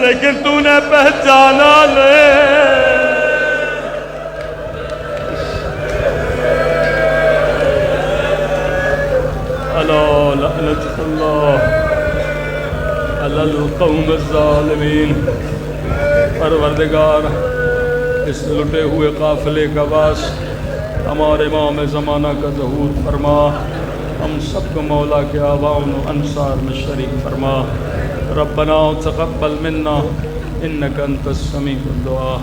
لیکن تو نے پہچانا نہیں. الا لعنت اللہ علی القوم الظالمین. پروردگار اس لٹے ہوئے قافلے کا باس ہمارے امام زمانہ کا ظہور فرما, ہم سب کو مولا کے آباؤں و انصار میں شریک فرما. ربنا تقبل منا انک انت السمیع الدعاء.